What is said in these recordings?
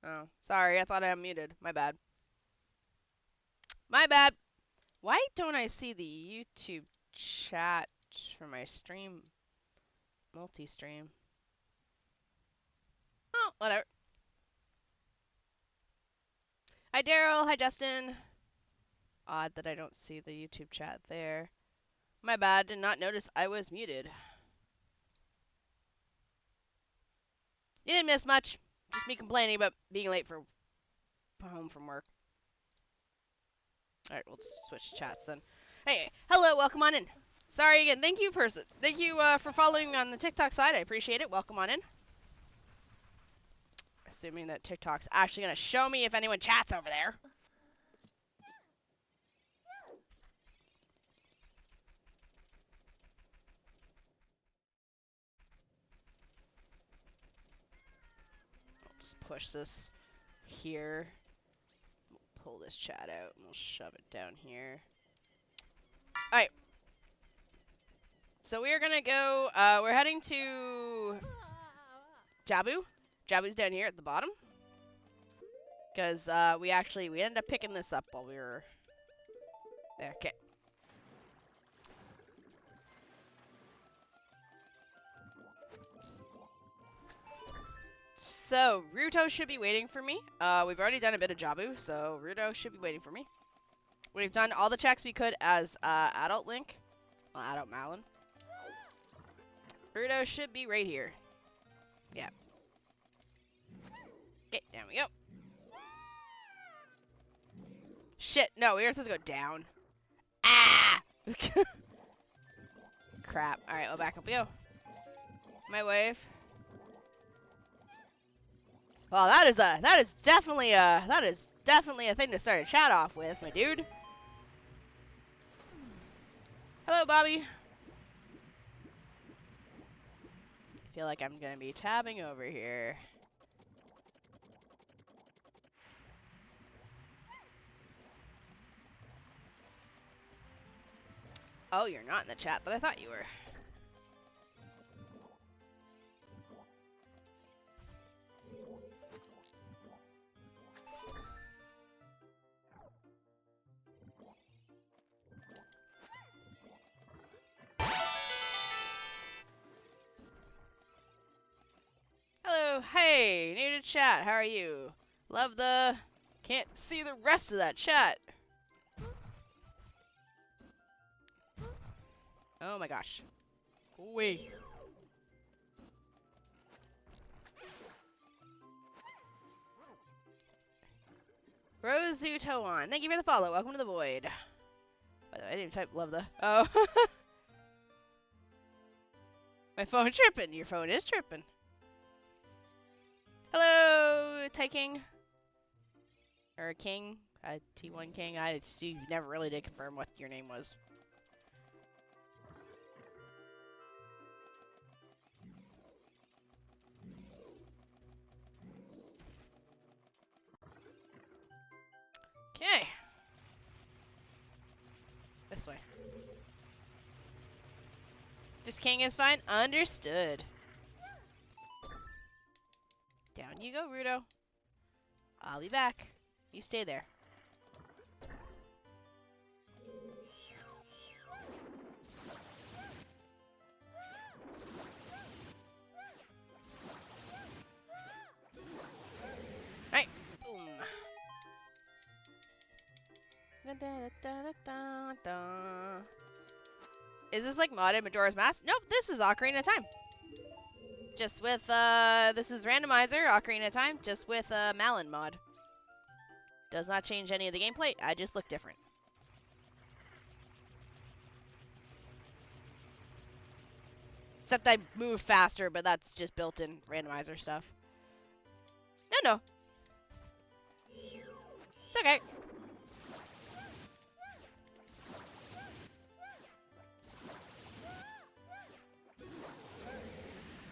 Oh, sorry. I thought I unmuted. My bad. My bad. Why don't I see the YouTube chat for my stream? Multi-stream. Oh, whatever. Hi, Daryl. Hi, Justin. Odd that I don't see the YouTube chat there. My bad. Did not notice I was muted. You didn't miss much. Just me complaining about being late for home from work. Alright, we'll switch chats then. Hey, hello, welcome on in. Sorry again, thank you, person. Thank you for following me on the TikTok side. I appreciate it. Welcome on in. Assuming that TikTok's actually going to show me if anyone chats over there. I'll just push this here. We'll pull this chat out and we'll shove it down here. Alright. So we are going to go, we're heading to Jabu. Jabu's down here at the bottom. Because we ended up picking this up while we were there. Okay. So, Ruto should be waiting for me. We've already done a bit of Jabu, so Ruto should be waiting for me. We've done all the checks we could as adult Link. Well, adult Malin. Ruto should be right here. Yeah. Okay, down we go. Shit, no, we were supposed to go down. Ah! Crap. Alright, well, back up we go. My wave. Well, that is definitely a thing to start a chat off with, my dude. Hello, Bobby. I feel like I'm gonna be tabbing over here. Oh, you're not in the chat, but I thought you were. Hello, hey, new to chat, how are you? Love the... Can't see the rest of that chat. Oh my gosh. Wait. Rosu Toan, thank you for the follow. Welcome to the void. By the way, I didn't even type love the... Oh. My phone tripping. Your phone is tripping. Hello, Tai King. Or King. T1 King. You never really did confirm what your name was. Okay. This way. Just King is fine? Understood. Down you go, Rudo. I'll be back. You stay there. Right. Boom. Da, da, da, da, da. Is this like modded Majora's Mask? Nope, this is Ocarina of Time. Just with, this is Randomizer, Ocarina of Time, just with Malin mod. Does not change any of the gameplay, I just look different. Except I move faster, but that's just built-in Randomizer stuff. No. It's okay.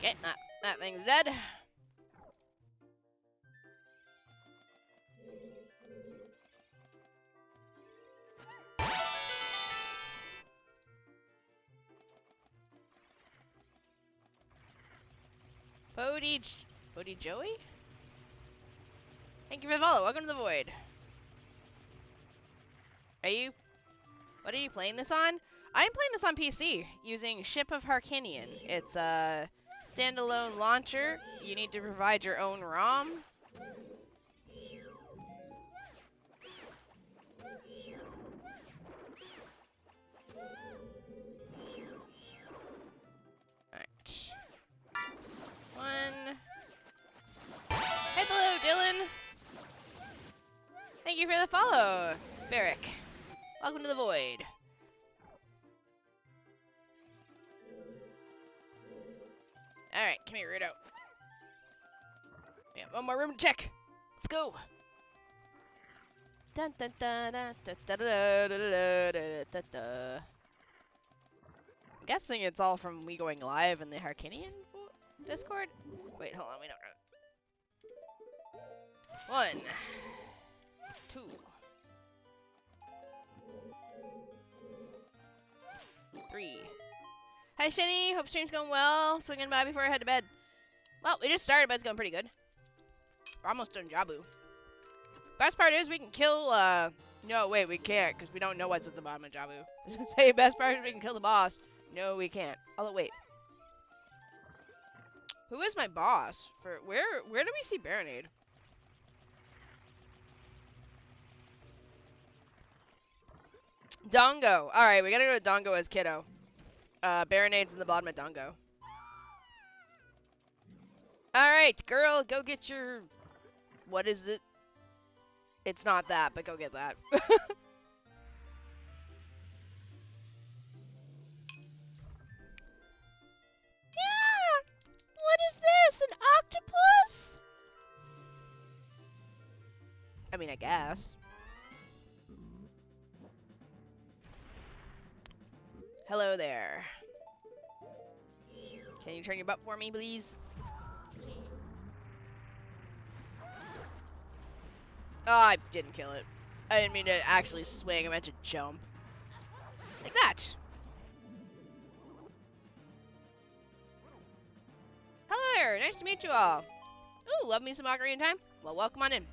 Okay, that thing's dead. Bodhi Joey? Thank you for the follow. Welcome to the void. What are you playing this on? I'm playing this on PC using Ship of Harkinian. It's a standalone launcher. You need to provide your own ROM. Alright. One. Hey, hello, Dylan. Thank you for the follow, Barrick. Welcome to the void. Alright, come here, Rudo. Yeah, one more room to check. Let's go. Dun dun dun dun dun dun dun dun dun dun dun. I'm guessing it's all from me going live in the Harkinian Discord. Wait, hold on, we don't know. 1, 2. 3. Hi, Shini. Hope stream's going well. Swinging by before I head to bed. Well, we just started, but it's going pretty good. We're almost done Jabu. Best part is we can kill, no, wait, we can't, because we don't know what's at the bottom of Jabu. Say, best part is we can kill the boss. No, we can't. Although, wait. Who is my boss? Where do we see Baronade? Dongo. Alright, we gotta go to Dongo as Kiddo. Baronade's in the bottom of Dongo. Alright, girl, go get your... What is it? It's not that, but go get that. Yeah! What is this? An octopus? I mean, I guess. Hello there. Can you turn your butt for me, please? Oh, I didn't kill it. I didn't mean to actually swing. I meant to jump. Like that. Hello there. Nice to meet you all. Ooh, love me some Ocarina time. Well, welcome on in.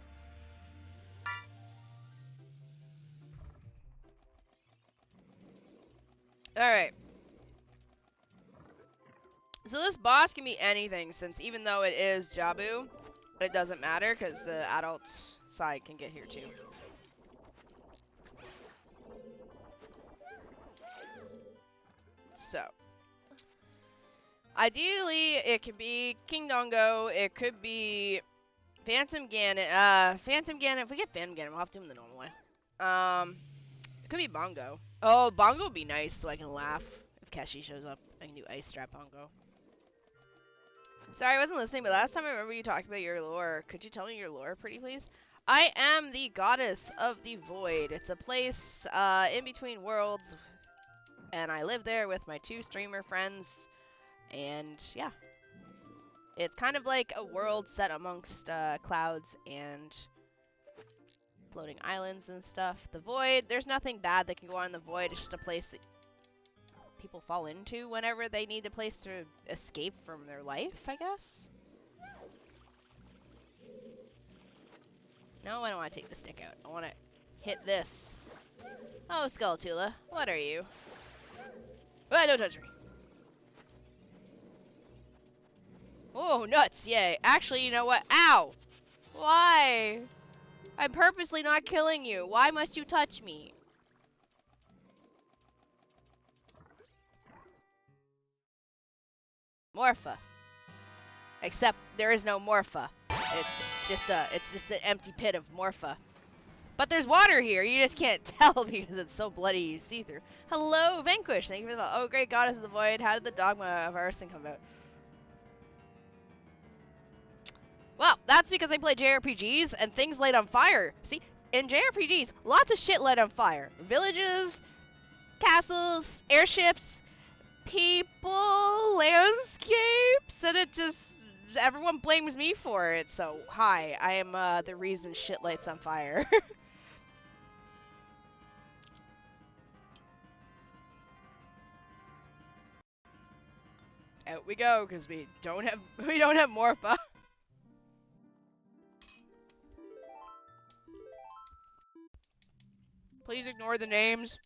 Alright. So this boss can be anything, since even though it is Jabu, it doesn't matter, because the adult side can get here too. So. Ideally, it could be King Dongo, it could be Phantom Ganon, Phantom Ganon, if we get Phantom Ganon, we'll have to do him the normal way. It could be Bongo. Oh, Bongo would be nice, so I can laugh if Keshi shows up. I can do Ice Strap Bongo. Sorry, I wasn't listening, but last time I remember you talking about your lore. Could you tell me your lore, pretty please? I am the goddess of the void. It's a place in between worlds, and I live there with my 2 streamer friends, and yeah. It's kind of like a world set amongst clouds and floating islands and stuff. The void, there's nothing bad that can go on in the void. It's just a place that people fall into whenever they need a place to escape from their life, I guess. No, I don't want to take the stick out. I want to hit this. Oh, Skulltula, what are you? Oh, don't touch me. Oh, nuts, yay. Actually, you know what? Ow! Why? I'm purposely not killing you. Why must you touch me? Morpha. Except there is no Morpha. It's just an empty pit of Morpha. But there's water here. You just can't tell because it's so bloody you see through. Hello, Vanquish. Thank you for the... Oh, great goddess of the void. How did the dogma of arson come about? Well, that's because I play JRPGs and things light on fire. See, in JRPGs, lots of shit light on fire. Villages, castles, airships, people, landscapes, and it just... Everyone blames me for it, so hi, I am the reason shit lights on fire. Out we go, because we don't have Morpha. Please ignore the names.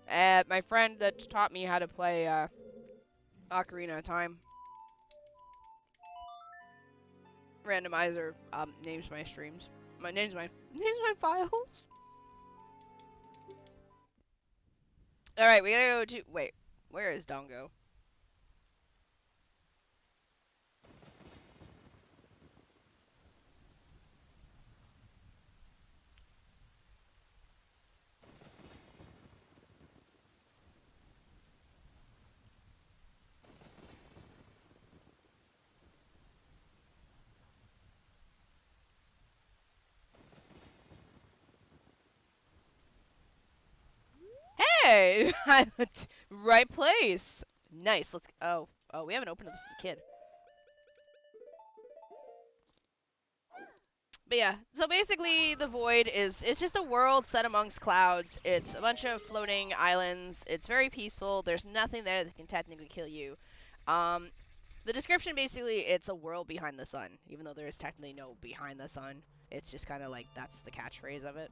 My friend that taught me how to play Ocarina of Time. Randomizer names my streams. Names my files. All right, we gotta go to. Wait, where is Dongo? Hey, I'm at right place. Nice. Let's. Oh, we haven't opened this as a kid. But yeah, so basically the Void it's just a world set amongst clouds. It's a bunch of floating islands. It's very peaceful. There's nothing there that can technically kill you. The description basically it's a world behind the sun, even though there is technically no behind the sun. It's just kind of like that's the catchphrase of it.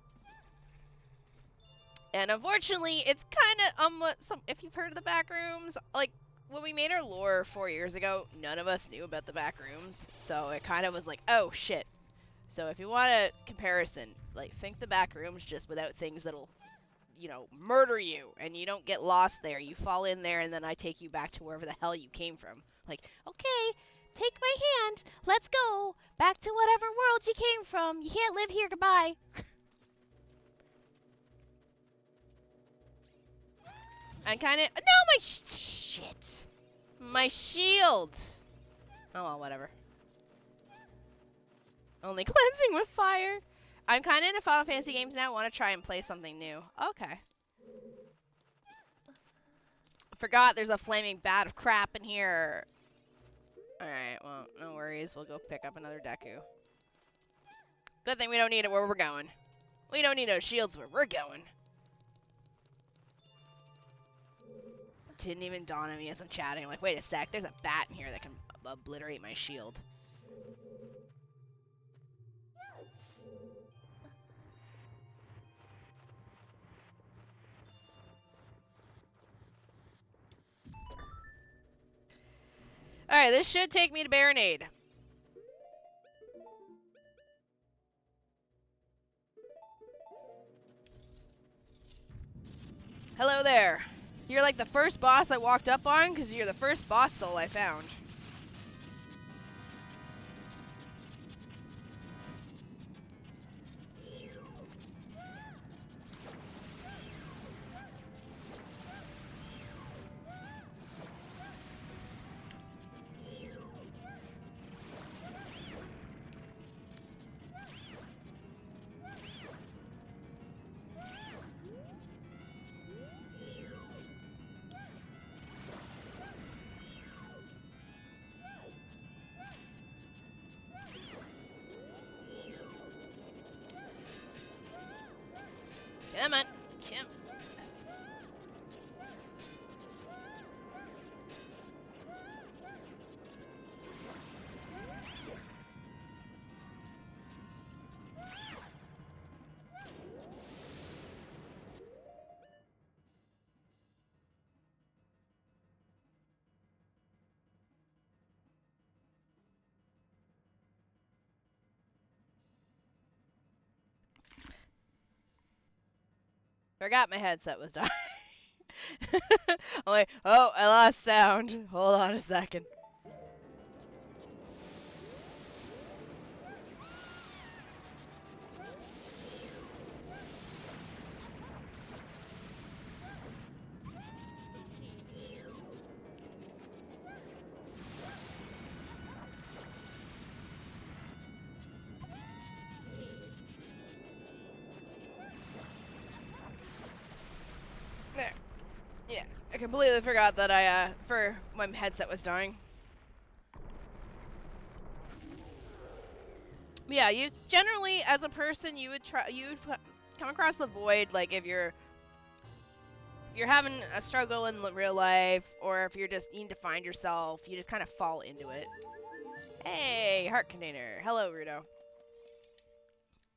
And unfortunately, it's kind of if you've heard of the back rooms, like when we made our lore 4 years ago, none of us knew about the back rooms, so it kind of was like, oh shit. So if you want a comparison, like think the back rooms just without things that'll, murder you, and you don't get lost there. You fall in there, and then I take you back to wherever the hell you came from. Like, okay, take my hand, let's go back to whatever world you came from. You can't live here, goodbye. And kind of, no, my shit, my shield. Oh well, whatever. Only cleansing with fire. I'm kind of into Final Fantasy games now. I want to try and play something new. Okay. Forgot there's a flaming bat of crap in here. Alright, well, no worries. We'll go pick up another Deku. Good thing we don't need it where we're going. We don't need no shields where we're going. Didn't even dawn on me as I'm chatting. I'm like, wait a sec. There's a bat in here that can obliterate my shield. Alright, this should take me to Baronade. Hello there. You're like the first boss I walked up on because you're the first boss soul I found. Come on. Come. Forgot my headset was dying. I'm like, oh, I lost sound. Hold on a second. I completely forgot that my headset was dying. Yeah, you generally, as a person, you'd come across the Void, like if you're having a struggle in real life, or if you're just needing to find yourself, you just kind of fall into it. Hey, heart container. Hello, Rudo.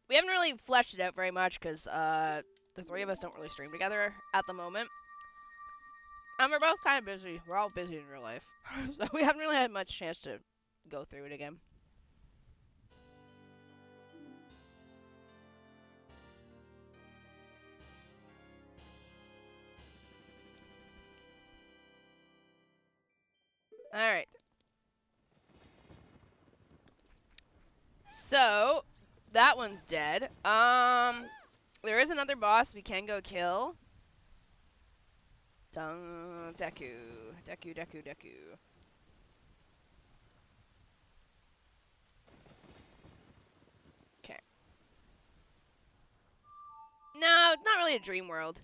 We haven't really fleshed it out very much, because, the three of us don't really stream together at the moment. And we're both kind of busy. We're all busy in real life. So we haven't really had much chance to go through it again. Alright. So, that one's dead. There is another boss we can go kill. Deku. Okay. No, it's not really a dream world.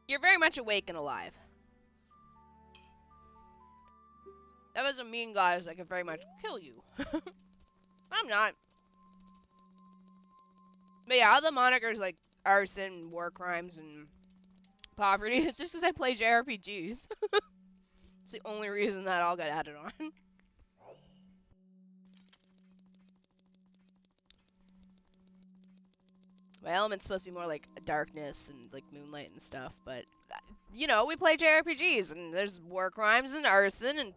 You're very much awake and alive. That doesn't mean, guys, I could very much kill you. I'm not. But yeah, other monikers like arson, war crimes, and poverty, it's just because I play JRPGs. It's the only reason that all got added on. My element's supposed to be more like darkness and like moonlight and stuff, but you know, we play JRPGs and there's war crimes and arson and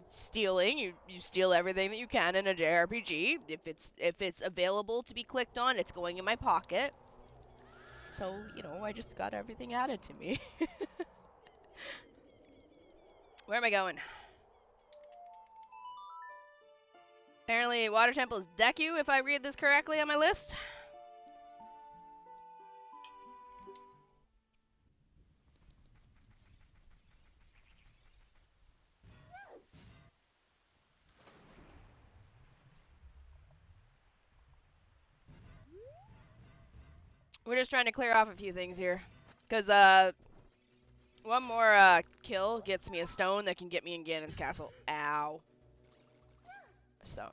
stealing. You steal everything that you can in a JRPG. If it's available to be clicked on, it's going in my pocket. So, you know, I just got everything added to me. Where am I going? Apparently, Water Temple is Deku, if I read this correctly on my list. We're just trying to clear off a few things here. Because, one more, kill gets me a stone that can get me in Ganon's castle. Ow. So.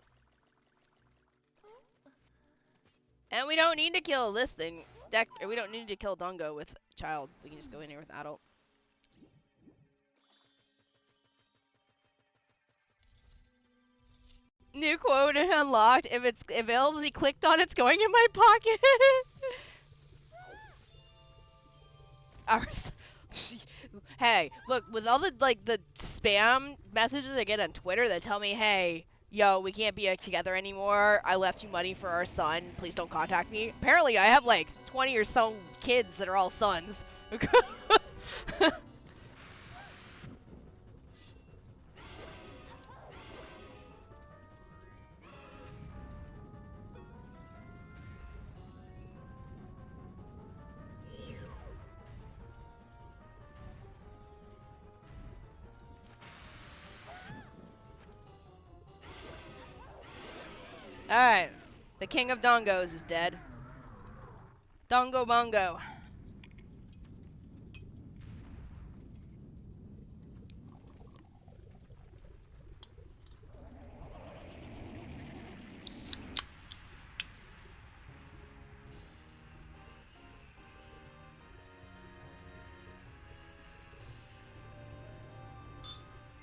And we don't need to kill this thing. We don't need to kill Dongo with child. We can just go in here with adult. New quote unlocked. If it's available to be clicked on, it's going in my pocket. Hey, look, with all the the spam messages I get on Twitter that tell me, hey, yo, we can't be together anymore. I left you money for our son. Please don't contact me. Apparently, I have like 20 or so kids that are all sons. Alright. The king of dongos is dead. Dongo bongo.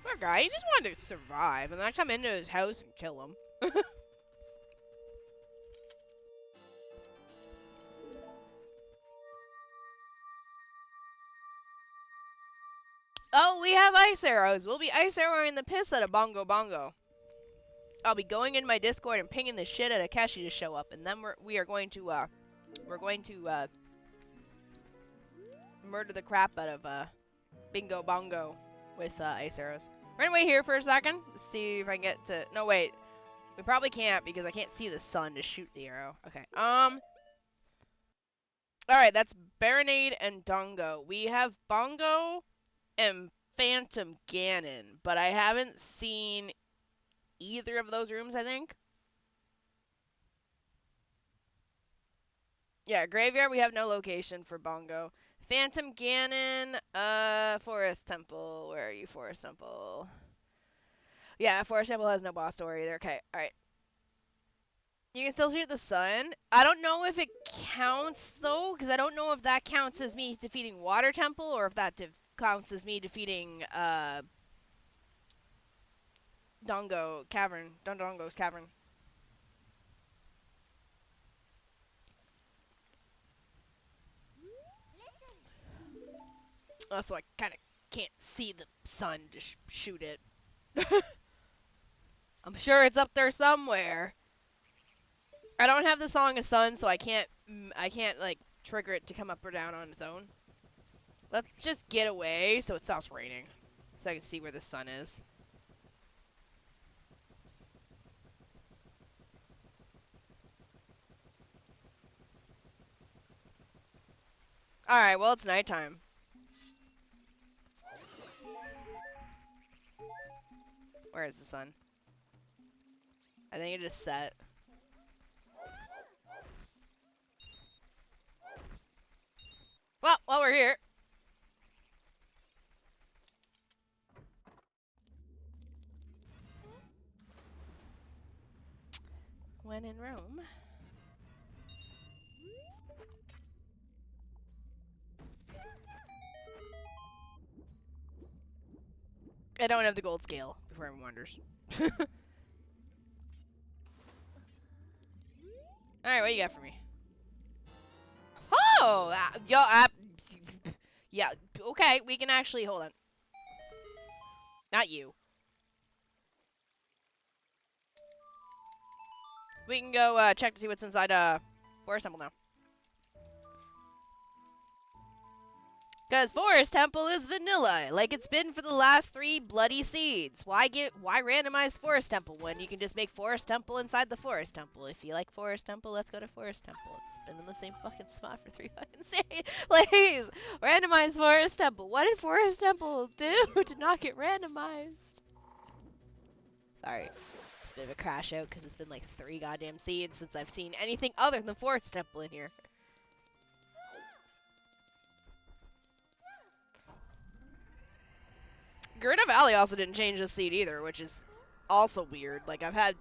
Poor guy, he just wanted to survive, and I come into his house and kill him. Oh, we have ice arrows. We'll be ice arrowing the piss out of Bongo Bongo. I'll be going in my Discord and pinging the shit out of Keshi to show up, and then we are going to murder the crap out of Bingo Bongo with ice arrows. We're gonna wait here for a second. Let's see if I can get to. No, wait. We probably can't because I can't see the sun to shoot the arrow. Okay. Alright, that's Baronade and Dongo. We have Bongo and Phantom Ganon, but I haven't seen either of those rooms, I think. Yeah, Graveyard, we have no location for Bongo. Phantom Ganon, Forest Temple. Where are you, Forest Temple? Yeah, Forest Temple has no boss door either. Okay, alright. You can still shoot the sun. I don't know if it counts, though, because I don't know if that counts as me defeating Water Temple, or if that counts as me defeating, Dongo's Cavern. Also, I kind of can't see the sun to shoot it. I'm sure it's up there somewhere. I don't have the Song of Sun, so I can't like trigger it to come up or down on its own. Let's just get away so it stops raining, so I can see where the sun is. All right, well it's nighttime. Where is the sun? I think it just set. Well, while we're here. When in Rome. I don't have the gold scale, before everyone wonders. Alright, what you got for me? Oh! Yeah, okay, we can actually, hold on. Not you. We can go check to see what's inside Forest Temple now. Because Forest Temple is vanilla, like it's been for the last 3 bloody seeds. Why randomize Forest Temple when you can just make Forest Temple inside the Forest Temple? If you like Forest Temple, let's go to Forest Temple. It's been in the same fucking spot for 3 fucking seeds. Please, randomize Forest Temple. What did Forest Temple do to not get randomized? Sorry, just a bit of a crash out because it's been like 3 goddamn seeds since I've seen anything other than Forest Temple in here. Gerda Valley also didn't change the seed either, which is also weird. Like I've had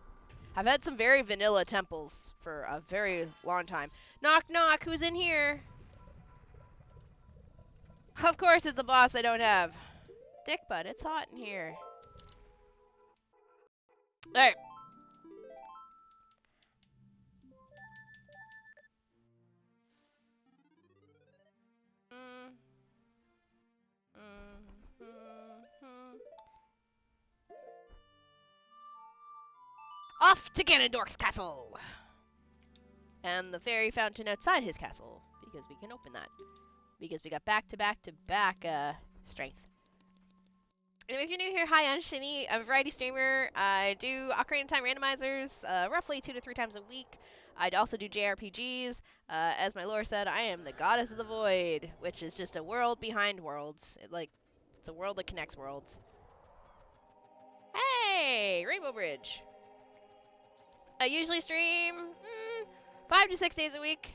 some very vanilla temples for a very long time. Knock knock, who's in here? Of course it's a boss I don't have. Dick butt, it's hot in here. Alright. Off to Ganondorf's castle! And the fairy fountain outside his castle, because we can open that. Because we got back-to-back-to-back strength. And if you're new here, hi, I'm Shini. I'm a variety streamer. I do Ocarina of Time randomizers roughly 2 to 3 times a week. I also do JRPGs. As my lore said, I am the goddess of the void, which is just a world behind worlds. It's a world that connects worlds. Hey, Rainbow Bridge. I usually stream 5 to 6 days a week.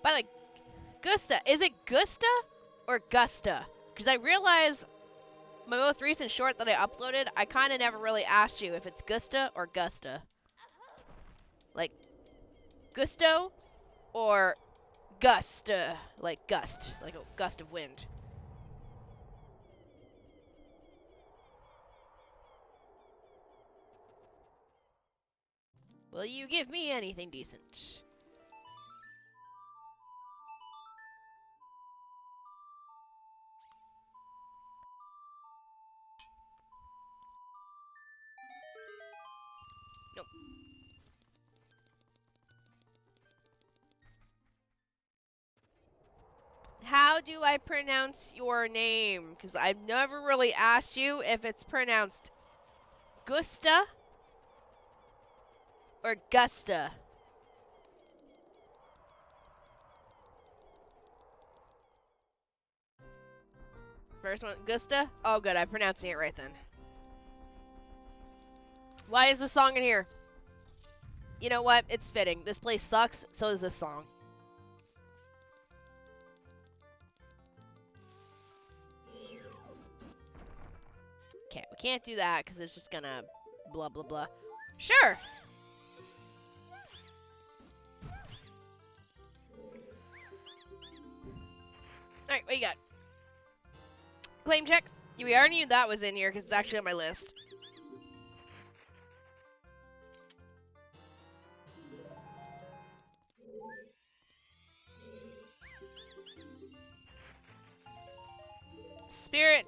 By the way, Gusta, is it Gusta or Gusta? Because I realize my most recent short that I uploaded, I kind of never really asked you if it's Gusta or Gusta. Like, Gusto or Gust, like gust, like a gust of wind. Will you give me anything decent? Nope. How do I pronounce your name? Because I've never really asked you if it's pronounced Gusta or Gusta. First one, Gusta? Oh, good. I'm pronouncing it right then. Why is this song in here? You know what? It's fitting. This place sucks, so is this song. Okay, we can't do that because it's just gonna blah blah blah. Sure! Alright, what you got? Claim check. We already knew that was in here because it's actually on my list.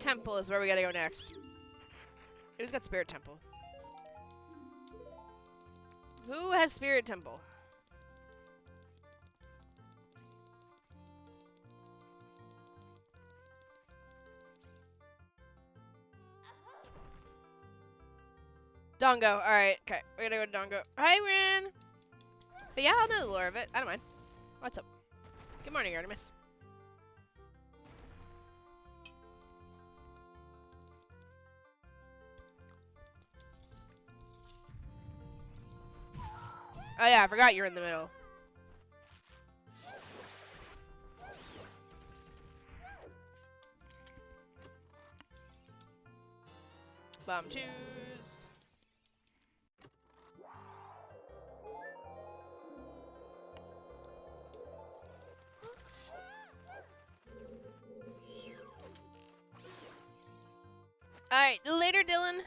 Temple is where we gotta go next. Who's got Spirit Temple? Who has Spirit Temple? Dongo. Alright, okay. We're gonna go to Dongo. Hi, Rin! But yeah, I'll know the lore of it. I don't mind. What's up? Good morning, Artemis. Oh yeah, I forgot you're in the middle. Bomb twos. Alright, later, Dylan.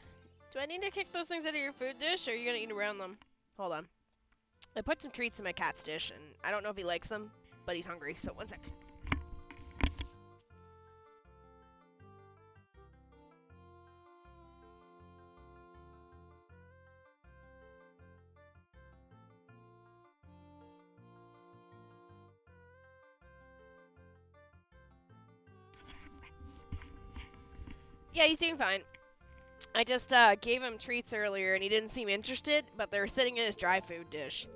Do I need to kick those things out of your food dish, or are you gonna eat around them? Hold on. I put some treats in my cat's dish, and I don't know if he likes them, but he's hungry, so one sec. Yeah, he's doing fine. I just gave him treats earlier, and he didn't seem interested, but they were sitting in his dry food dish.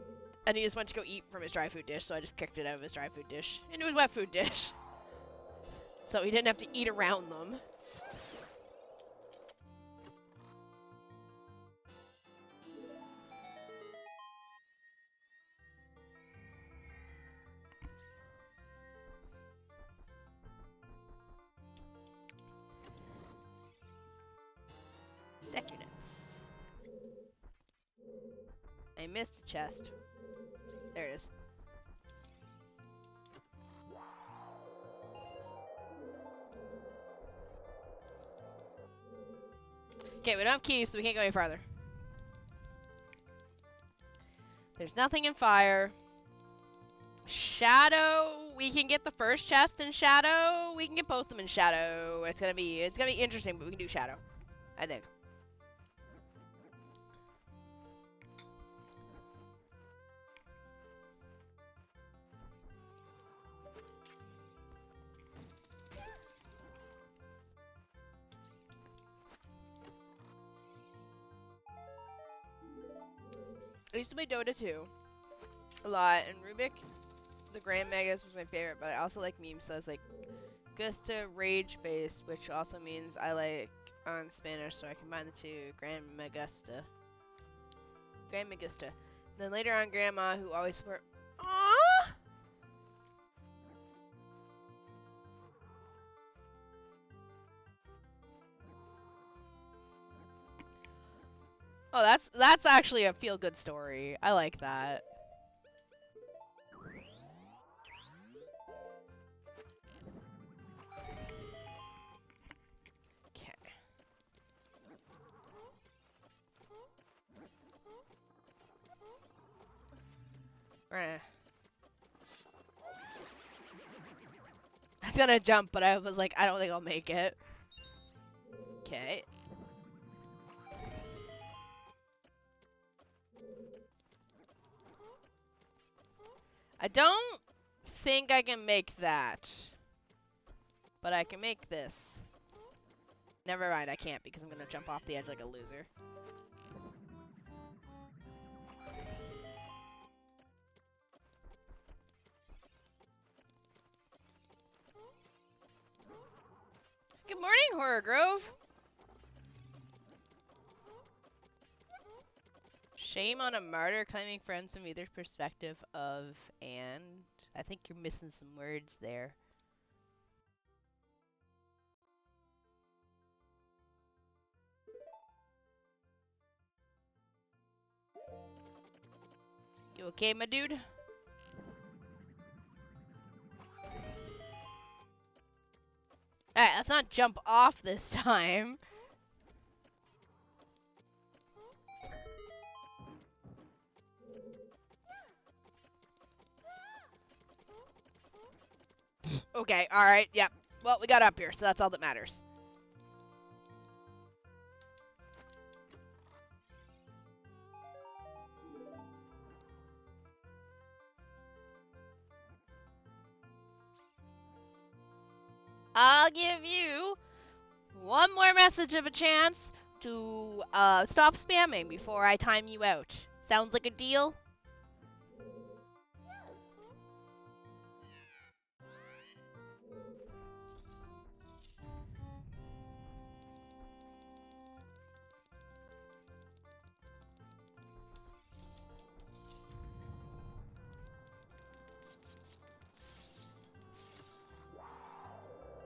And he just went to go eat from his dry food dish, so I just kicked it out of his dry food dish into his wet food dish. So he didn't have to eat around them. Deck units. I missed a chest. There it is. Okay, we don't have keys, so we can't go any farther. There's nothing in fire. Shadow, we can get the first chest in Shadow. We can get both of them in Shadow. It's gonna be interesting, but we can do Shadow, I think. I used to play Dota 2 a lot, and Rubik, the Grand Megas, was my favorite, but I also like memes, so it's like Gusta Rage Face, which also means I like on Spanish, so I combine the two, Grand Megusta. Grand Megusta. And then later on, Grandma, who always support. Aww! Oh, that's actually a feel-good story. I like that. Okay. I was gonna jump, but I was like, I don't think I'll make it. Okay. I don't think I can make that. But I can make this. Never mind, I can't because I'm gonna jump off the edge like a loser. Good morning, Horror Grove. Shame on a martyr claiming friends from either perspective of and. I think you're missing some words there. You okay, my dude? Alright, let's not jump off this time. Okay, alright, yep. Well, we got up here, so that's all that matters. I'll give you one more message of a chance to stop spamming before I time you out. Sounds like a deal?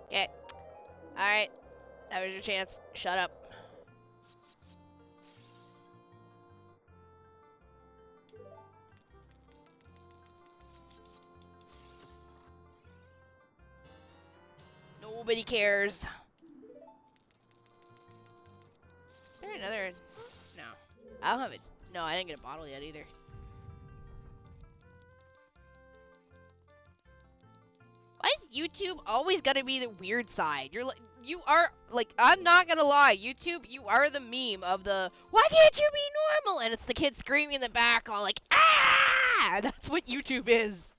Okay. Alright. That was your chance. Shut up. Nobody cares. Is there another? No. I don't have it. No, I didn't get a bottle yet either. Why is YouTube always gotta be the weird side? You are like, I'm not gonna lie, YouTube, you are the meme of the why can't you be normal? And it's the kid screaming in the back, all like ah. That's what YouTube is.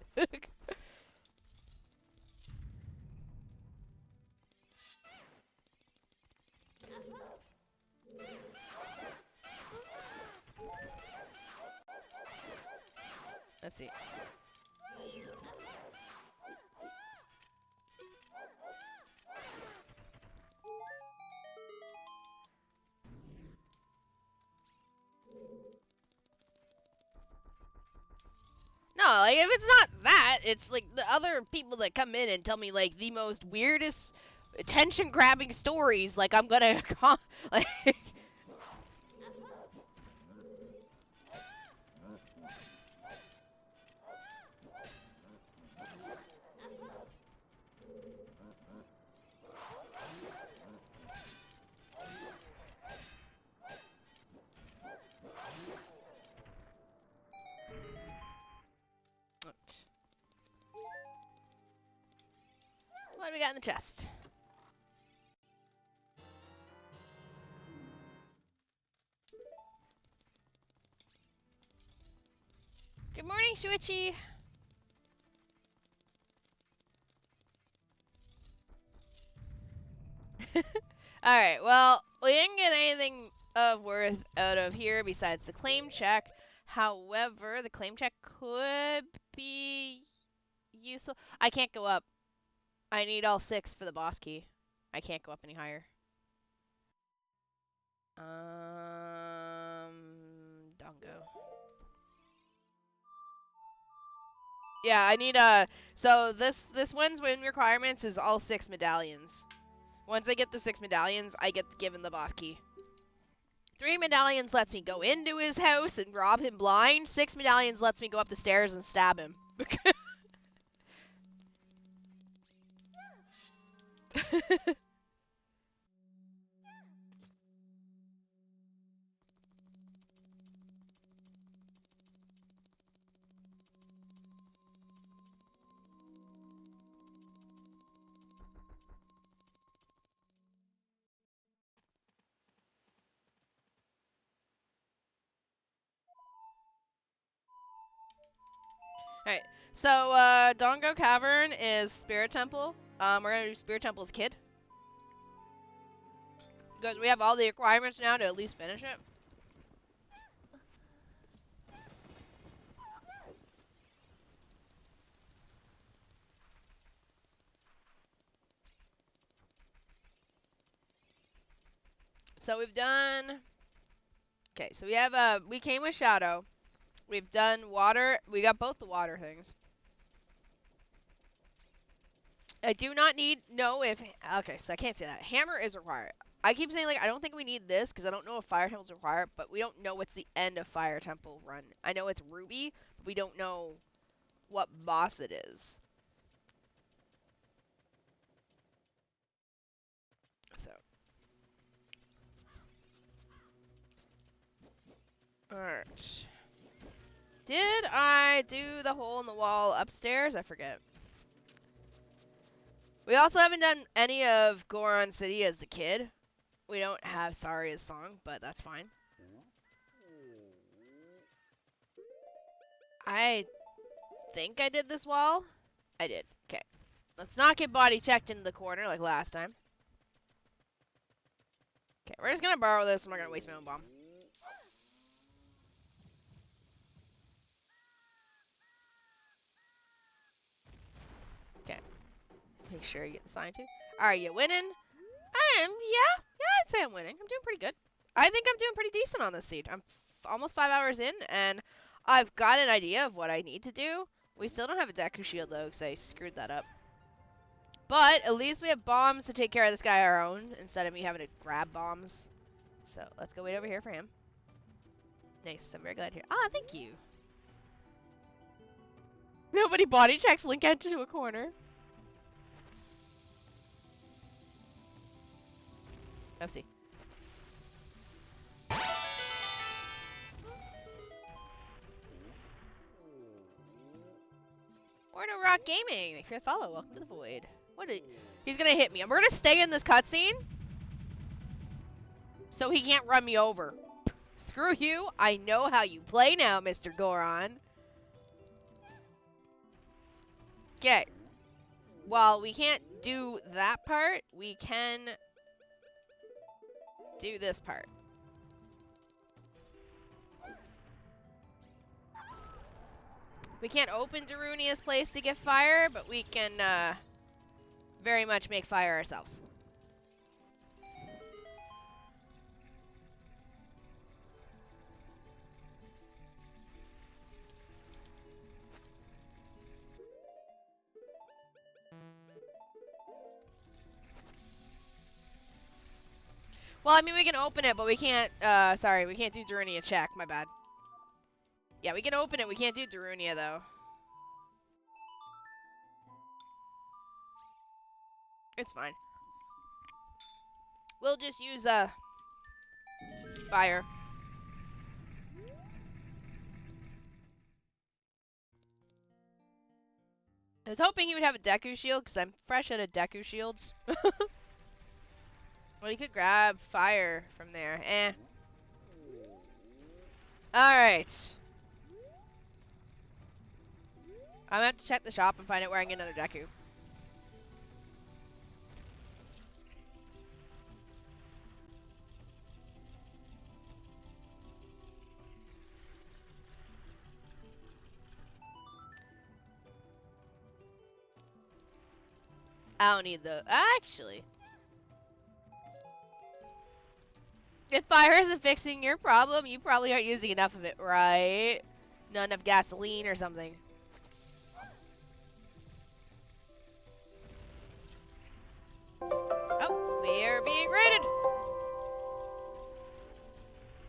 Let's see. No, like, if it's not that, it's like the other people that come in and tell me like the most weirdest attention-grabbing stories. Like I'm gonna like. What do we got in the chest? Good morning, Shuichi. Alright, well, we didn't get anything of worth out of here besides the claim check. However, the claim check could be useful. I can't go up. I need all 6 for the boss key. I can't go up any higher. Dongo. Yeah, I need so this one's win requirements is all 6 medallions. Once I get the 6 medallions, I get given the boss key. 3 medallions lets me go into his house and rob him blind. 6 medallions lets me go up the stairs and stab him. Alright, so Dongo Cavern is Spirit Temple. We're gonna do Spirit Temple's kid. Because we have all the requirements now to at least finish it. So we've done... Okay, so we have, we came with Shadow. We've done water. We got both the water things. I do not know if... Okay, so I can't say that. Hammer is required. I keep saying, like, I don't think we need this, because I don't know if Fire Temple's required, but we don't know what's the end of Fire Temple run. I know it's Ruby, but we don't know what boss it is. So. Alright. Did I do the hole in the wall upstairs? I forget. We also haven't done any of Goron City as the kid. We don't have Saria's song, but that's fine. I think I did this wall. I did. Okay. Let's not get body checked into the corner like last time. Okay, we're just gonna borrow this. I'm not gonna waste my own bomb. Okay. Make sure you get the sign too. Alright, you winning? Yeah, I'd say I'm winning. I'm doing pretty good. I think I'm doing pretty decent on this seed. I'm almost 5 hours in, and I've got an idea of what I need to do. We still don't have a Deku shield, though, because I screwed that up. But at least we have bombs to take care of this guy our own, instead of me having to grab bombs. So, let's go wait over here for him. Nice, I'm very glad here. Ah, thank you. Nobody body checks Link into a corner. Oopsie. Orno Rock Gaming, thanks for the follow. Welcome to the void. He's gonna hit me. And we're gonna stay in this cutscene so he can't run me over. Screw you. I know how you play now, Mr. Goron. Okay. While we can't do that part, we can do this part. We can't open Darunia's place to get fire, but we can very much make fire ourselves. Well, I mean, we can open it, but we can't, sorry, we can't do Darunia check, my bad. Yeah, we can open it, we can't do Darunia, though. It's fine. We'll just use, fire. I was hoping he would have a Deku shield, because I'm fresh out of Deku shields. Well, you could grab fire from there. Eh. Alright. I'm gonna have to check the shop and find out where I can get another Deku. I don't need the... Actually. If fire isn't fixing your problem, you probably aren't using enough of it, right? Not enough gasoline or something. Oh, we are being raided!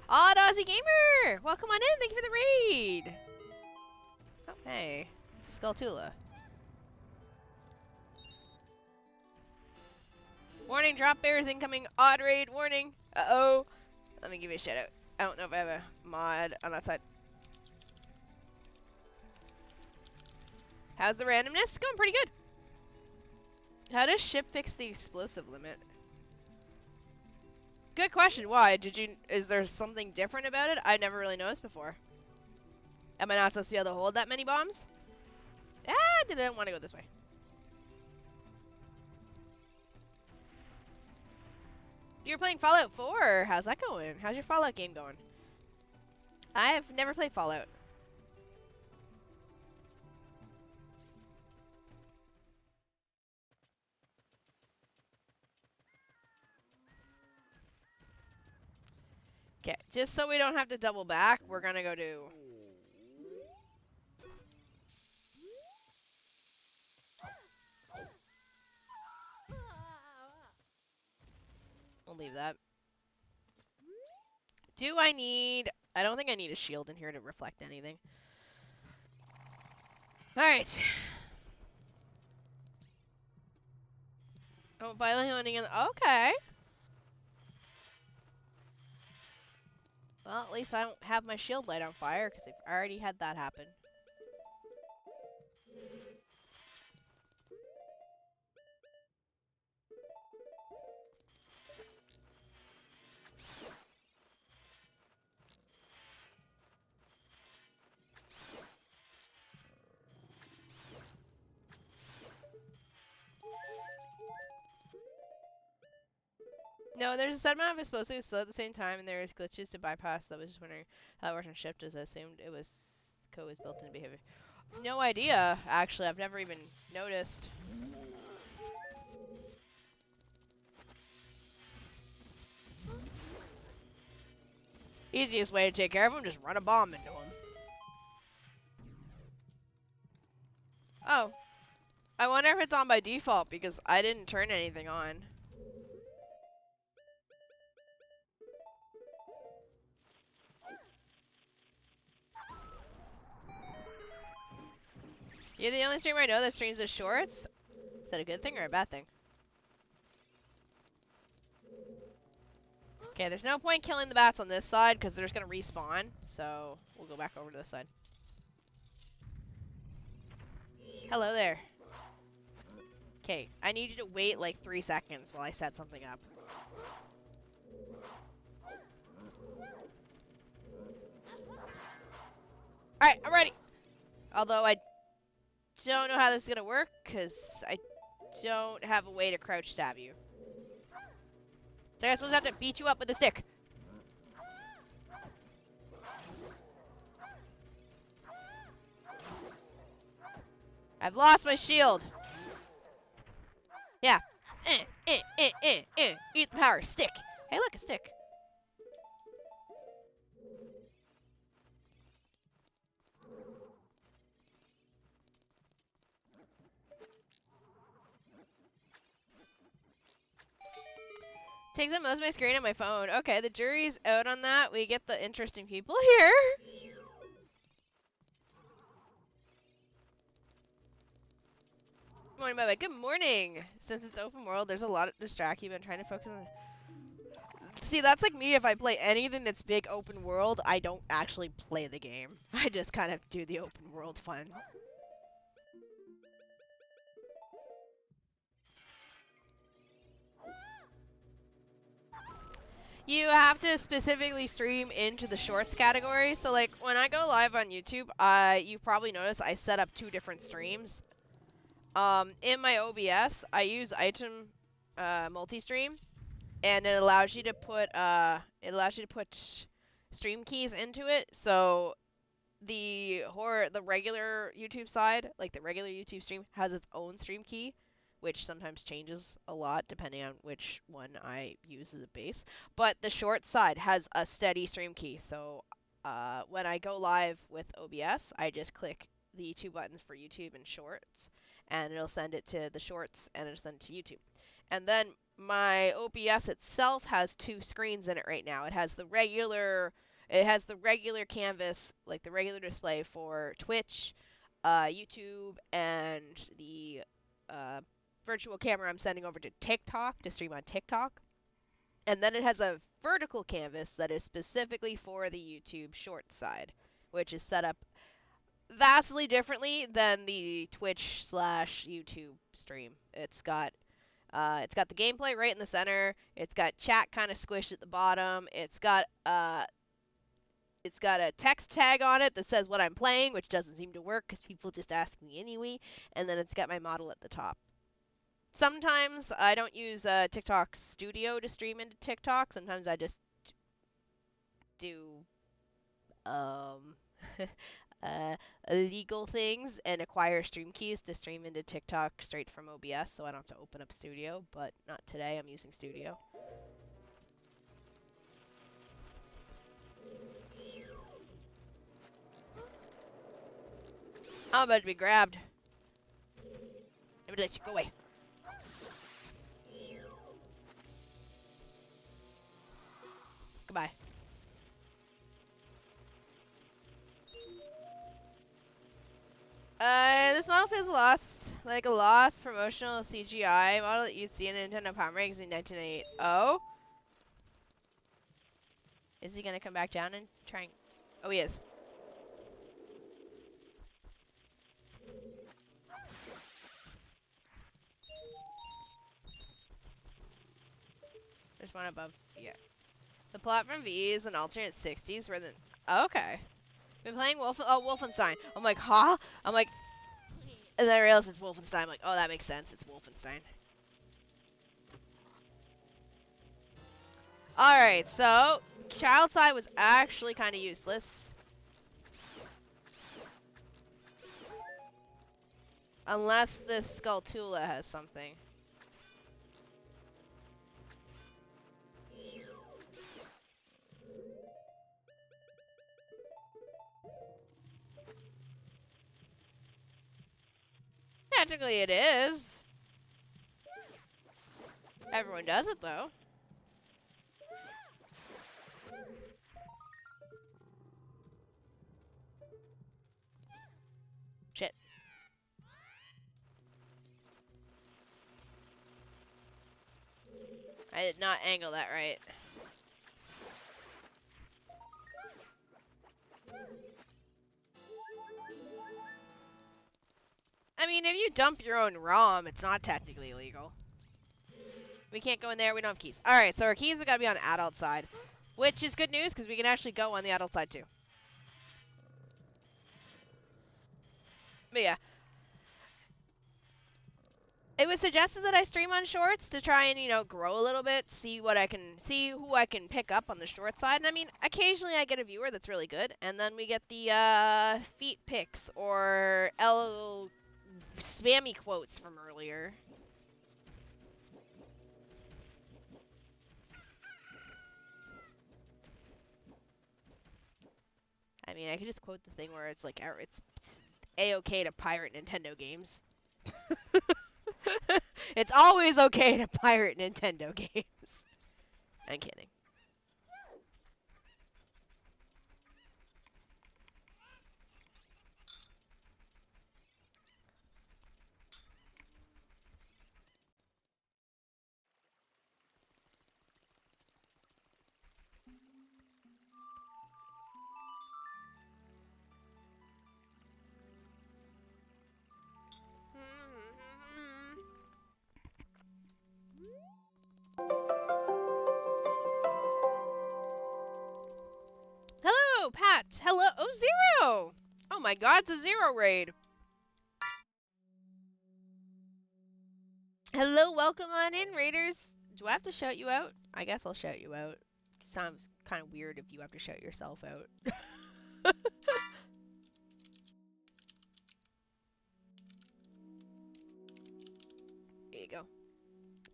Odd Aussie Gamer! Welcome on in, thank you for the raid! Oh, hey. It's Skulltula. Warning, drop bears incoming, odd raid, warning! Uh-oh. Let me give you a shout out. I don't know if I have a mod on that side. How's the randomness? It's going pretty good. How does ship fix the explosive limit? Good question. Why? Is there something different about it? I never really noticed before. Am I not supposed to be able to hold that many bombs? Ah, I didn't want to go this way. You're playing Fallout 4. How's that going? How's your Fallout game going? I've never played Fallout. Okay, just so we don't have to double back, we're gonna go do... We'll leave that. Do I need... I don't think I need a shield in here to reflect anything. Alright. Oh, violently hunting in... Okay. Well, at least I don't have my shield light on fire, because I've already had that happen. No, there's a set amount of explosives still at the same time, and there's glitches to bypass. That was just wondering how that worked on shift, as I assumed it was code was built into behavior. No idea, actually. I've never even noticed. Easiest way to take care of them, just run a bomb into them. Oh. I wonder if it's on by default, because I didn't turn anything on. You're the only streamer I know that streams the shorts? Is that a good thing or a bad thing? Okay, there's no point killing the bats on this side, because they're just going to respawn. So, we'll go back over to this side. Hello there. Okay, I need you to wait like 3 seconds while I set something up. Alright, I'm ready. Although I don't know how this is going to work, because I don't have a way to crouch stab you. So I'm supposed to have to beat you up with a stick. I've lost my shield. Yeah. Eat the power. Stick. Hey, look, a stick. Takes up most of my screen on my phone. Okay, the jury's out on that. We get the interesting people here. Morning, bye-bye. Good morning. Since it's open world, there's a lot of distract you. Been trying to focus on. See, that's like me. If I play anything that's big open world, I don't actually play the game. I just kind of do the open world fun. You have to specifically stream into the shorts category. So like when I go live on YouTube, you probably notice I set up 2 different streams. In my OBS, I use item multi-stream, and it allows you to put stream keys into it. So the regular YouTube side, like the regular YouTube stream, has its own stream key, which sometimes changes a lot depending on which one I use as a base. But the short side has a steady stream key. So when I go live with OBS, I just click the 2 buttons for YouTube and shorts, and it'll send it to the shorts and it'll send it to YouTube. And then my OBS itself has 2 screens in it right now. It has the regular canvas, like the regular display for Twitch, YouTube, and the virtual camera I'm sending over to TikTok to stream on TikTok. And then it has a vertical canvas that is specifically for the YouTube short side, which is set up vastly differently than the Twitch/YouTube stream. It's got the gameplay right in the center. It's got chat kind of squished at the bottom. It's got a text tag on it that says what I'm playing, which doesn't seem to work because people just ask me anyway. And then it's got my model at the top. Sometimes I don't use TikTok Studio to stream into TikTok. Sometimes I just do illegal things and acquire stream keys to stream into TikTok straight from OBS, so I don't have to open up Studio. But not today. I'm using Studio. I'm about to be grabbed. Let me let you go away. Goodbye. This model feels like a lost promotional CGI model that you'd see in Nintendo Power Magazine 1998. Oh? Is he gonna come back down and try and... Oh, he is. There's one above. Yeah. The plot from V is an alternate 60s where the... Oh, okay. Been playing Wolfenstein. I'm like, huh? I'm like... And then I realized it's Wolfenstein. I'm like, oh, that makes sense. It's Wolfenstein. Alright, so child side was actually kind of useless. Unless this Skulltula has something. Technically it is. Everyone does it though. Shit. I did not angle that right. I mean, if you dump your own ROM, it's not technically illegal. We can't go in there, we don't have keys. Alright, so our keys have got to be on the adult side. Which is good news, because we can actually go on the adult side too. But yeah. It was suggested that I stream on shorts to try and, you know, grow a little bit, see who I can pick up on the short side. And I mean, occasionally I get a viewer that's really good, and then we get the feet pics or spammy quotes from earlier. I mean, I could just quote the thing where it's like, it's A-okay to pirate Nintendo games. It's always okay to pirate Nintendo games. I'm kidding. Hello, Pat. Hello. Oh, Zero. Oh my god, it's a Zero raid. Hello, welcome on in, raiders. Do I have to shout you out? I guess I'll shout you out. Sounds kind of weird if you have to shout yourself out. There you go.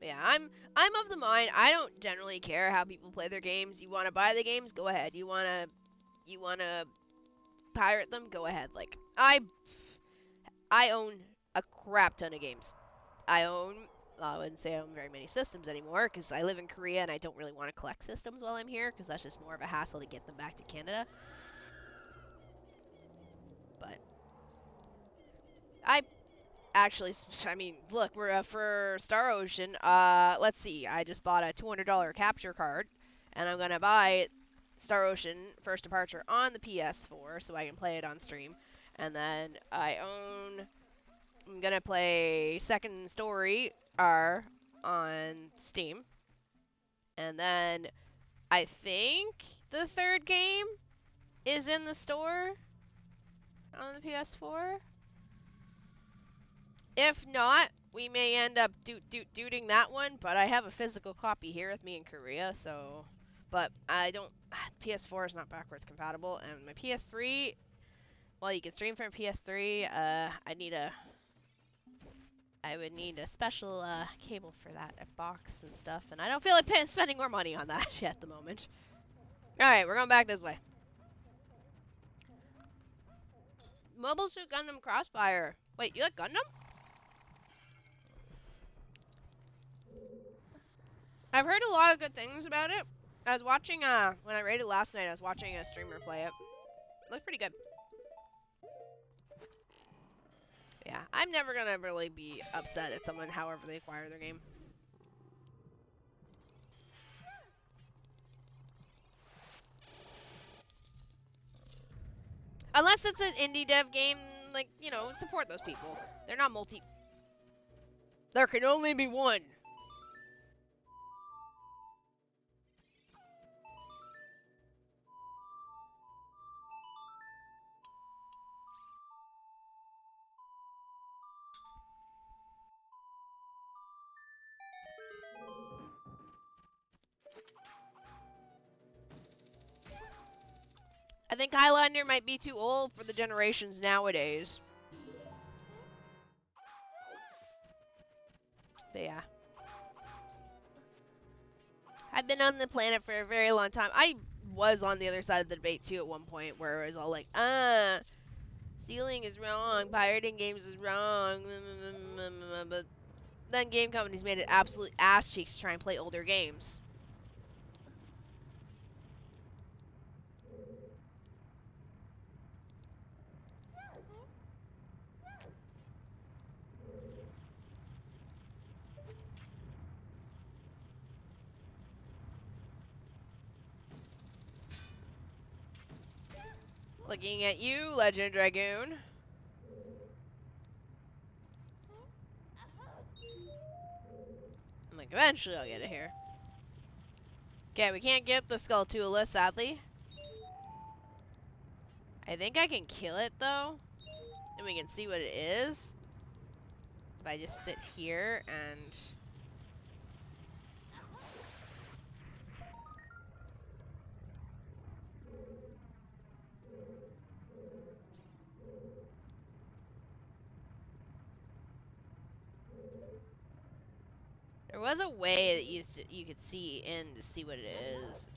Yeah, I'm of the mind. I don't generally care how people play their games. You want to buy the games, go ahead. You wanna pirate them, go ahead. Like I own a crap ton of games. I wouldn't say I own very many systems anymore because I live in Korea and I don't really want to collect systems while I'm here because that's just more of a hassle to get them back to Canada. But I mean, look, we're for Star Ocean. Let's see. I just bought a $200 capture card, and I'm gonna buy Star Ocean First Departure on the PS4 so I can play it on stream. And then I'm gonna play Second Story R on Steam. And then I think the third game is in the store on the PS4. If not, we may end up duding that one, but I have a physical copy here with me in Korea, so... But I don't... PS4 is not backwards compatible, and my PS3... Well, you can stream from PS3, I would need a special cable for that, a box and stuff, and I don't feel like spending more money on that at the moment. Alright, we're going back this way. Mobile Suit Gundam Crossfire. Wait, you like Gundam? I've heard a lot of good things about it. I was watching, when I raided last night, I was watching a streamer play it. Looked pretty good. Yeah, I'm never gonna really be upset at someone however they acquire their game. Unless it's an indie dev game, like, you know, support those people. They're not multi... There can only be one. think Highlander might be too old for the generations nowadays. But yeah. I've been on the planet for a very long time. I was on the other side of the debate too at one point where it was all like, stealing is wrong, pirating games is wrong, but then game companies made it absolute ass cheeks to try and play older games. Looking at you, Legend Dragoon. I'm like, eventually I'll get it here. Okay, we can't get the Skulltula, sadly. I think I can kill it, though. And we can see what it is. If I just sit here and... There was a way that you could see in to see what it is.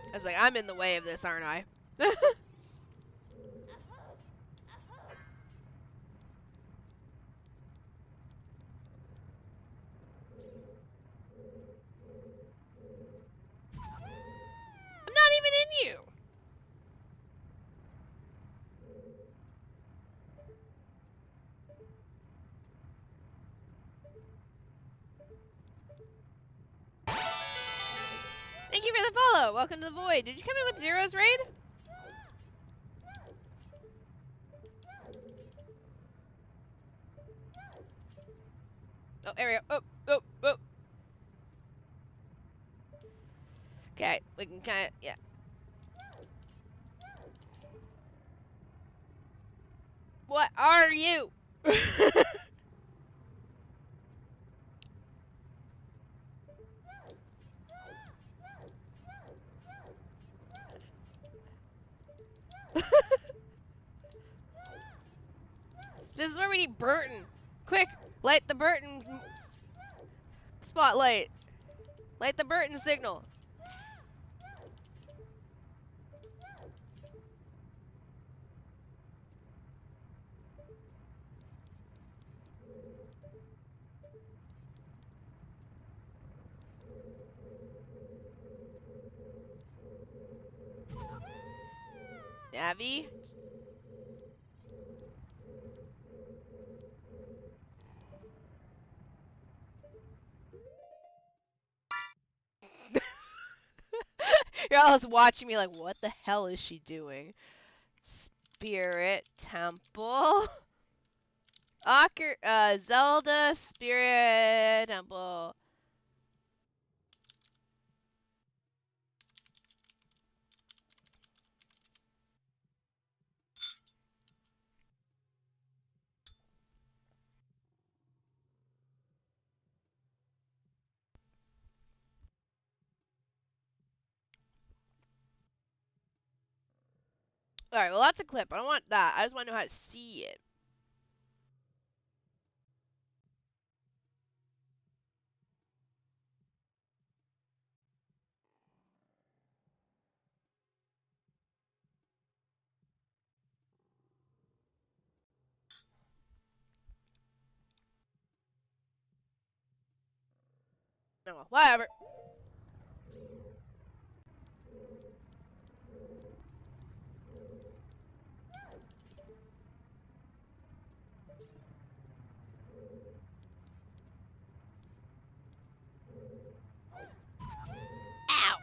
I was like, I'm in the way of this, aren't I? I'm not even in you. Thank you for the follow. Welcome to the void. Did you come in with Zero's raid? Oh, there we go. Oh, oh, oh. Okay, we can kind of, yeah. What are you? This is where we need Burton. Quick, light the Burton spotlight. Light the Burton signal. Navi? You're all just watching me like, what the hell is she doing? Spirit Temple? Zelda Spirit Temple. Alright, well that's a clip. I don't want that. I just want to know how to see it. Oh, well, whatever. Ow!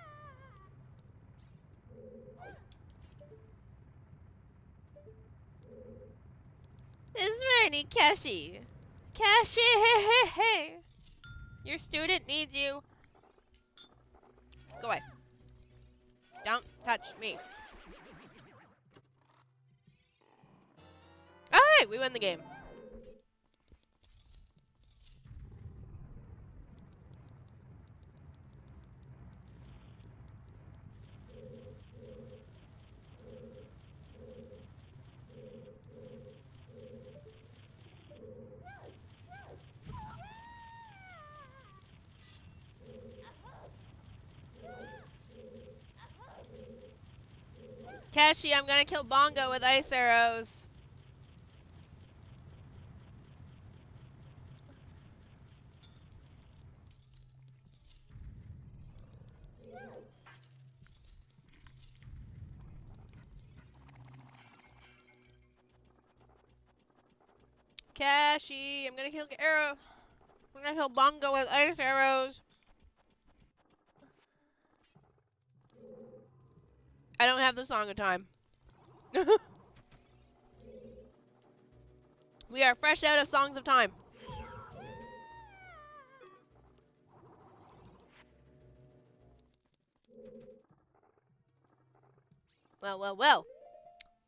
This is Randy Keshi. Kashi, your student needs you. Go away. Don't touch me. Alright, we win the game. Kashi, I'm gonna kill Bongo with ice arrows. Kashi, I'm gonna kill Arrow. I'm gonna kill Bongo with ice arrows. I don't have the Song of Time. We are fresh out of Songs of Time. Well, well, well.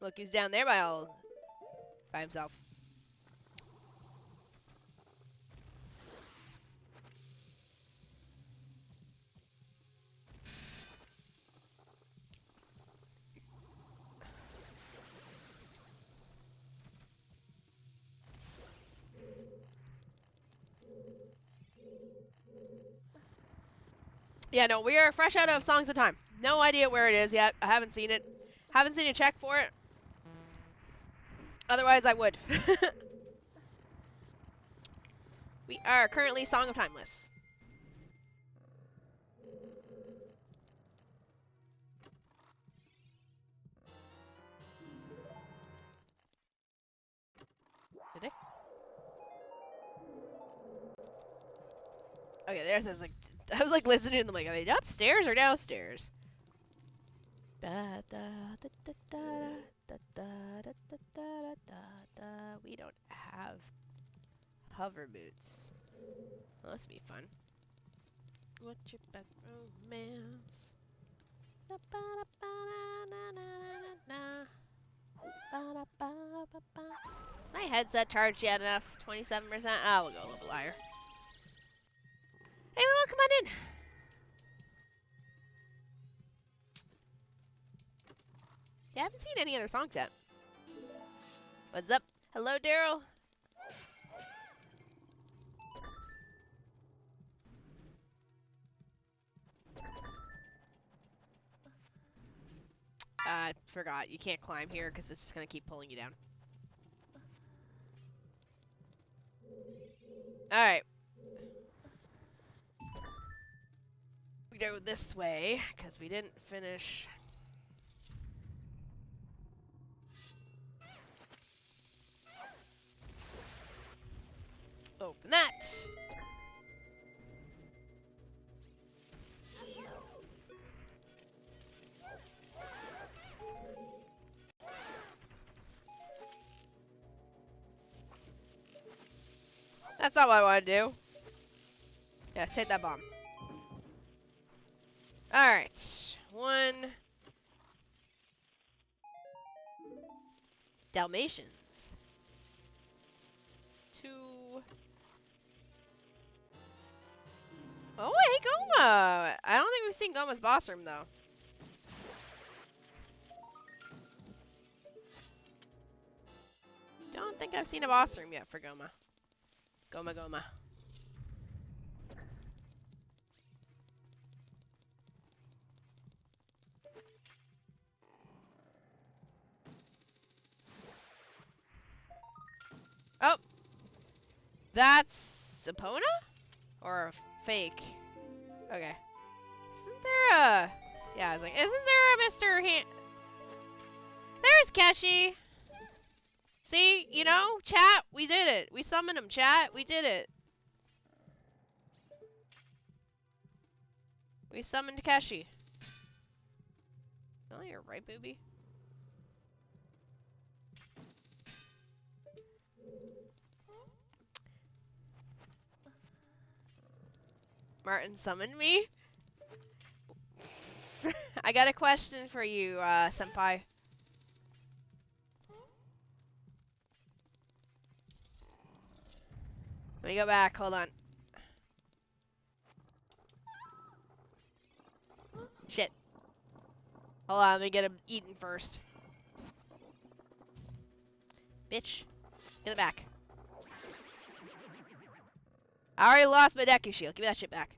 Look who's down there by himself. Yeah, no, we are fresh out of Songs of Time. No idea where it is yet. I haven't seen it. Haven't seen a check for it. Otherwise, I would. We are currently Song of Timeless. Did it? Okay, there's like I was like listening to them like, are they upstairs or downstairs? We don't have hover boots. Well, this will be fun. What's your back romance? Is my headset charged yet enough? 27%? Ah, we'll go a little higher. Hey, well, come on in. Yeah, I haven't seen any other songs yet. What's up? Hello, Daryl. I forgot. You can't climb here because it's just going to keep pulling you down. Alright. We go this way because we didn't finish. Open that. That's not what I want to do. Yes, take that bomb. Alright. 1. Dalmatians. 2. Oh, hey, Goma! I don't think we've seen Goma's boss room, though. Don't think I've seen a boss room yet for Goma. Goma. Oh! That's Epona? Or a fake? Okay. Isn't there a... Yeah, I was like, isn't there a Mr. There's Keshi! See? You know? Chat, we did it. We summoned him, chat. We did it. We summoned Keshi. Oh, you're right, booby. Martin summoned me? I got a question for you, senpai. Let me go back, hold on. Shit. Hold on, let me get him eaten first. Bitch. Get it back. I already lost my Deku shield. Give me that shit back.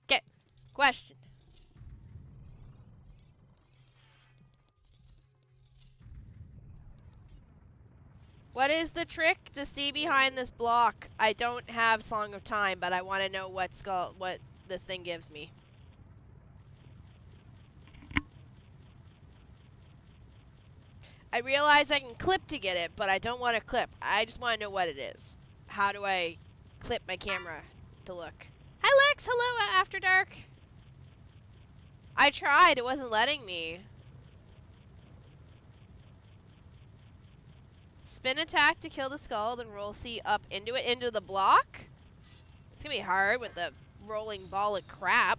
Okay. Question. What is the trick to see behind this block? I don't have Song of Time, but I want to know what this thing gives me. I realize I can clip to get it, but I don't want to clip. I just want to know what it is. How do I clip my camera to look? Hi Lex, hello After Dark. I tried, it wasn't letting me. Spin attack to kill the skull, then roll C up into the block? It's gonna be hard with the rolling ball of crap.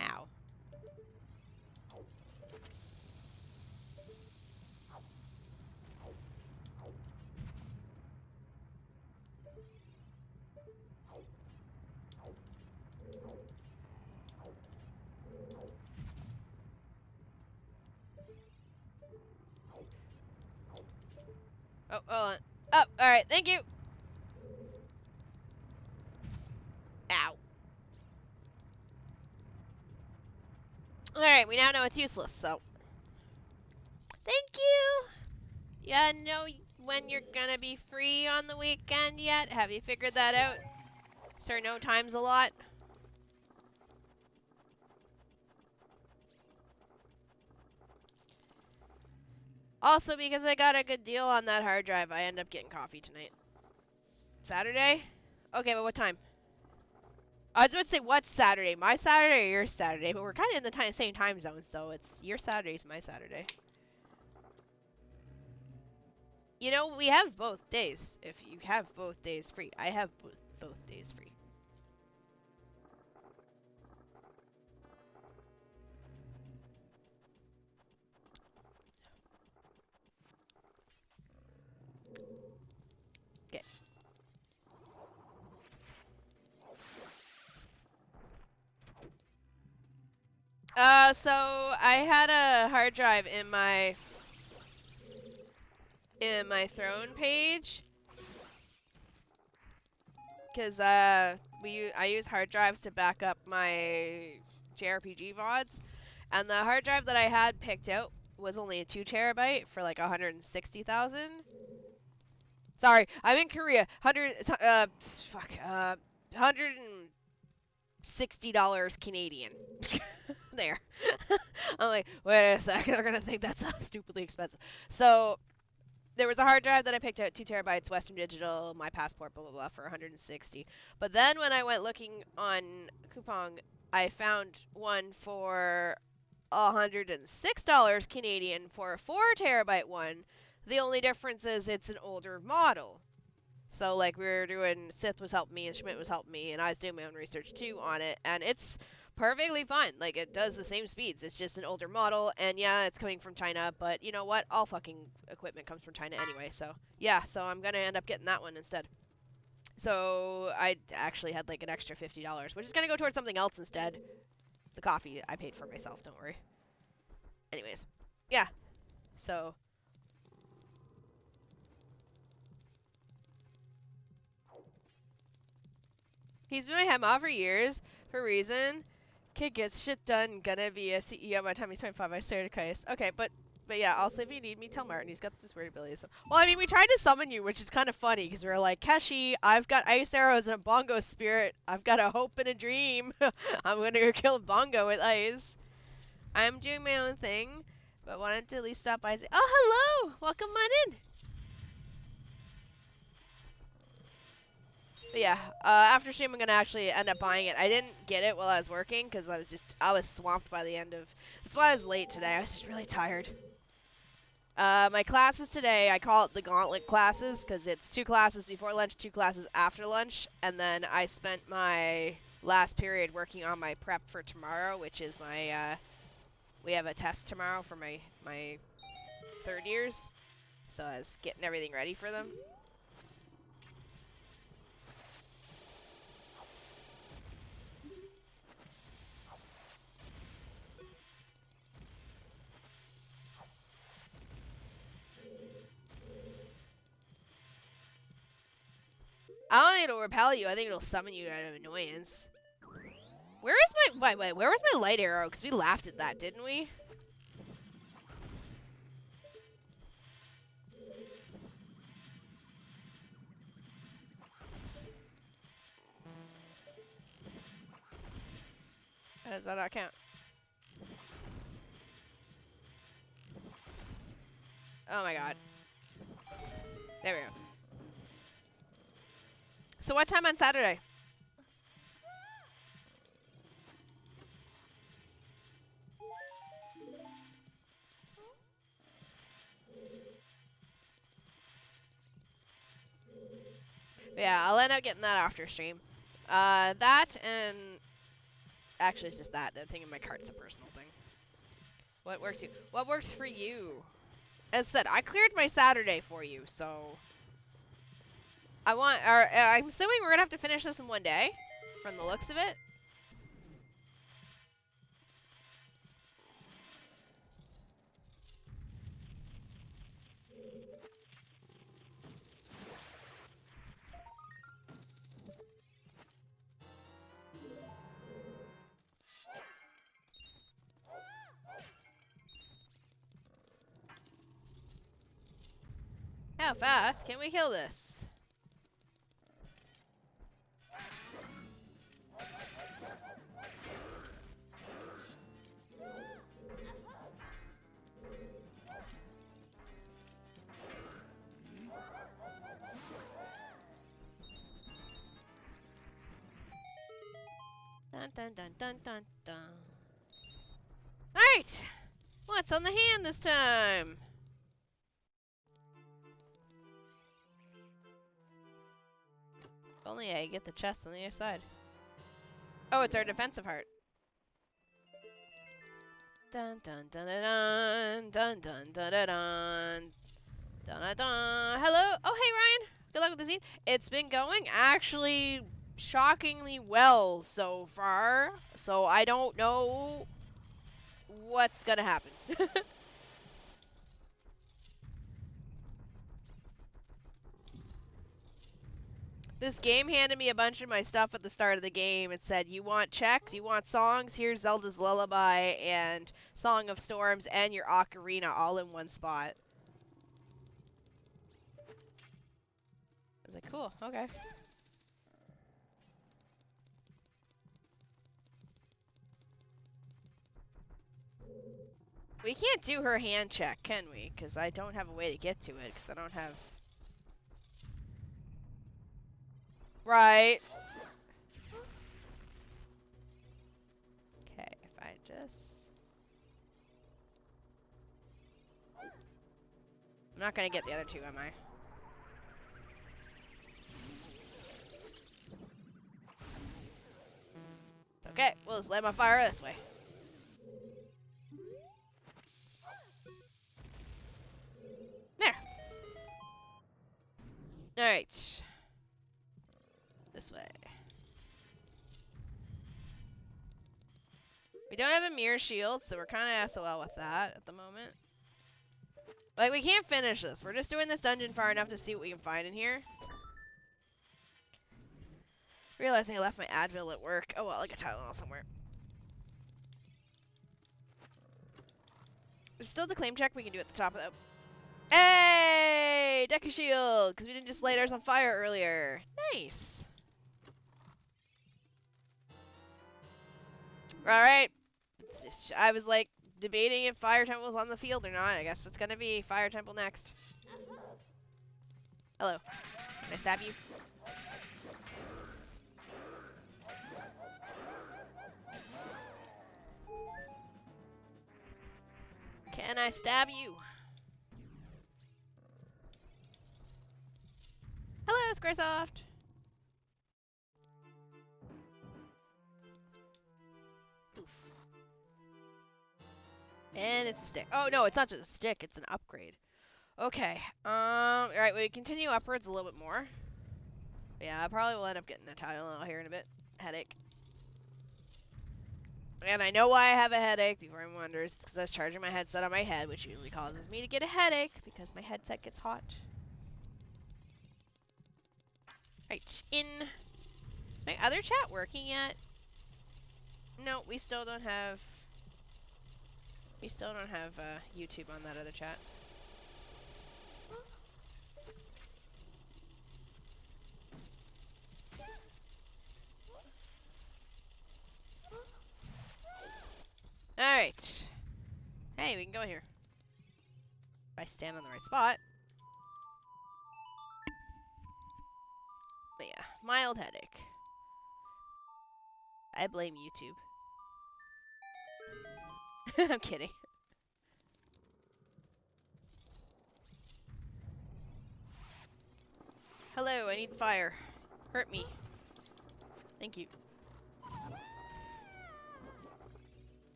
Ow. Oh, hold on. Oh, alright, thank you. Ow. Alright, we now know it's useless, so. Thank you! Yeah, know when you're gonna be free on the weekend yet? Have you figured that out? Sir, no time's a lot. Also, because I got a good deal on that hard drive, I end up getting coffee tonight. Saturday? Okay, but what time? I was about to say, what's Saturday? My Saturday or your Saturday? But we're kind of in the same time zone, so it's your Saturday's my Saturday. You know, we have both days. If you have both days free. I have both days free. Okay. So I had a hard drive in my throne page, because I use hard drives to back up my JRPG VODs, and the hard drive that I had picked out was only a 2 terabyte for like 160,000. Sorry, I'm in Korea. $160 Canadian. There. I'm like, wait a sec, they're gonna think that's stupidly expensive. So there was a hard drive that I picked out, 2 terabytes, Western Digital, my passport, blah blah blah, for 160. But then when I went looking on Coupang, I found one for $106 Canadian for a 4 terabyte one. The only difference is it's an older model. So like we were doing, Sith was helping me and Schmidt was helping me, and I was doing my own research too on it, and it's perfectly fine. Like, it does the same speeds. It's just an older model, and yeah, it's coming from China, but you know what? All fucking equipment comes from China anyway, so yeah, so I'm gonna end up getting that one instead. So I actually had like an extra $50, which is gonna go towards something else instead. The coffee I paid for myself, don't worry. Anyways, yeah, so. He's been my head mod for years, for a reason. Kid gets shit done, gonna be a CEO by the time he's 25. I swear to Christ. Okay, but yeah, also if you need me, tell Martin. He's got this weird ability. So. Well, I mean, we tried to summon you, which is kind of funny, because we were like, Keshi, I've got ice arrows and a bongo spirit. I've got a hope and a dream. I'm gonna go kill bongo with ice. I'm doing my own thing, but wanted to at least stop by and say, oh, hello! Welcome on in! But yeah, after stream I'm gonna actually end up buying it. I didn't get it while I was working because I was swamped by the end of. That's why I was late today. I was just really tired. My classes today, I call it the gauntlet classes because it's 2 classes before lunch, 2 classes after lunch, and then I spent my last period working on my prep for tomorrow, which is my, we have a test tomorrow for my 3rd years, so I was getting everything ready for them. I don't think it'll repel you. I think it'll summon you out of annoyance. Where is my... Wait, where was my light arrow? Because we laughed at that, didn't we? Does that not count? Oh my god. There we go. So what time on Saturday? Yeah, I'll end up getting that after stream. That and... Actually, it's just that. The thing in my cart's a personal thing. What works for you? As said, I cleared my Saturday for you, so... I'm assuming we're gonna have to finish this in one day, from the looks of it. How fast can we kill this? Dun dun dun dun dun dun. Alright! What's on the hand this time? If only I get the chest on the other side. Oh, it's our defensive heart. Dun dun dun dun dun dun dun dun dun dun dun dun. Hello. Oh, hey Ryan. Good luck with the scene. It's been going actually shockingly well so far. So I don't know what's gonna happen. This game handed me a bunch of my stuff at the start of the game. It said, you want checks, you want songs, here's Zelda's Lullaby and Song of Storms and your Ocarina all in one spot. I was like, cool, okay. We can't do her hand check, can we? Because I don't have a way to get to it, because I don't have... Right. Okay, if I just... I'm not gonna get the other two, am I? It's okay, we'll just light my fire this way. There. Alright. This way. We don't have a mirror shield, so we're kind of SOL with that at the moment. Like, we can't finish this. We're just doing this dungeon far enough to see what we can find in here. Realizing I left my Advil at work. Oh well, I got Tylenol somewhere. There's still the claim check we can do at the top of the... Hey! Deku shield! Because we didn't just light ours on fire earlier. Nice! Alright. I was like debating if Fire Temple was on the field or not. I guess it's gonna be Fire Temple next. Hello. Can I stab you? and I stab you. Hello, Squaresoft. Oof. And it's a stick. Oh no, it's not just a stick, it's an upgrade. Okay. Alright, we continue upwards a little bit more. Yeah, I probably will end up getting a Tylenol here in a bit. Headache. And I know why I have a headache, before anyone wonders. It's because I was charging my headset on my head, which usually causes me to get a headache, because my headset gets hot. Right, in. Is my other chat working yet? No, we still don't have... We still don't have YouTube on that other chat. Alright. Hey, we can go in here. If I stand on the right spot. But yeah, mild headache. I blame YouTube. I'm kidding. Hello, I need fire. Hurt me. Thank you.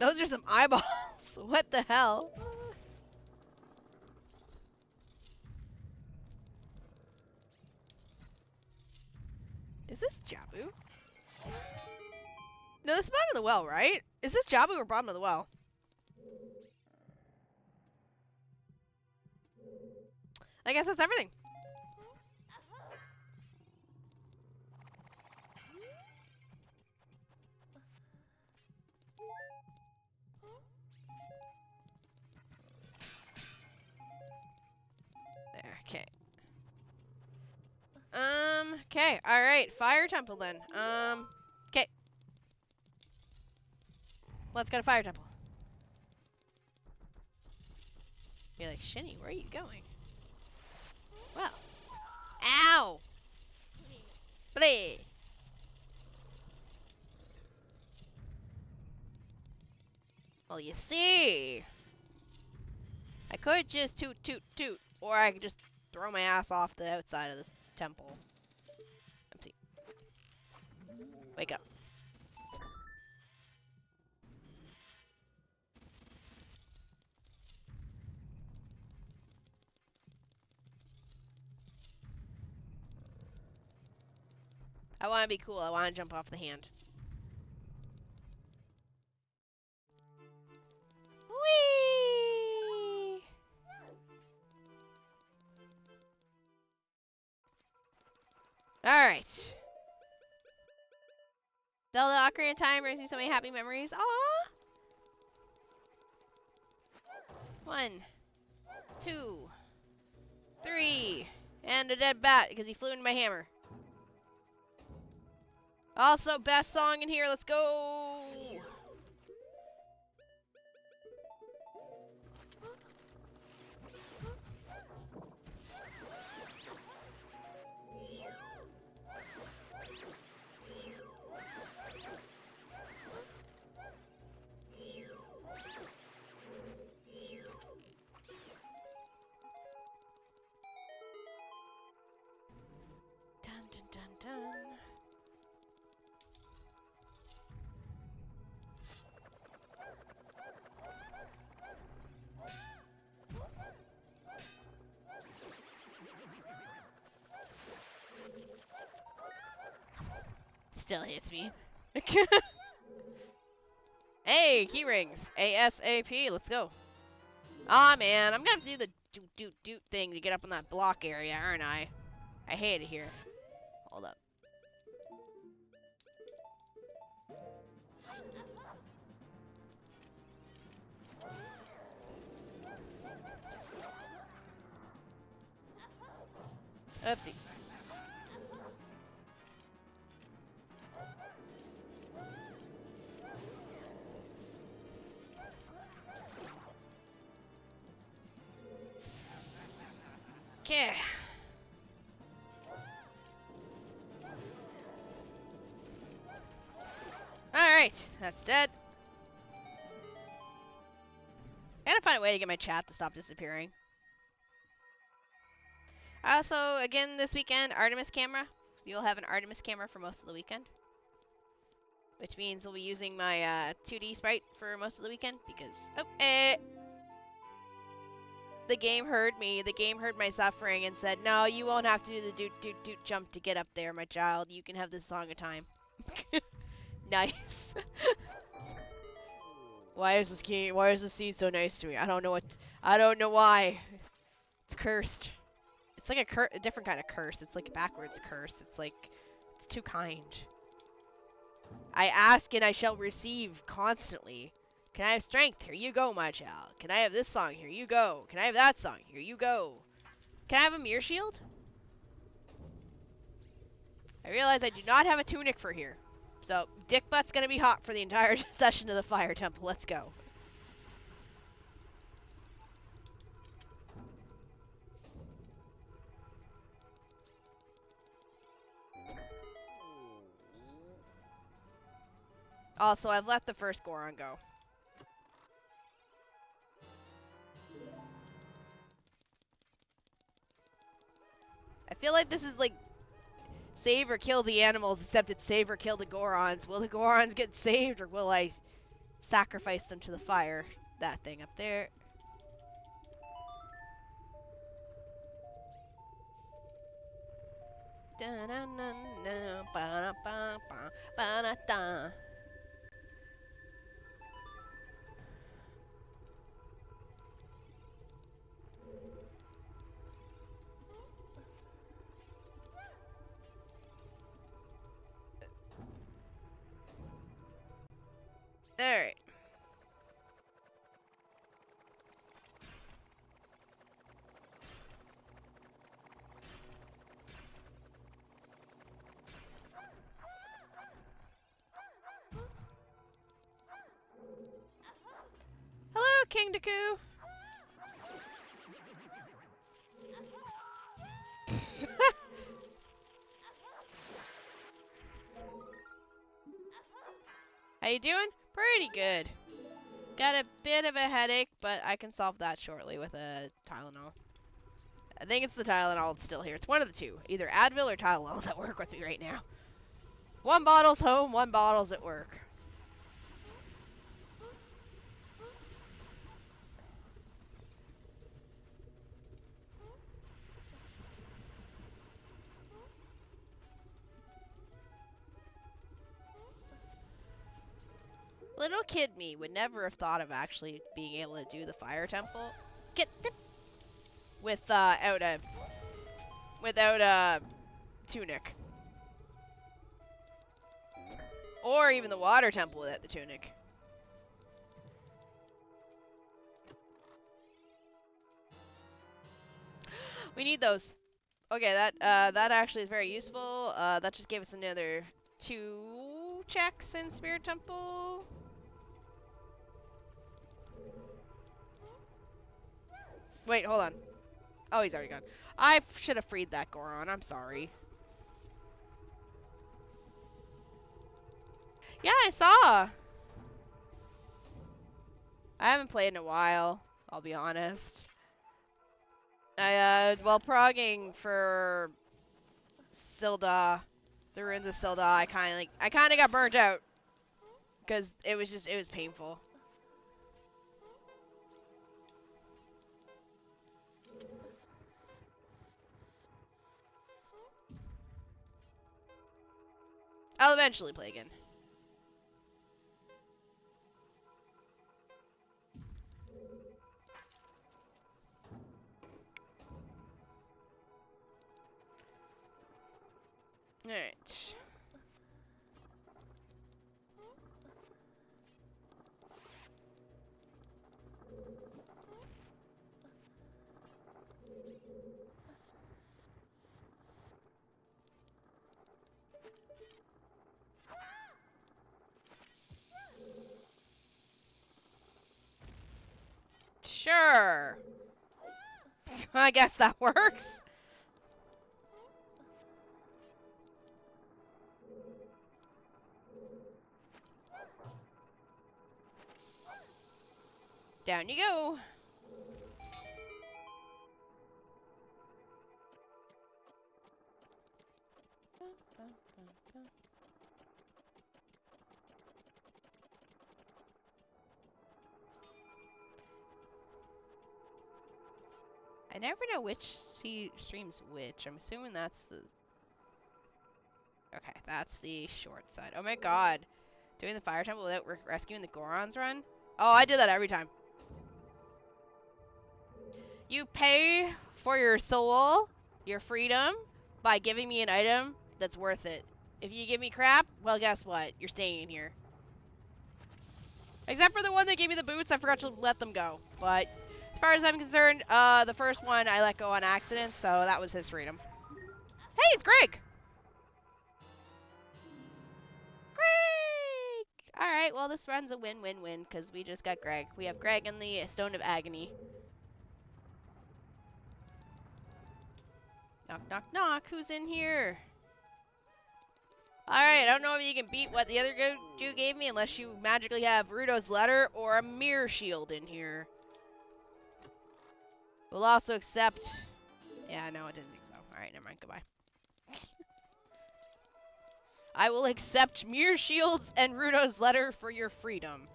Those are some eyeballs. What the hell? Is this Jabu? No, this is bottom of the well, right? Is this Jabu or bottom of the well? I guess that's everything. There, okay. Okay, alright, fire temple then. Okay. Let's go to fire temple. You're like, Shini, where are you going? Well. Ow! Bleh! Well, you see, I could just toot toot toot, or I could just throw my ass off the outside of this temple. Empty. Wake up. I want to be cool. I want to jump off the hand. Whee! Alright. Zelda Ocarina of Time brings you so many happy memories. Aww! 1, 2, 3. And a dead bat because he flew into my hammer. Also, best song in here. Let's go! Dun dun dun dun. Still hits me. Hey, key rings. ASAP. Let's go. Aw, man. I'm gonna have to do the doot thing to get up on that block area, aren't I? I hate it here. Hold up. Oopsie. Okay. Alright, that's dead. gotta find a way to get my chat to stop disappearing. Also, again, this weekend, Artemis camera. You'll have an Artemis camera for most of the weekend. Which means we'll be using my 2D sprite for most of the weekend because... Oh, the game heard me. The game heard my suffering and said, no, you won't have to do the doot jump to get up there, my child. You can have this song of time. Nice. Why is this seed so nice to me? I don't know why. It's cursed. It's like a different kind of curse. It's like a backwards curse. It's like, it's too kind. I ask and I shall receive constantly. Can I have strength? Here you go, my child. Can I have this song? Here you go. Can I have that song? Here you go. Can I have a mirror shield? I realize I do not have a tunic for here. So, Dick Butt's gonna be hot for the entire session of the Fire Temple. Let's go. Also, I've let the first Goron go. I feel like this is like save or kill the animals, except it's save or kill the Gorons. Will the Gorons get saved, or will I sacrifice them to the fire? That thing up there. Alright. Hello, King Deku. How you doing? Pretty good. Got a bit of a headache, but I can solve that shortly with a Tylenol. I think it's the Tylenol that's still here. It's one of the two. Either Advil or Tylenol that work with me right now. One bottle's home, one bottle's at work. Little kid me would never have thought of actually being able to do the Fire Temple. Without a tunic. Or even the Water Temple without the tunic. We need those. Okay, that actually is very useful. That just gave us another 2 checks in Spirit Temple. Wait, hold on. Oh, he's already gone. I should have freed that Goron. I'm sorry. Yeah, I saw. I haven't played in a while, I'll be honest. While progging for Zelda, the Ruins of Zelda, I kind of got burnt out. Because it was painful. I'll eventually play again. Alright. Sure. I guess that works. Down you go. I never know which streams which. I'm assuming that's the... Okay, that's the short side. Oh my god. Doing the fire temple without rescuing the Gorons run? Oh, I did that every time. You pay for your soul, your freedom, by giving me an item that's worth it. If you give me crap, well, guess what? You're staying in here. Except for the one that gave me the boots, I forgot to let them go. But as far as I'm concerned, the first one I let go on accident, so that was his freedom. Hey, it's Greg! Greg! Alright, well, this run's a win-win-win, because we just got Greg. We have Greg and the Stone of Agony. Knock, knock, knock. Who's in here? Alright, I don't know if you can beat what the other dude gave me unless you magically have Rudo's letter or a mirror shield in here. We'll also accept... Yeah, no, I didn't think so. Alright, never mind. Goodbye. I will accept mirror shields and Rudo's letter for your freedom.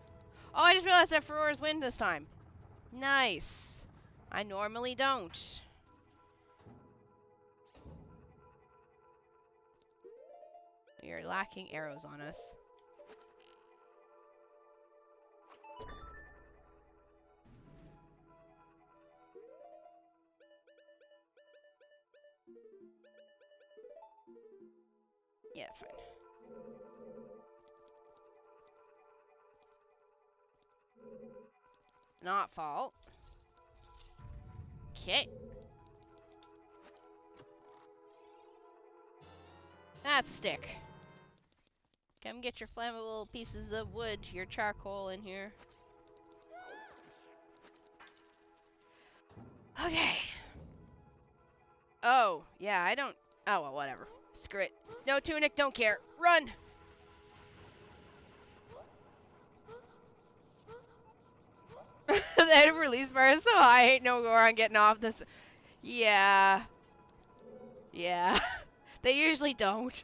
Oh, I just realized that Furor's win this time. Nice. I normally don't. We are lacking arrows on us. Yeah, it's fine. Not fault. Okay. That's stick. Come get your flammable pieces of wood, your charcoal in here. Okay. Oh, yeah, I don't... Oh, well, whatever. Screw it. No, Tunic, don't care. Run! The head of release bar is so high. I hate no Goron getting off this. Yeah. Yeah. They usually don't.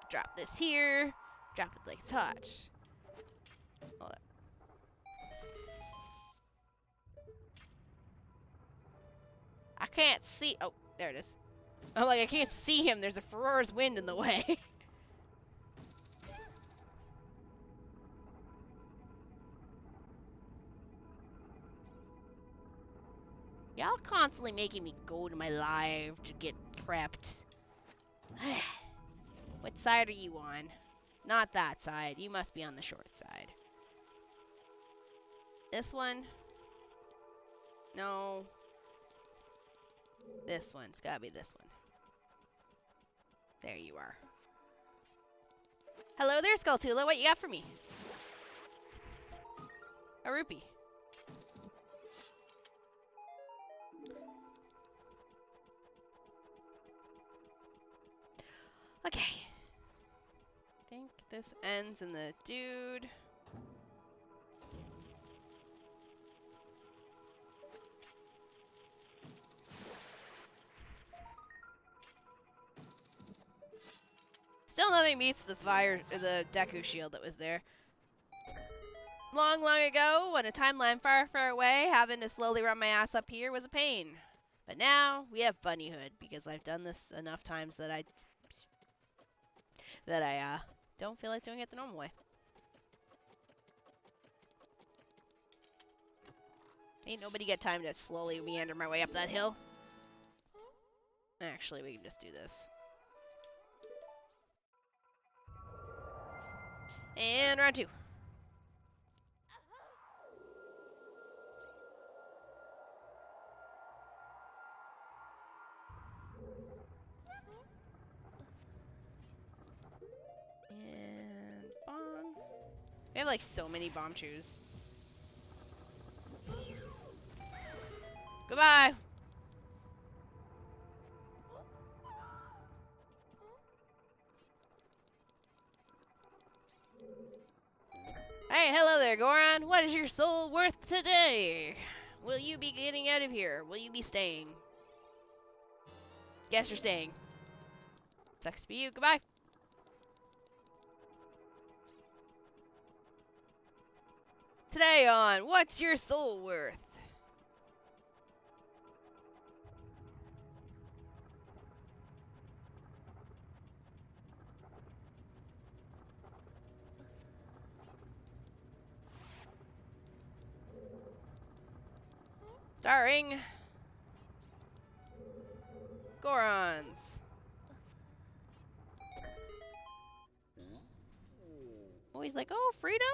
Drop this here. Drop it like it's hot. Hold up. I can't see. Oh, there it is. I'm like, I can't see him. There's a Furor's wind in the way. Y'all constantly making me go to my live to get prepped. What side are you on? Not that side. You must be on the short side. This one? No. This one's gotta be this one. There you are. Hello there, Skulltula. What you got for me? A rupee. Okay. I think this ends in the dude. Still nothing beats the the Deku shield that was there. Long, long ago, when a timeline far, far away, having to slowly run my ass up here was a pain. But now, we have Bunnyhood, because I've done this enough times that I don't feel like doing it the normal way. Ain't nobody got time to slowly meander my way up that hill. Actually, we can just do this. And round 2. And bomb. We have like so many bomb chews. Goodbye. Hey, hello there, Goron. What is your soul worth today? Will you be getting out of here? Will you be staying? Guess you're staying. Sucks to be you. Goodbye. Today on What's Your Soul Worth? Starring Gorons. Oh, he's like, oh, freedom?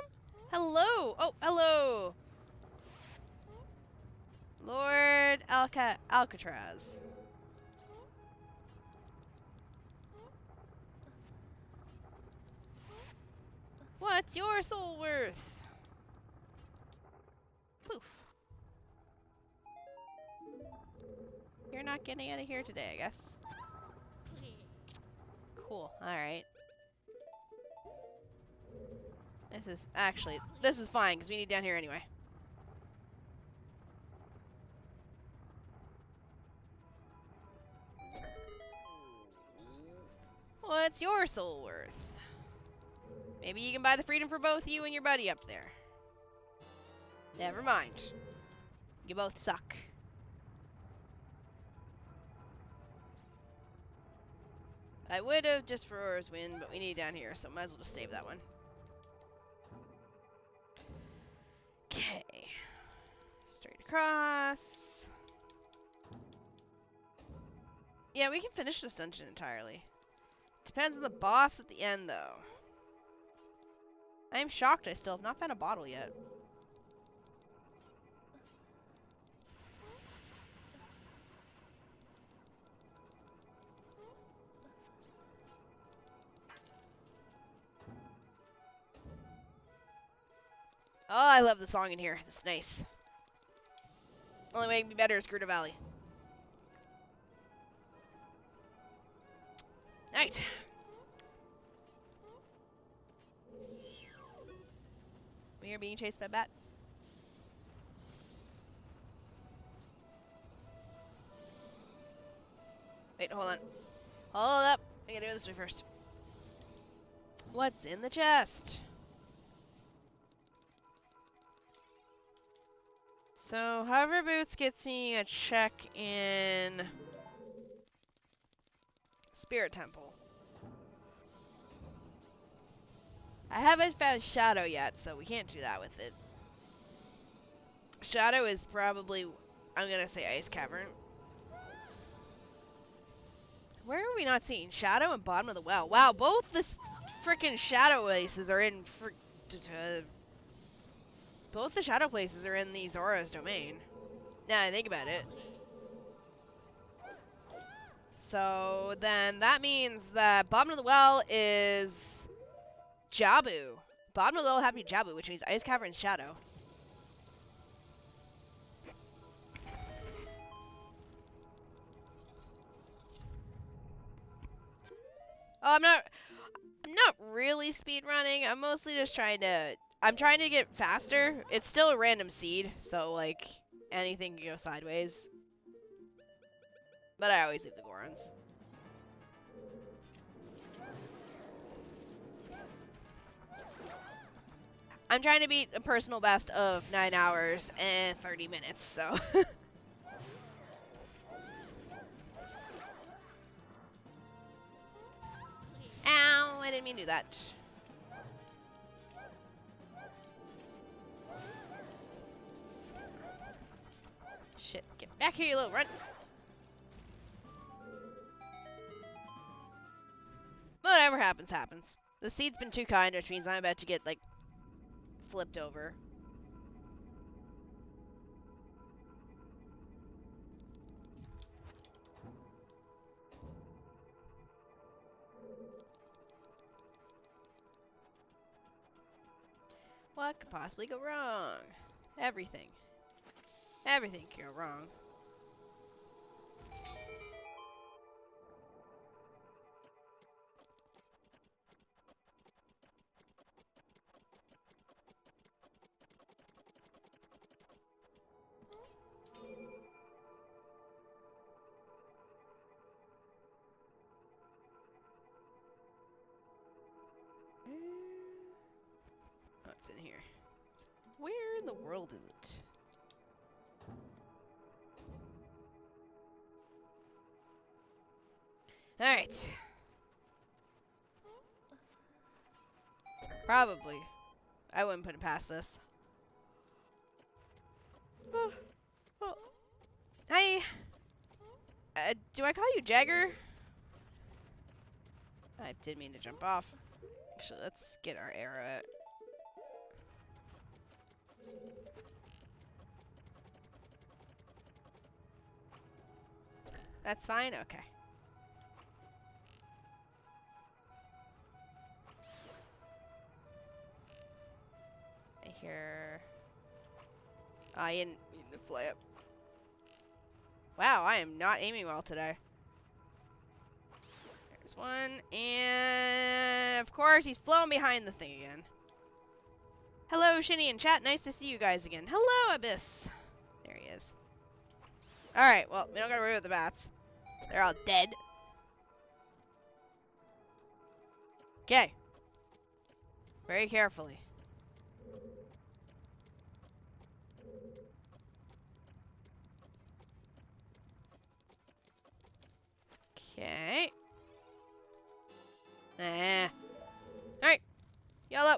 Hello. Oh, hello. Lord Alcatraz. What's your soul worth? Poof. You're not getting out of here today, I guess. Cool. Alright. This is fine, because we need down here anyway. What's your soul worth? Maybe you can buy the freedom for both you and your buddy up there. Never mind. You both suck. I would have just for Auror's win, but we need down here, so might as well just save that one. Okay. Straight across. Yeah, we can finish this dungeon entirely. Depends on the boss at the end, though. I am shocked I still have not found a bottle yet. Oh, I love the song in here. It's nice. Only way it can be better is Gruta Valley. Right. We are being chased by a bat. Wait, hold on. Hold up. I gotta do it this way first. What's in the chest? So, hover boots gets me a check in Spirit Temple. I haven't found Shadow yet, so we can't do that with it. Shadow is probably, I'm gonna say Ice Cavern. Where are we not seeing Shadow and Bottom of the Well? Wow, both the frickin' Shadow places are in both the Shadow places are in the Zora's domain. Now I think about it. So then that means that Bottom of the Well is Jabu. Bottom of the Well would have to be Jabu, which means Ice Cavern and Shadow. Oh, I'm not really speed running. I'm mostly just trying to get faster. It's still a random seed, so like anything can go sideways. But I always leave the Gorons. I'm trying to beat a personal best of 9 hours and 30 minutes, so. Ow, I didn't mean to do that. Shit, get back here, you little runt. Whatever happens, happens. The seed's been too kind, which means I'm about to get, like, flipped over. What could possibly go wrong? Everything. Everything can go wrong. the world is it? Alright. Probably. I wouldn't put it past this. Hi. Do I call you Jagger? I did mean to jump off. Actually, let's get our arrow out. That's fine? Okay. I hear... I didn't mean to fly up. Wow, I am not aiming well today. There's one, and of course he's flown behind the thing again. Hello, Shini and chat. Nice to see you guys again. Hello, Abyss. There he is. Alright, well, we don't gotta worry about the bats. They're all dead. Okay. Very carefully. Okay. Alright. Yellow.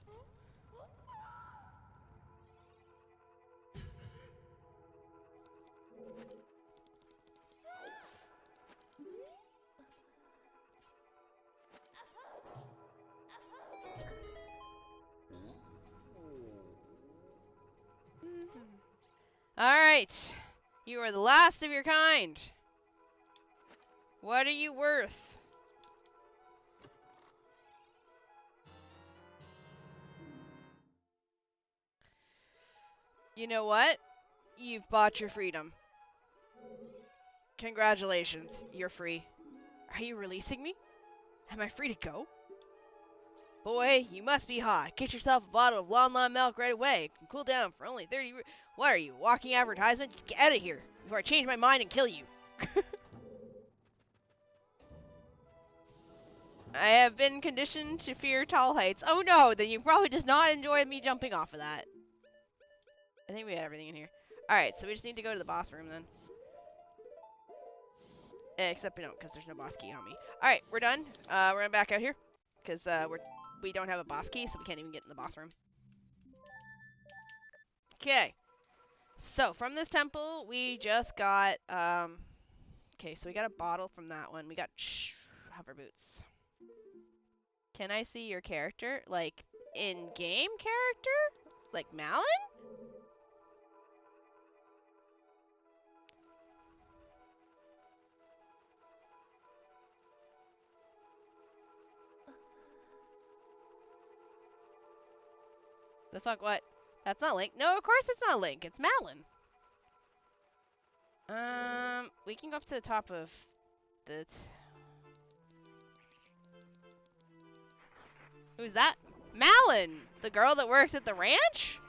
Alright. You are the last of your kind. What are you worth? You know what? You've bought your freedom. Congratulations. You're free. Are you releasing me? Am I free to go? Boy, you must be hot. Get yourself a bottle of Lon Lon milk right away. It can cool down for only 30... What are you, walking advertisement? Just get out of here before I change my mind and kill you. I have been conditioned to fear tall heights. Oh no, then you probably does not enjoy me jumping off of that. I think we had everything in here. Alright, so we just need to go to the boss room then. Except we don't, because there's no boss key on me. Alright, we're done. We're gonna back out here. Because we don't have a boss key, so we can't even get in the boss room. Okay. So, from this temple, we just got, okay, so we got a bottle from that one. We got hover boots. Can I see your character? Like, in-game character? Like Malin? The fuck, what? That's not Link. No, of course it's not Link. It's Malin. We can go up to the top of the... Who's that? Malin! The girl that works at the ranch?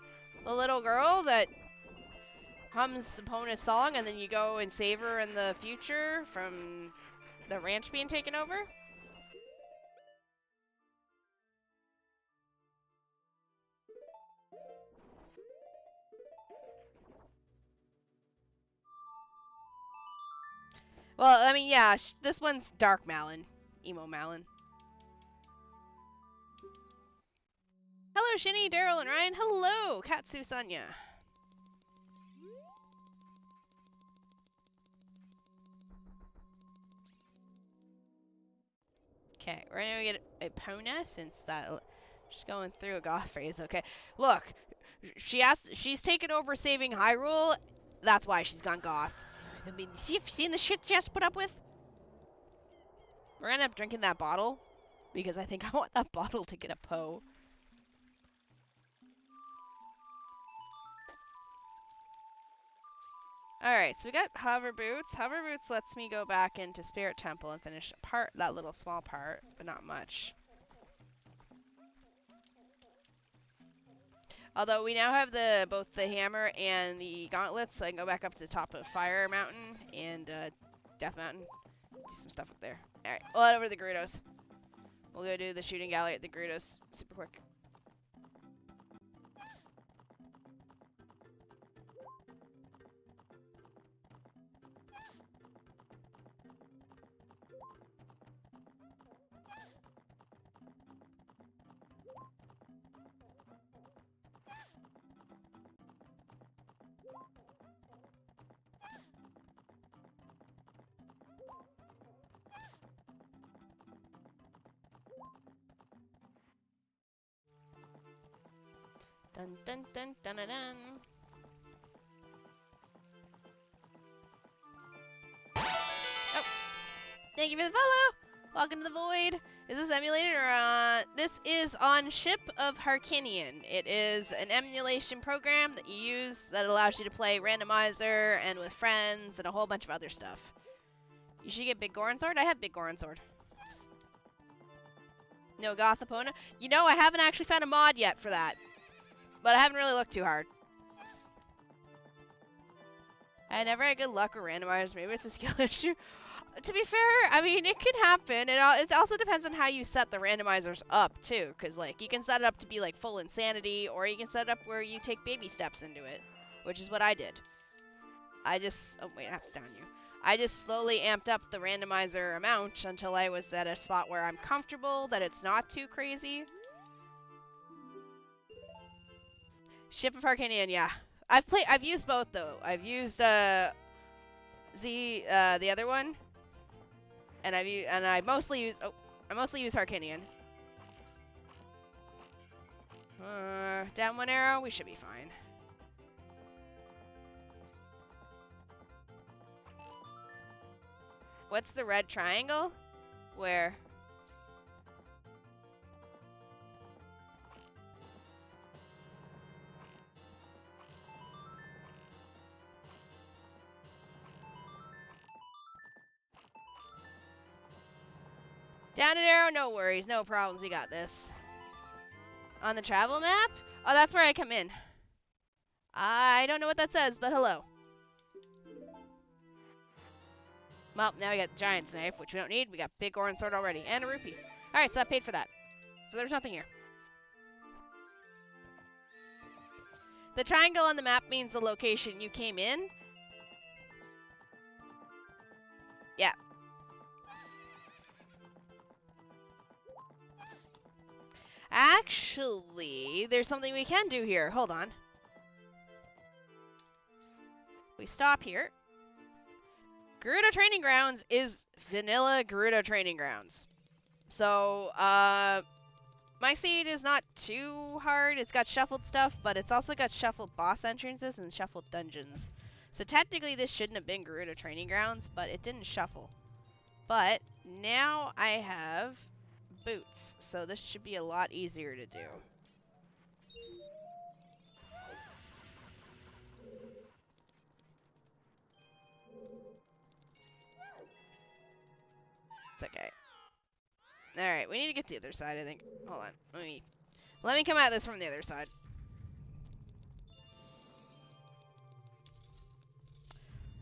The little girl that hums Sapona's song and then you go and save her in the future from the ranch being taken over? Well, I mean, yeah, this one's Dark Malin. Emo Malin. Hello, Shini, Daryl, and Ryan. Hello, Katsu Sanya. Okay, we're gonna get Epona since that she's going through a goth phase. Okay, look, she's taken over saving Hyrule. That's why she's gone goth. I mean, seen the shit she has to put up with? We're gonna end up drinking that bottle because I think I want that bottle to get a Poe. Alright, so we got hover boots. Hover boots lets me go back into Spirit Temple and finish that little small part, but not much. Although we now have both the hammer and the gauntlets, so I can go back up to the top of Fire Mountain and Death Mountain. Do some stuff up there. Alright, we'll head over to the Gerudos. We'll go do the shooting gallery at the Gerudos super quick. Dun dun dun dun dun dun. Oh, thank you for the follow. Welcome to the void. Is this emulated or this is on ship of Harkinian. It is an emulation program that you use that allows you to play Randomizer and with friends and a whole bunch of other stuff. You should get Big Goron Sword. I have Big Goron Sword. No Gothapona. You know, I haven't actually found a mod yet for that, but I haven't really looked too hard. I never had good luck with randomizers. Maybe it's a skill issue. To be fair, I mean, it could happen. It also depends on how you set the randomizers up, too. Because, like, you can set it up to be, like, full insanity, or you can set it up where you take baby steps into it, which is what I did. Oh, wait, I have to down you. I just slowly amped up the randomizer amount until I was at a spot where I'm comfortable, that it's not too crazy. Ship of Harkinian, yeah. I've used both, though. I've used, the other one. And I mostly use Harkinian. Down one arrow, we should be fine. What's the red triangle? Where? Down an arrow, no worries, no problems, we got this. On the travel map? Oh, that's where I come in. I don't know what that says, but hello. Well, now we got the Giant's Knife, which we don't need. We got Big Goron Sword already, and a rupee. Alright, so I paid for that. So there's nothing here. The triangle on the map means the location you came in. Yeah. Actually, there's something we can do here. Hold on. We stop here. Gerudo Training Grounds is vanilla Gerudo Training Grounds. So, my seed is not too hard. It's got shuffled stuff, but it's also got shuffled boss entrances and shuffled dungeons. So technically this shouldn't have been Gerudo Training Grounds, but it didn't shuffle. But now I have boots, so this should be a lot easier to do. It's okay. Alright, we need to get to the other side, I think. Hold on. Let me come at this from the other side.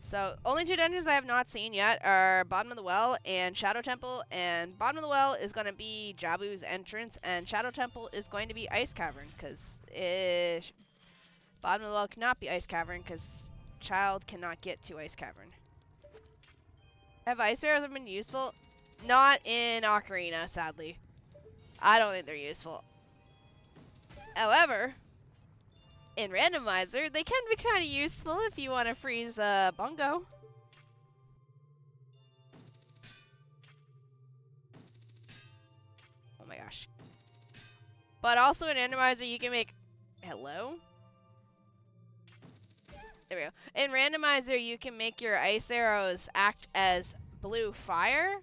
So, only two dungeons I have not seen yet are Bottom of the Well and Shadow Temple. And Bottom of the Well is going to be Jabu's entrance, and Shadow Temple is going to be Ice Cavern, because Bottom of the Well cannot be Ice Cavern, because Child cannot get to Ice Cavern. Have ice arrows been useful? Not in Ocarina, sadly. I don't think they're useful. However, in Randomizer, they can be kind of useful if you want to freeze Bungo. Oh my gosh. But also in Randomizer, you can make... Hello? There we go. In Randomizer, you can make your ice arrows act as blue fire.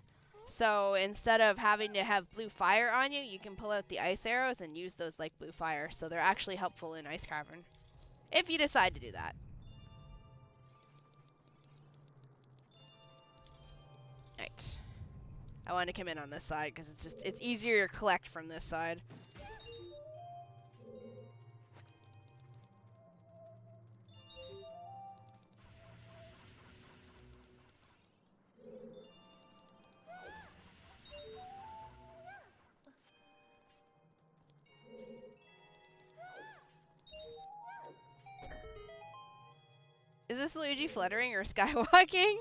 So instead of having to have blue fire on you, you can pull out the ice arrows and use those like blue fire. So they're actually helpful in Ice Cavern, if you decide to do that. Right. I want to come in on this side because it's easier to collect from this side. Is this Luigi fluttering or skywalking?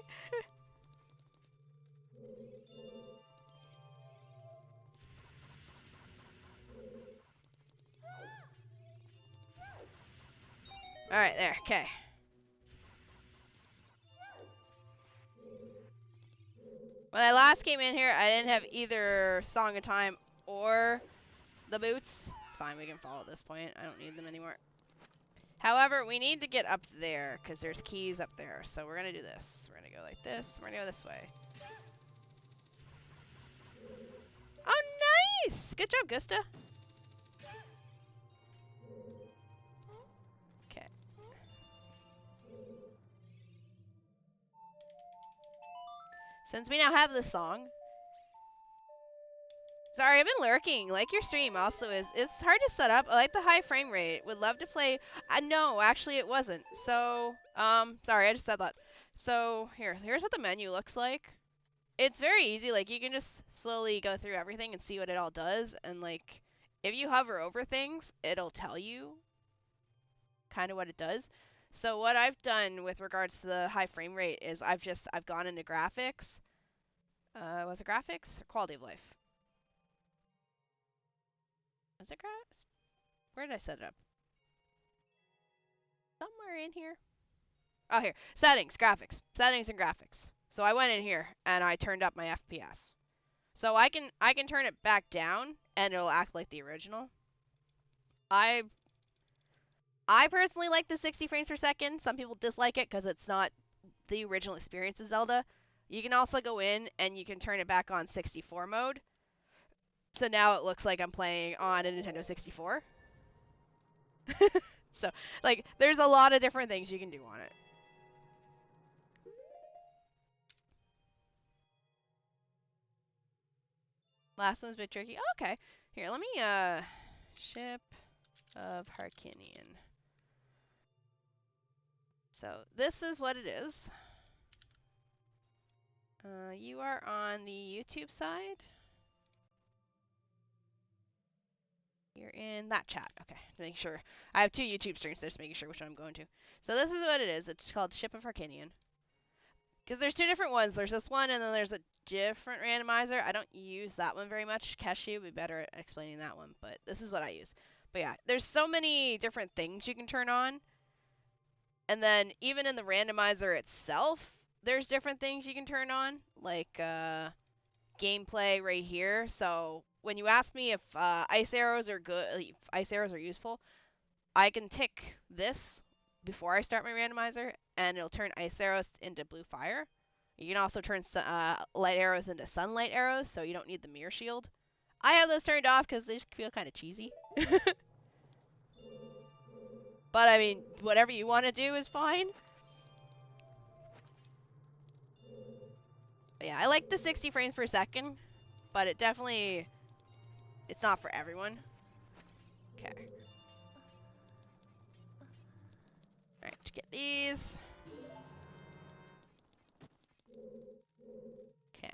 Alright, there, okay. When I last came in here, I didn't have either Song of Time or the boots. It's fine, we can fall at this point. I don't need them anymore. However, we need to get up there, because there's keys up there. So we're going to do this. We're going to go like this. We're going to go this way. Oh, nice! Good job, Gusta. Okay. Since we now have this song... Sorry, I've been lurking. Like your stream also is. It's hard to set up. I like the high frame rate. Would love to play... no, actually it wasn't. So, sorry, I just said that. So, here's what the menu looks like. It's very easy. Like, you can just slowly go through everything and see what it all does. And, like, if you hover over things, it'll tell you kind of what it does. So what I've done with regards to the high frame rate is I've gone into graphics. Was it graphics or quality of life? Was it graphics? Where did I set it up? Somewhere in here. Oh, here. Settings, graphics. Settings and graphics. So I went in here and I turned up my FPS. So I can turn it back down and it'll act like the original. I personally like the 60 frames per second. Some people dislike it because it's not the original experience of Zelda. You can also go in and you can turn it back on 64 mode. So now it looks like I'm playing on a Nintendo 64. So, like, there's a lot of different things you can do on it. Last one's a bit tricky. Oh, okay. Here, let me, Ship of Harkinian. So, this is what it is. You are on the YouTube side. You're in that chat. Okay, to make sure. I have two YouTube streams, so just making sure which one I'm going to. So this is what it is. It's called Ship of Harkinian. Because there's two different ones. There's this one, and then there's a different randomizer. I don't use that one very much. Keshi would be better at explaining that one, but this is what I use. But yeah, there's so many different things you can turn on. And then even in the randomizer itself, there's different things you can turn on. Like, gameplay right here. So when you ask me if ice arrows are good, if ice arrows are useful, I can tick this before I start my randomizer, and it'll turn ice arrows into blue fire. You can also turn light arrows into sunlight arrows, so you don't need the mirror shield. I have those turned off because they just feel kind of cheesy. But I mean, whatever you want to do is fine. But yeah, I like the 60 frames per second, but it's not for everyone. Okay. Alright, to get these. Okay.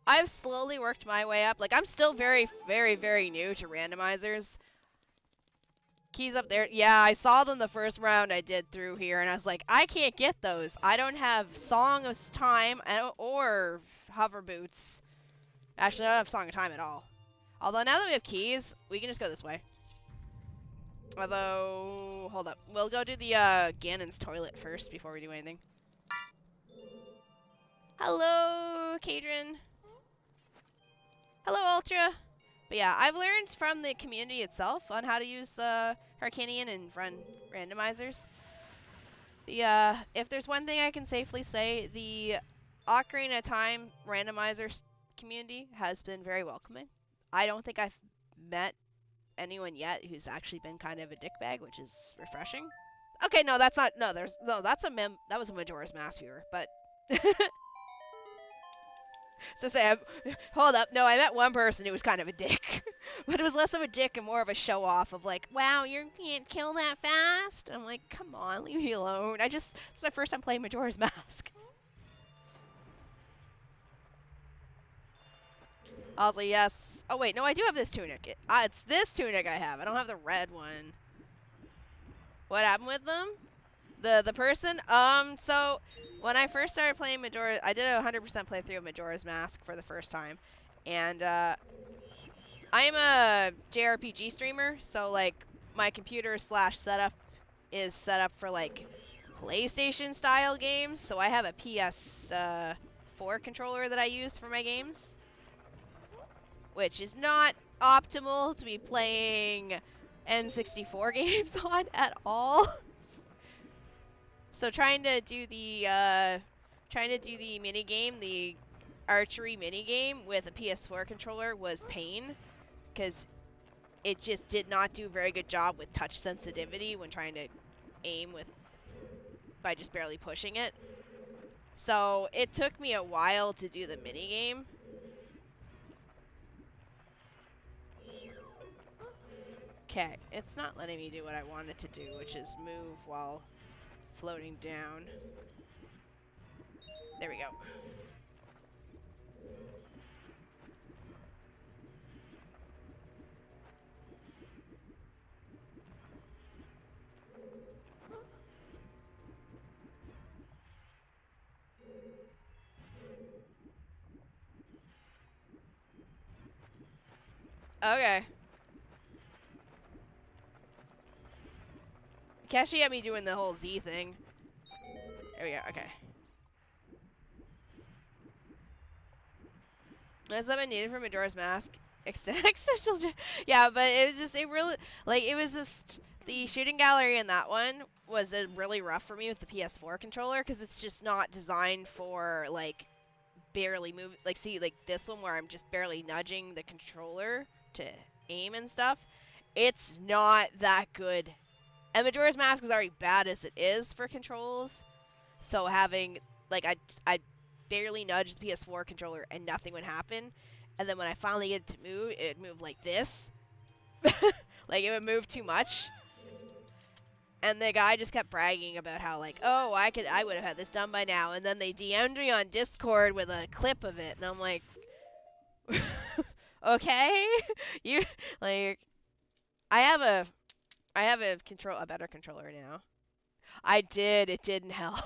I've slowly worked my way up. Like, I'm still very, very, very new to randomizers. Keys up there. Yeah, I saw them the first round I did through here, and I was like, I can't get those. I don't have Song of Time or Hover Boots. Actually, I don't have Song of Time at all. Although, now that we have keys, we can just go this way. Although, hold up. We'll go do the Ganon's toilet first before we do anything. Hello, Kadrin. Hello, Ultra. But yeah, I've learned from the community itself on how to use Harkinian and run randomizers. If there's one thing I can safely say, the Ocarina of Time randomizer community has been very welcoming. I don't think I've met anyone yet who's actually been kind of a dickbag, which is refreshing. Okay, no, that's not. No, that was a Majora's Mask viewer, but. So say, hold up, no, I met one person who was kind of a dick. But it was less of a dick and more of a show-off of like, wow, you can't kill that fast? I'm like, come on, leave me alone. It's my first time playing Majora's Mask. I was like, yes. Oh wait, no, I do have this tunic. It's this tunic I have. I don't have the red one. What happened with them? The person? So when I first started playing Majora, I did a 100% playthrough of Majora's Mask for the first time. And, I am a JRPG streamer, so, like, my computer / setup is set up for, like, PlayStation-style games. So I have a PS4 controller that I use for my games. which is not optimal to be playing N64 games on at all. So trying to do the mini game, the archery mini game with a PS4 controller was pain, because it just did not do a very good job with touch sensitivity when trying to aim by just barely pushing it. So it took me a while to do the mini game. Okay, it's not letting me do what I wanted to do, which is move while floating down. There we go. Okay. Cashy had me doing the whole Z thing. There we go, okay. Has that been needed for Majora's Mask? Yeah, but it was just, the shooting gallery in that one was really rough for me with the PS4 controller, because it's just not designed for, like, barely move, like, see, like, this one where I'm just barely nudging the controller to aim and stuff. It's not that good. And Majora's Mask is already bad as it is for controls, so having, like, I barely nudged the PS4 controller and nothing would happen, and then when I finally get it to move, it would move like this. Like, it would move too much. And the guy just kept bragging about how, like, oh, I would have had this done by now, and then they DM'd me on Discord with a clip of it, and I'm like, okay, you, like, I have a better controller now. I did, it didn't help.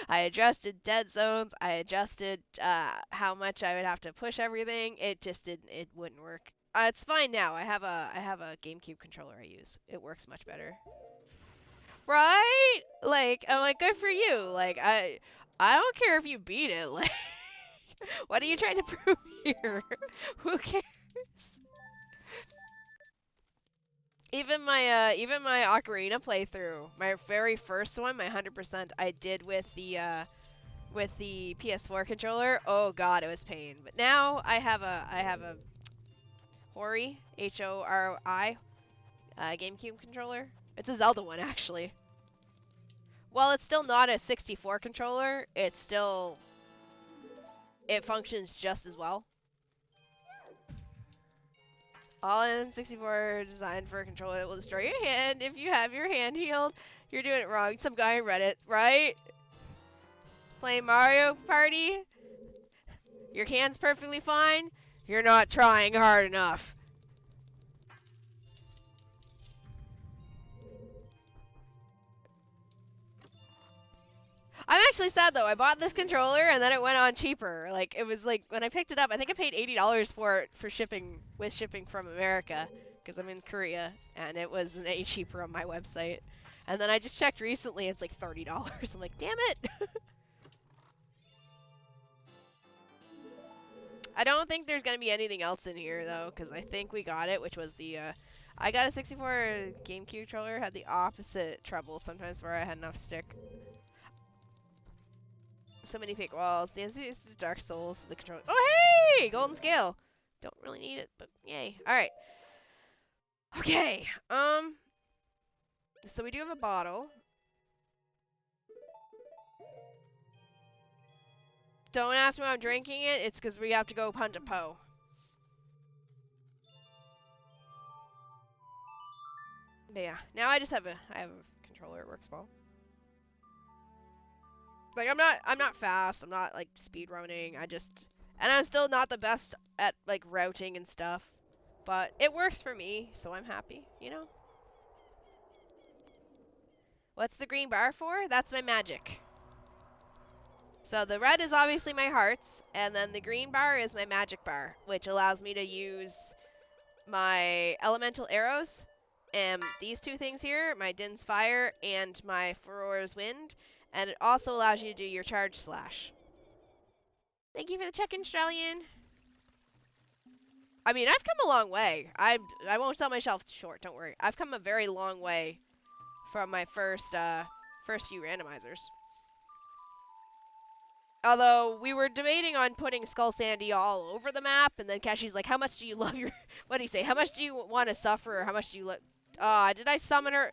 I adjusted dead zones, I adjusted how much I would have to push everything. It just it wouldn't work. It's fine now. I have a GameCube controller I use. It works much better. Right? Like, I'm like, good for you. Like, I don't care if you beat it. Like, what are you trying to prove here? Who cares? Even my Ocarina playthrough, my very first one, my 100%, I did with the PS4 controller. Oh god, it was pain. But now I have a Hori, Hori, GameCube controller. It's a Zelda one, actually. Well, it's still not a 64 controller. It functions just as well. All N64 designed for a controller that will destroy your hand if you have your hand healed. You're doing it wrong. Some guy on Reddit, right? Playing Mario Party? Your hand's perfectly fine? You're not trying hard enough. I'm actually sad though. I bought this controller and then it went on cheaper. Like, it was like, when I picked it up, I think I paid $80 for it for shipping from America, because I'm in Korea, and it was way cheaper on my website. And then I just checked recently, it's like $30. I'm like, damn it. I don't think there's gonna be anything else in here though, because I think we got it, which was the I got a 64 GameCube controller, had the opposite trouble sometimes where I had enough stick. So many fake walls. The Dark Souls, the controller. Oh hey! Golden scale! Don't really need it, but yay. Alright. Okay. So we do have a bottle. Don't ask me why I'm drinking it, it's because we have to go punch a Poe. But yeah, now I have a controller, it works well. Like, I'm not fast, I'm not like speed running, and I'm still not the best at like routing and stuff. But it works for me, so I'm happy, you know? What's the green bar for? That's my magic. So the red is obviously my hearts, and then the green bar is my magic bar, which allows me to use my elemental arrows, and these two things here, my Din's Fire and my Furor's Wind, and it also allows you to do your charge slash. Thank you for the check-in, Australian. I mean, I've come a long way. I won't sell myself short. Don't worry. I've come a very long way from my first few randomizers. Although we were debating on putting Skull Sandy all over the map, and then Keshi's like, "How much do you love your? What do you say? How much do you want to suffer? Or how much do you let? Did I summon her?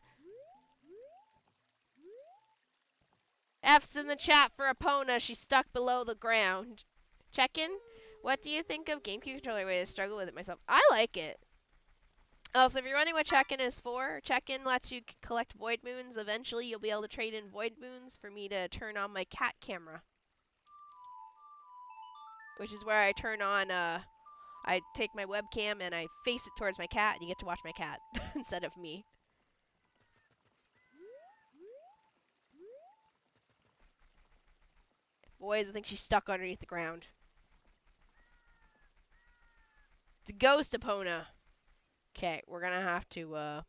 F's in the chat for Epona. She's stuck below the ground. Check in. What do you think of GameCube controller? Way to struggle with it myself. I like it. Also, if you're wondering what check-in is for, check-in lets you collect void moons. Eventually, you'll be able to trade in void moons for me to turn on my cat camera. Which is where I turn on, I take my webcam and I face it towards my cat, and you get to watch my cat instead of me. Boys, I think she's stuck underneath the ground. It's a ghost, Epona. Okay, we're gonna have to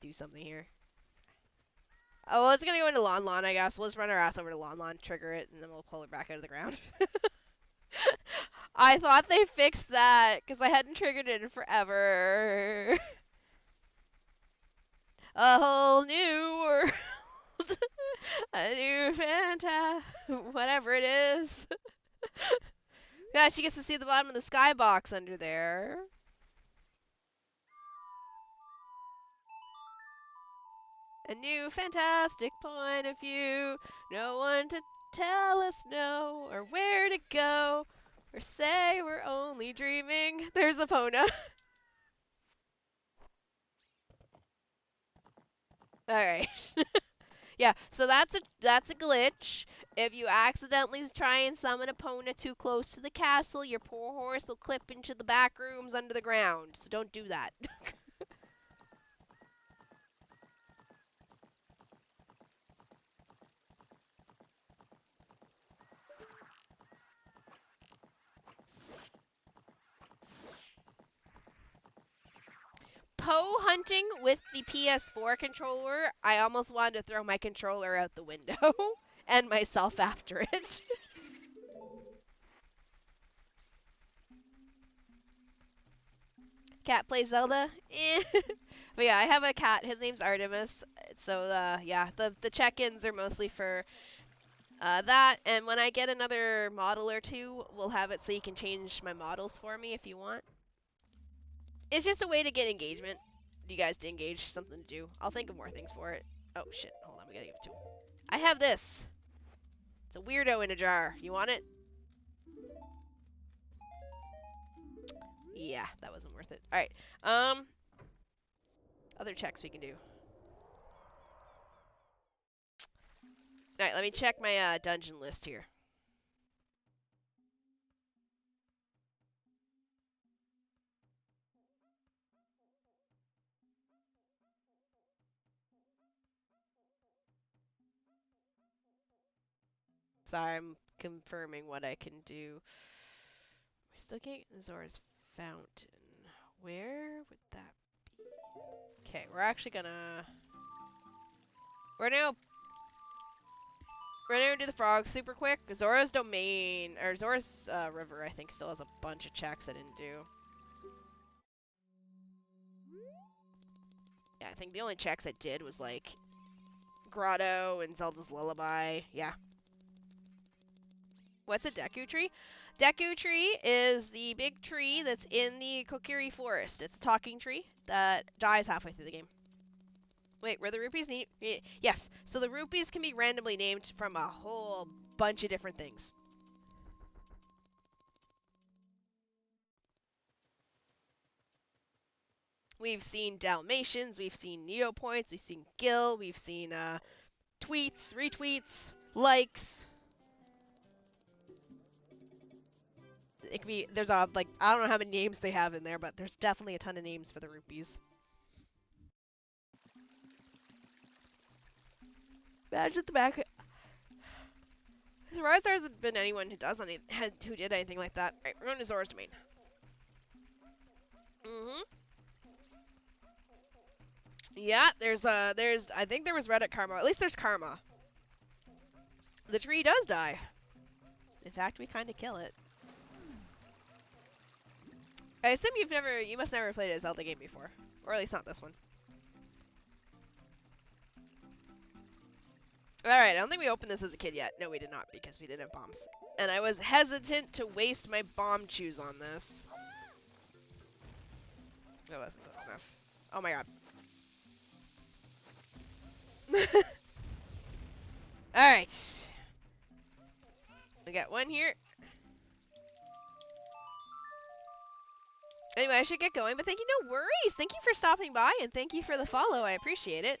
do something here. Oh, well, it's gonna go into Lon Lon, I guess. We'll just run our ass over to Lon Lon, trigger it, and then we'll pull it back out of the ground. I thought they fixed that, because I hadn't triggered it in forever. A whole new world. A new whatever it is. Yeah, she gets to see the bottom of the skybox under there. A new fantastic point of view. No one to tell us no, or where to go, or say we're only dreaming. There's Epona. Alright. Yeah, so that's a glitch. If you accidentally try and summon Epona too close to the castle, your poor horse will clip into the back rooms under the ground. So don't do that. Poe hunting with the PS4 controller, I almost wanted to throw my controller out the window and myself after it. Cat plays Zelda? Eh. But yeah, I have a cat. His name's Artemis. So yeah, the check-ins are mostly for that. And when I get another model or two, we'll have it so you can change my models for me if you want. It's just a way to get engagement. You guys to engage, something to do. I'll think of more things for it. Oh shit, hold on, we gotta give it to him. I have this. It's a weirdo in a jar. You want it? Yeah, that wasn't worth it. Alright, other checks we can do. Alright, let me check my dungeon list here. Sorry, I'm confirming what I can do. I still can't get Zora's Fountain. Where would that be? Okay, we're actually gonna... We're gonna do the frogs super quick. Zora's Domain, or Zora's River, I think, still has a bunch of checks I didn't do. Yeah, I think the only checks I did was, like, Grotto and Zelda's Lullaby. Yeah. What's a Deku Tree? Deku Tree is the big tree that's in the Kokiri Forest. It's a talking tree that dies halfway through the game. Wait, were the rupees neat? Yes. So the rupees can be randomly named from a whole bunch of different things. We've seen Dalmatians, we've seen Neopoints, we've seen Gil, we've seen tweets, retweets, likes. It could be, there's like, I don't know how many names they have in there, but there's definitely a ton of names for the rupees. Badge at the back. Zora's there hasn't been anyone who who did anything like that. Alright, we're going to Zora's Domain. Yeah, I think there was Reddit karma. At least there's karma. The tree does die. In fact, we kind of kill it. I assume you must never played a Zelda game before. Or at least not this one. Alright, I don't think we opened this as a kid yet. No, we did not, because we didn't have bombs. And I was hesitant to waste my bomb chews on this. That wasn't close enough. Oh my god. Alright. We got one here. Anyway, I should get going, but thank you, no worries! Thank you for stopping by, and thank you for the follow, I appreciate it.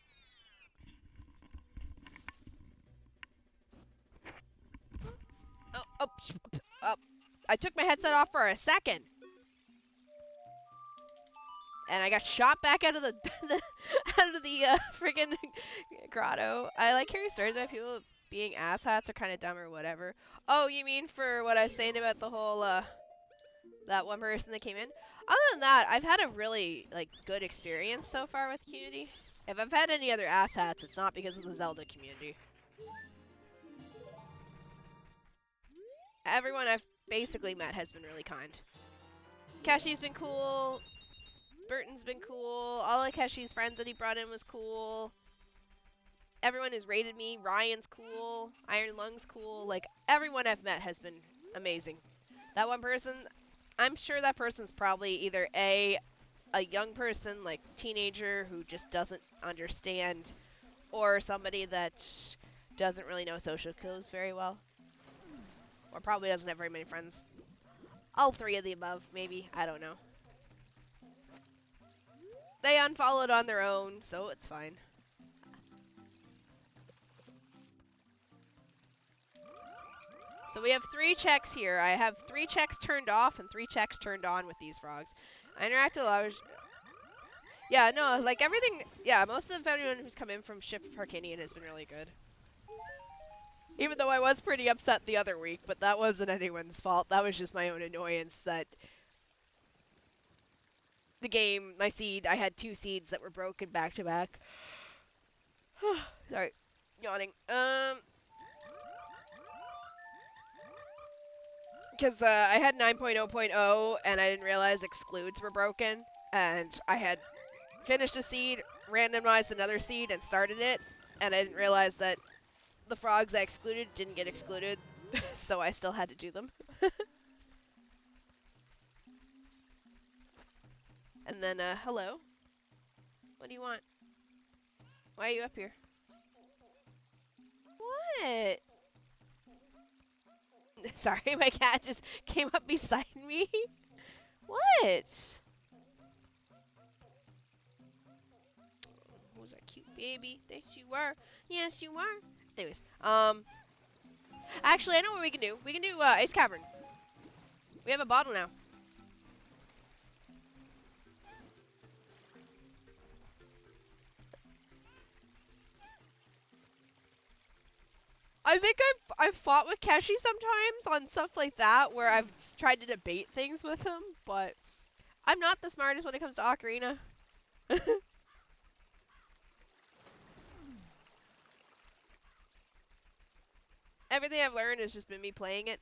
Oh, I took my headset off for a second. And I got shot back out of the friggin' grotto. I like hearing stories about people being asshats or kind of dumb or whatever. Oh, you mean for what I was saying about the whole, that one person that came in? Other than that, I've had a really, like, good experience so far with community. If I've had any other asshats, it's not because of the Zelda community. Everyone I've basically met has been really kind. Kashi's been cool. Burton's been cool. All of Kashi's friends that he brought in was cool. Everyone who's rated me, Ryan's cool. Iron Lung's cool. Like, everyone I've met has been amazing. That one person, I'm sure that person's probably either a young person, like teenager, who just doesn't understand, or somebody that doesn't really know social cues very well. Or probably doesn't have very many friends. All three of the above, maybe. I don't know. They unfollowed on their own, so it's fine. So we have 3 checks here. I have 3 checks turned off and 3 checks turned on with these frogs. I interacted a lot. Yeah, no, like everything. Yeah, most of everyone who's come in from Ship of Harkinian has been really good. Even though I was pretty upset the other week, but that wasn't anyone's fault. That was just my own annoyance that the game, my seed, I had 2 seeds that were broken back to back. Sorry, yawning. Because I had 9.0.0 and I didn't realize excludes were broken, and I had finished a seed, randomized another seed, and started it, and I didn't realize that the frogs I excluded didn't get excluded, so I still had to do them. And then, hello? What do you want? Why are you up here? What? Sorry, my cat just came up beside me. What? Who's that cute baby? There you are. Yes, you are. Anyways, actually, I know what we can do. We can do, Ice Cavern. We have a bottle now. I think I've fought with Keshi sometimes on stuff like that, where I've tried to debate things with him, but I'm not the smartest when it comes to Ocarina. Everything I've learned has just been me playing it.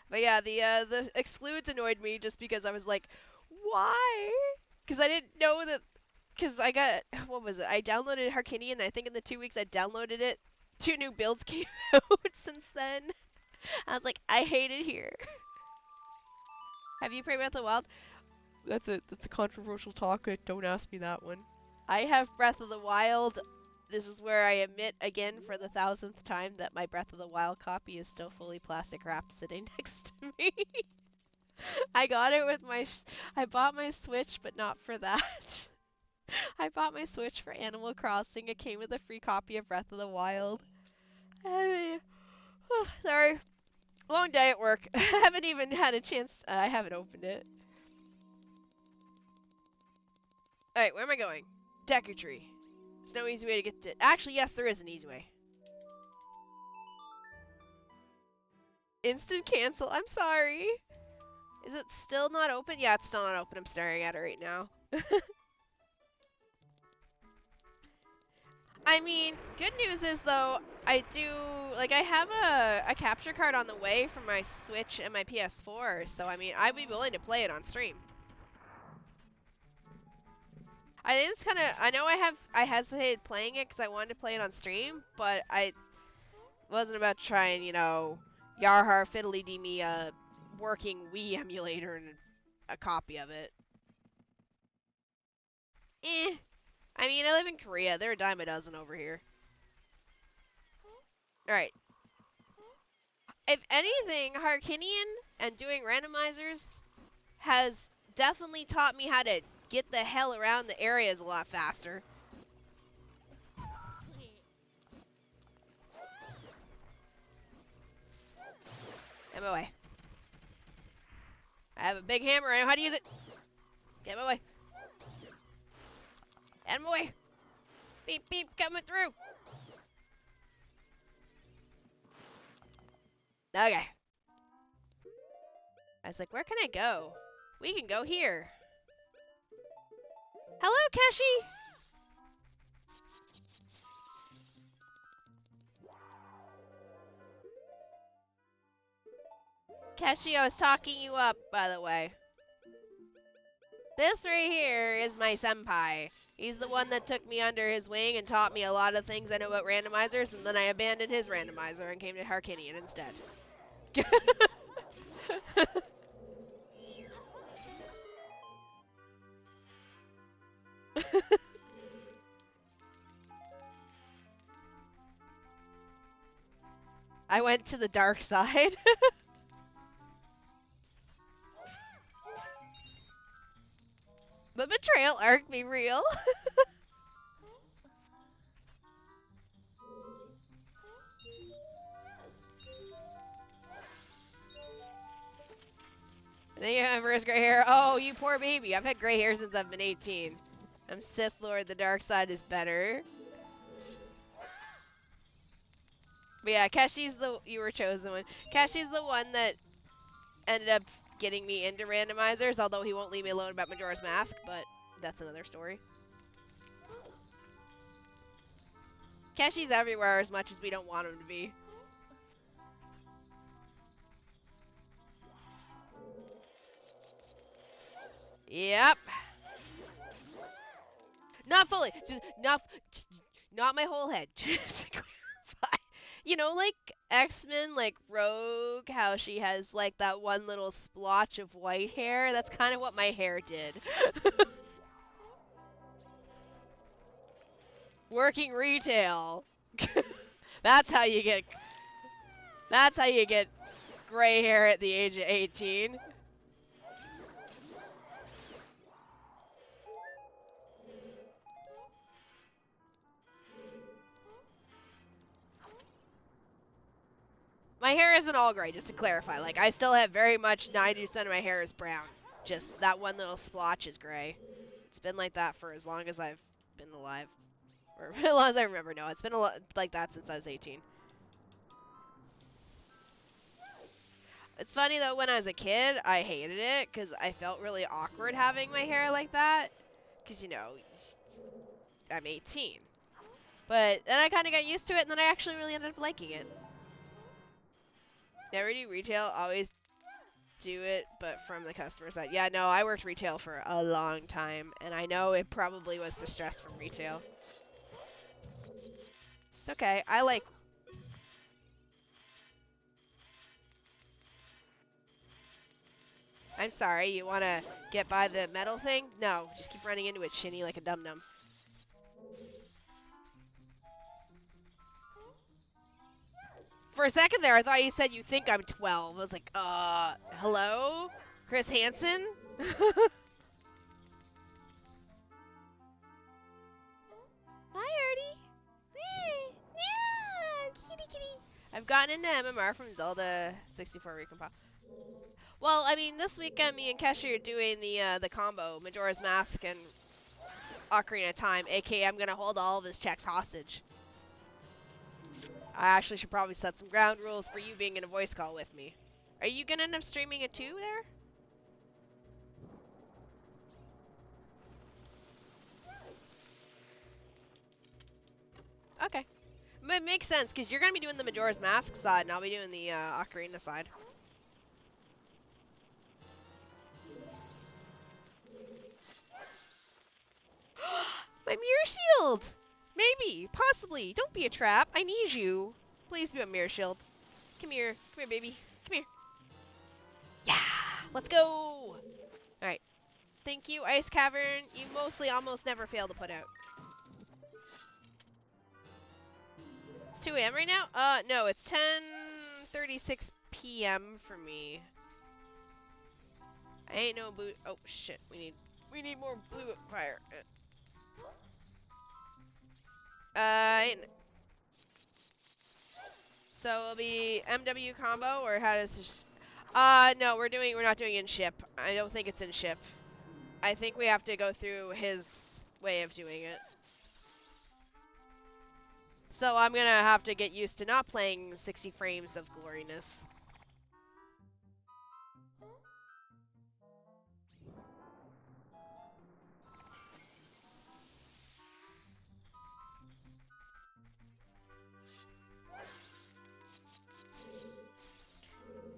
But yeah, the excludes annoyed me just because I was like, why? Because I didn't know that. Because I got, what was it? I downloaded Harkinian, and I think in the 2 weeks I downloaded it, 2 new builds came out since then. I was like, I hate it here. Have you played Breath of the Wild? That's a controversial topic. Don't ask me that one. I have Breath of the Wild. This is where I admit again for the 1000th time that my Breath of the Wild copy is still fully plastic wrapped sitting next to me. I got it with my I bought my Switch, but not for that. I bought my Switch for Animal Crossing. It came with a free copy of Breath of the Wild. Sorry. Long day at work. I haven't even had a chance. I haven't opened it. Alright, where am I going? Deku Tree. There's no easy way to get to... Actually, yes, there is an easy way. Instant cancel. I'm sorry. Is it still not open? Yeah, it's still not open. I'm staring at it right now. I mean, good news is, though, I have a capture card on the way for my Switch and my PS4, so, I mean, I'd be willing to play it on stream. I think it's kind of. I know I hesitated playing it because I wanted to play it on stream, but I wasn't about to try and Yarhar fiddly dee me a working Wii emulator and a copy of it. I mean, I live in Korea. They're a dime a dozen over here. Alright. If anything, Harkinian and doing randomizers has definitely taught me how to get the hell around the areas a lot faster. Get my way. I have a big hammer. I know how to use it. Get my way. Get my way. Beep, beep, coming through. Okay. I was like, where can I go? We can go here. Hello, Keshi! Keshi, I was talking you up, by the way. This right here is my senpai. He's the one that took me under his wing and taught me a lot of things I know about randomizers, and then I abandoned his randomizer and came to Harkinian instead. I went to the dark side. The betrayal arc be real. Then you have his gray hair. Oh, you poor baby. I've had gray hair since I've been 18. I'm Sith Lord. The dark side is better. But yeah, Keshi's you were chosen one. Keshi's the one that ended up getting me into randomizers, although he won't leave me alone about Majora's Mask, but that's another story. Keshi's everywhere as much as we don't want him to be. Yep. Not fully. Just not my whole head. Just to clarify. You know, like X-Men, like Rogue, how she has like that one little splotch of white hair? That's kind of what my hair did. Working retail. That's how you get gray hair at the age of 18. My hair isn't all gray, just to clarify. Like, I still have very much 90% of my hair is brown. Just that one little splotch is gray. It's been like that for as long as I've been alive. Or as long as I remember. No, it's been like that since I was 18. It's funny, though, when I was a kid, I hated it because I felt really awkward having my hair like that. Because, you know, I'm 18. But then I kind of got used to it, and then I actually really ended up liking it. Never do retail, always do it, but from the customer side. Yeah, no, I worked retail for a long time, and I know it probably was the stress from retail. It's okay, I like... I'm sorry, you want to get by the metal thing? No, just keep running into it, Shini, like a dum-dum. For a second there, I thought you said you think I'm 12. I was like, hello? Chris Hansen? Hi, Artie. Yeah, kitty kitty. I've gotten into MMR from Zelda 64 Recompile. Well, I mean, this weekend me and Keshi are doing the combo, Majora's Mask and Ocarina of Time, aka I'm gonna hold all of his checks hostage. I actually should probably set some ground rules for you being in a voice call with me. Are you gonna end up streaming it too there? Okay. It makes sense, because you're going to be doing the Majora's Mask side, and I'll be doing the Ocarina side. My mirror shield! Maybe. Possibly. Don't be a trap. I need you. Please be a mirror shield. Come here. Come here, baby. Come here. Yeah! Let's go! Alright. Thank you, Ice Cavern. You mostly almost never fail to put out. It's 2 a.m. right now? No, it's 10:36 p.m. for me. I ain't no boot. Oh shit, we need more blue fire. So it'll be MW combo, or how does this? No, we're not doing in ship. I don't think it's in ship. I think we have to go through his way of doing it. So I'm gonna have to get used to not playing 60 frames of gloriness.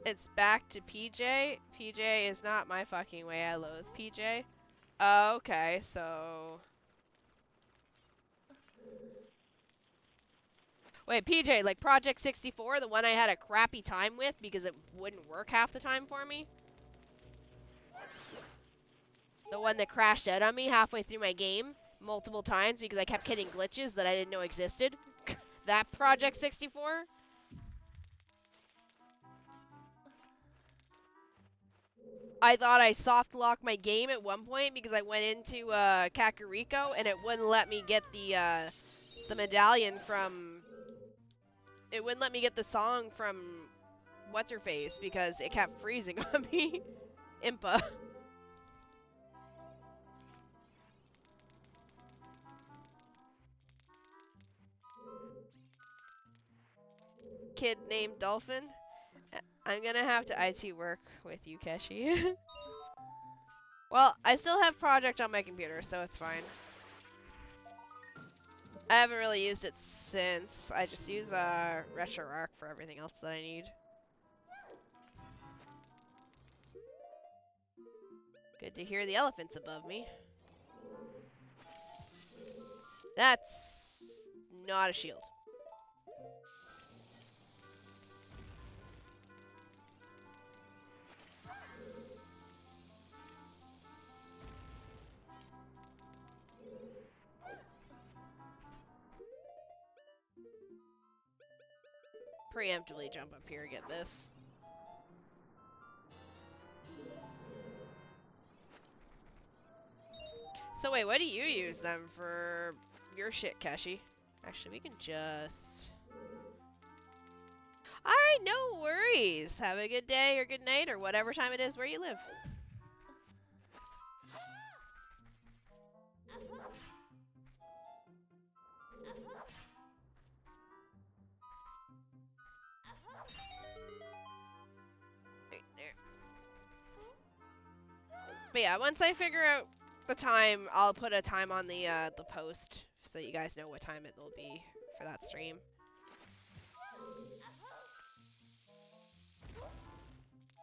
It's back to PJ. PJ is not my fucking way. I loathe PJ. Okay, so... Wait, PJ, like Project 64, the one I had a crappy time with because it wouldn't work half the time for me? The one that crashed out on me halfway through my game multiple times because I kept getting glitches that I didn't know existed? That Project 64? I thought I soft locked my game at one point because I went into Kakariko and it wouldn't let me get the medallion from... It wouldn't let me get the song from What's-Her-Face because it kept freezing on me. Impa. Kid named Dolphin. I'm gonna have to IT work with you, Keshi. Well, I still have Project on my computer, so it's fine. I haven't really used it since. I just use RetroArch for everything else that I need. Good to hear the elephants above me. That's not a shield. Preemptively jump up here, get this. So wait, what do you use them for your shit, Keshi? Actually, we can just... Alright, no worries. Have a good day or good night or whatever time it is where you live. Right there. But yeah, once I figure out the time, I'll put a time on the post so you guys know what time it will be for that stream.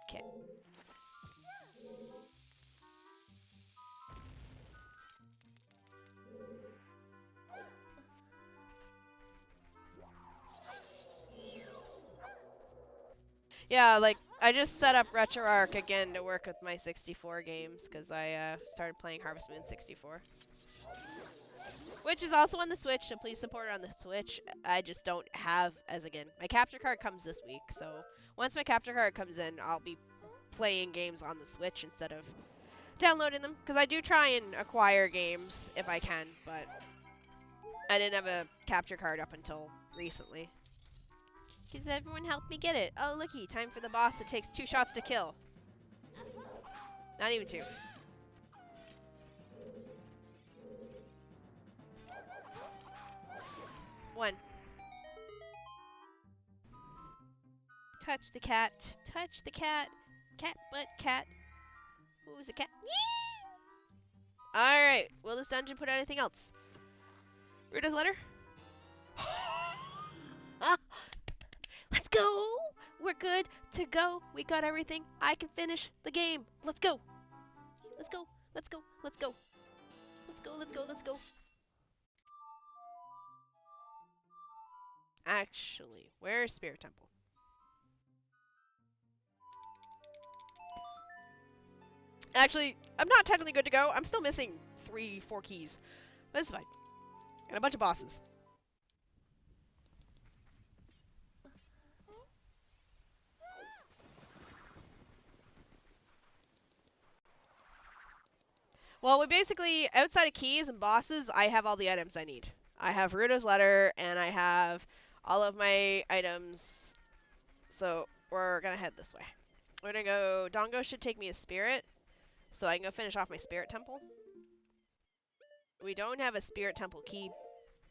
Okay. Yeah, like, I just set up RetroArch again to work with my 64 games, because I started playing Harvest Moon 64. Which is also on the Switch, so please support it on the Switch. I just don't have, as again, my capture card comes this week, so once my capture card comes in, I'll be playing games on the Switch instead of downloading them. Because I do try and acquire games if I can, but I didn't have a capture card up until recently. Because everyone helped me get it. Oh, looky, time for the boss that takes 2 shots to kill. Not even 2. One. Touch the cat. Touch the cat. Cat butt cat. Who's a cat? Alright. Will this dungeon put out anything else? Rita's letter? Let's go! We're good to go. We got everything. I can finish the game. Let's go. Let's go. Let's go. Let's go. Let's go. Let's go. Let's go. Actually, where's Spirit Temple? Actually, I'm not technically good to go. I'm still missing 3-4 keys. But it's fine. And a bunch of bosses. Well, we basically, outside of keys and bosses, I have all the items I need. I have Ruto's letter, and I have all of my items. So, we're gonna head this way. We're gonna go, Dongo should take me a spirit, so I can go finish off my spirit temple. We don't have a spirit temple key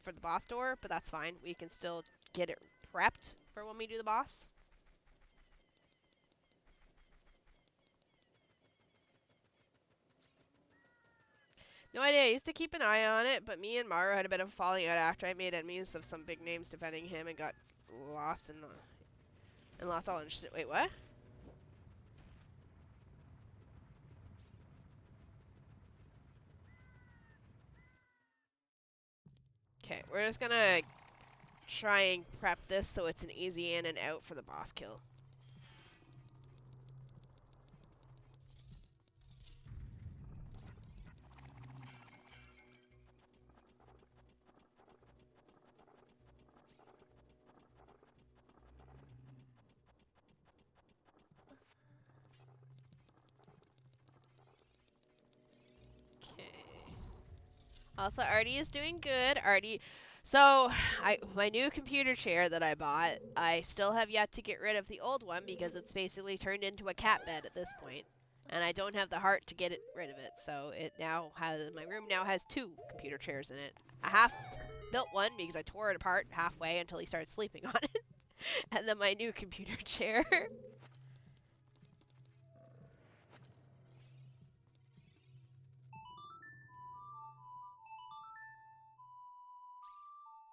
for the boss door, but that's fine. We can still get it prepped for when we do the boss. No idea. I used to keep an eye on it, but me and Maru had a bit of a falling out after I made enemies of some big names defending him and got lost and lost all interest. Wait, what? Okay, we're just gonna try and prep this so it's an easy in and out for the boss kill. Also, Artie is doing good. Artie, so my new computer chair that I bought, I still have yet to get rid of the old one because it's basically turned into a cat bed at this point, and I don't have the heart to get rid of it. So it now has, my room now has 2 computer chairs in it. I half built one because I tore it apart halfway until he started sleeping on it, and then my new computer chair.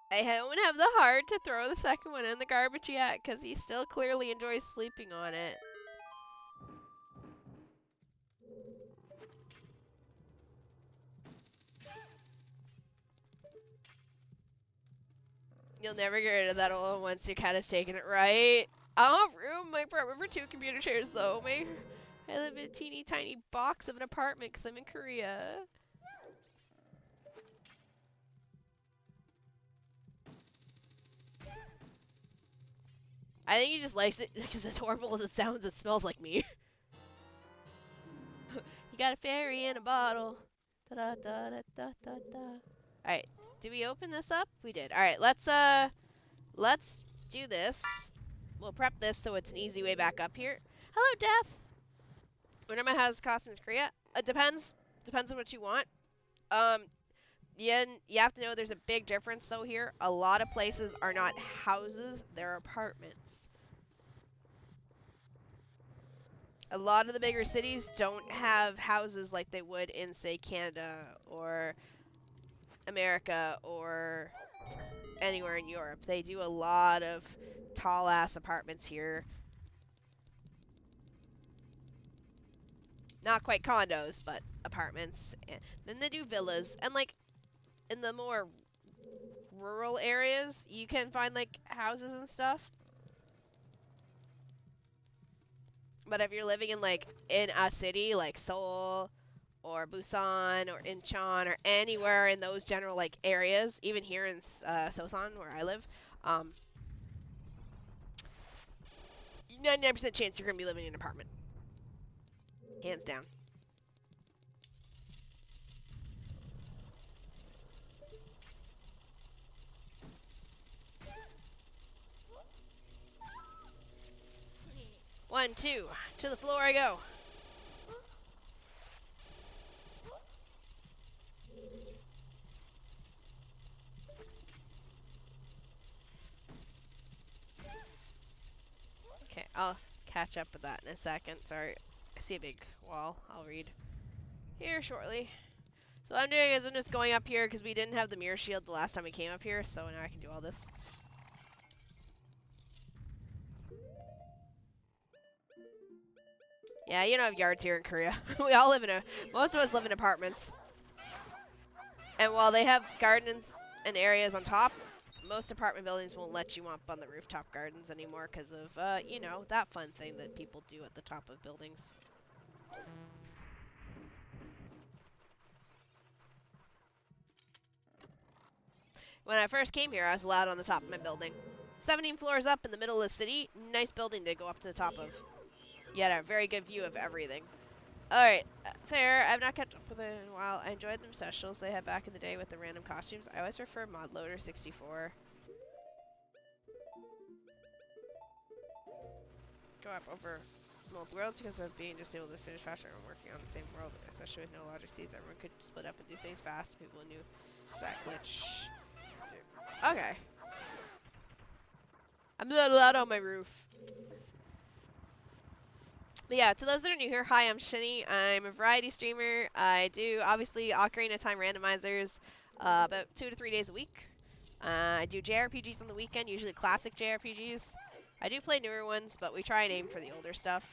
I don't have the heart to throw the second one in the garbage yet, because he still clearly enjoys sleeping on it. You'll never get rid of that old one once your cat has taken it, right? I don't have room in my apartment for 2 computer chairs, though. I live in a teeny tiny box of an apartment because I'm in Korea. I think he just likes it because as horrible as it sounds, it smells like me. You got a fairy in a bottle. Da da da da da da da. Alright, did we open this up? We did. Alright, let's do this. We'll prep this so it's an easy way back up here. Hello, Death! Whenever has costumes Korea? It depends. Depends on what you want. You have to know there's a big difference though here. A lot of places are not houses, they're apartments. A lot of the bigger cities don't have houses like they would in, say, Canada or America or anywhere in Europe. They do a lot of tall-ass apartments here. Not quite condos, but apartments. And then they do villas. And, like, in the more rural areas, you can find, like, houses and stuff. But if you're living in, like, in a city, like Seoul or Busan or Incheon or anywhere in those general, like, areas, even here in Seosan, where I live, 99% chance you're going to be living in an apartment. Hands down. One, two, to the floor I go. Okay, I'll catch up with that in a second. Sorry, I see a big wall. I'll read here shortly. So what I'm doing is I'm just going up here because we didn't have the mirror shield the last time we came up here, so now I can do all this. Yeah, you don't have yards here in Korea. We all live in most of us live in apartments. And while they have gardens and areas on top, most apartment buildings won't let you up on the rooftop gardens anymore because of, you know, that fun thing that people do at the top of buildings. When I first came here, I was allowed on the top of my building. 17 floors up in the middle of the city. Nice building to go up to the top of. You had a very good view of everything. Alright, fair. I've not kept up with it in a while. I enjoyed them specials they had back in the day with the random costumes. I always prefer Mod Loader 64. Go up over multi-worlds because of being just able to finish faster and working on the same world, especially with no logic seeds. Everyone could split up and do things fast. People knew that glitch. Okay. I'm not allowed on my roof. But yeah, to those that are new here, hi, I'm Shini. I'm a variety streamer. I do, obviously, Ocarina of Time randomizers about 2 to 3 days a week. I do JRPGs on the weekend, usually classic JRPGs. I do play newer ones, but we try and aim for the older stuff.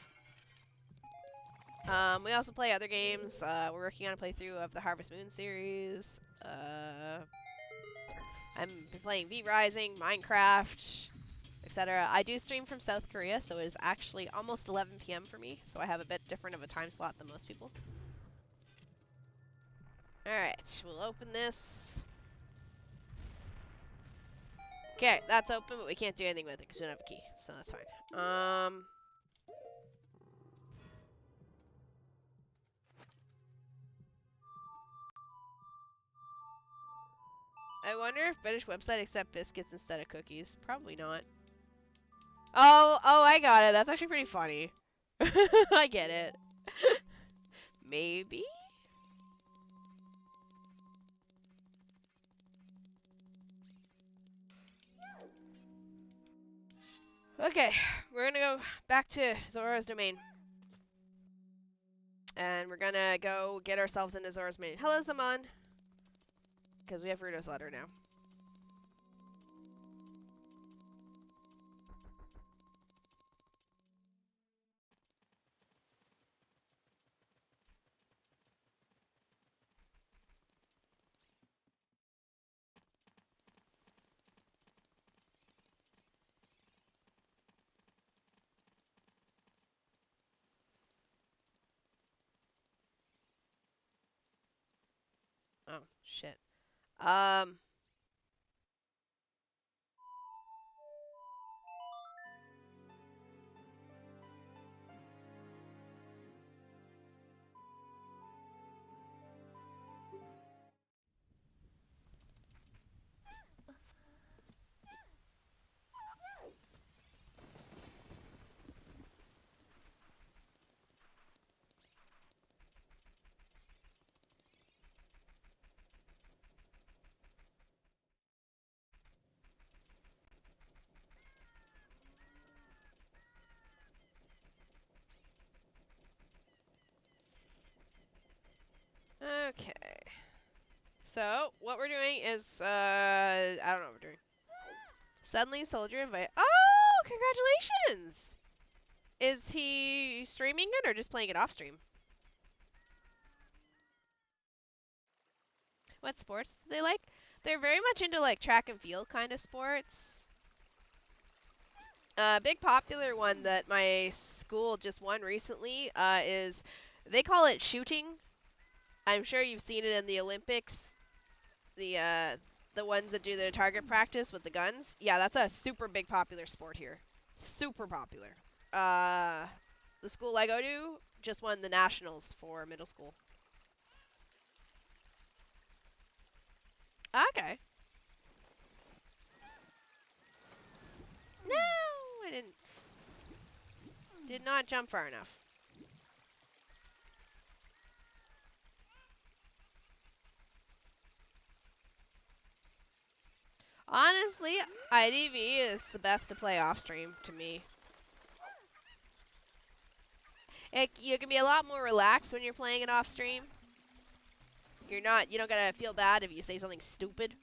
We also play other games. We're working on a playthrough of the Harvest Moon series. I'm playing V Rising, Minecraft, etc. I do stream from South Korea, so it is actually almost 11 p.m. for me, so I have a bit different of a time slot than most people. Alright, we'll open this. Okay, that's open, but we can't do anything with it because we don't have a key, so that's fine. I wonder if British website accept biscuits instead of cookies. Probably not. Oh, I got it. That's actually pretty funny. I get it. Maybe? Okay, we're gonna go back to Zora's domain. And we're gonna go get ourselves into Zora's domain. Hello, Zaman! Because we have Ruto's letter now. Oh, shit. Okay. So, what we're doing is, I don't know what we're doing. Suddenly, soldier invite. Oh, congratulations! Is he streaming it or just playing it off stream? What sports do they like? They're very much into like track and field kind of sports. A big popular one that my school just won recently is, they call it shooting. I'm sure you've seen it in the Olympics. The ones that do their target practice with the guns. Yeah, that's a super big popular sport here. Super popular. The school I go to just won the nationals for middle school. Okay. No, I didn't. Did not jump far enough. Honestly, IDV is the best to play off stream to me. You can be a lot more relaxed when you're playing it off stream. You don't gotta feel bad if you say something stupid.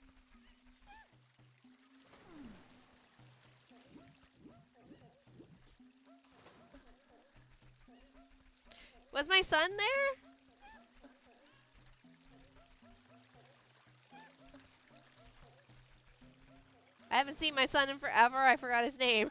Was my son there? I haven't seen my son in forever. I forgot his name.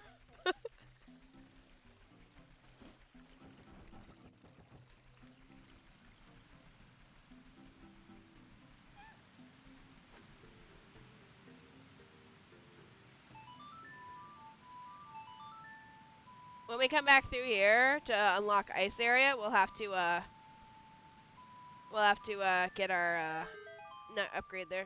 When we come back through here to unlock ice area, we'll have to get our nut upgrade there.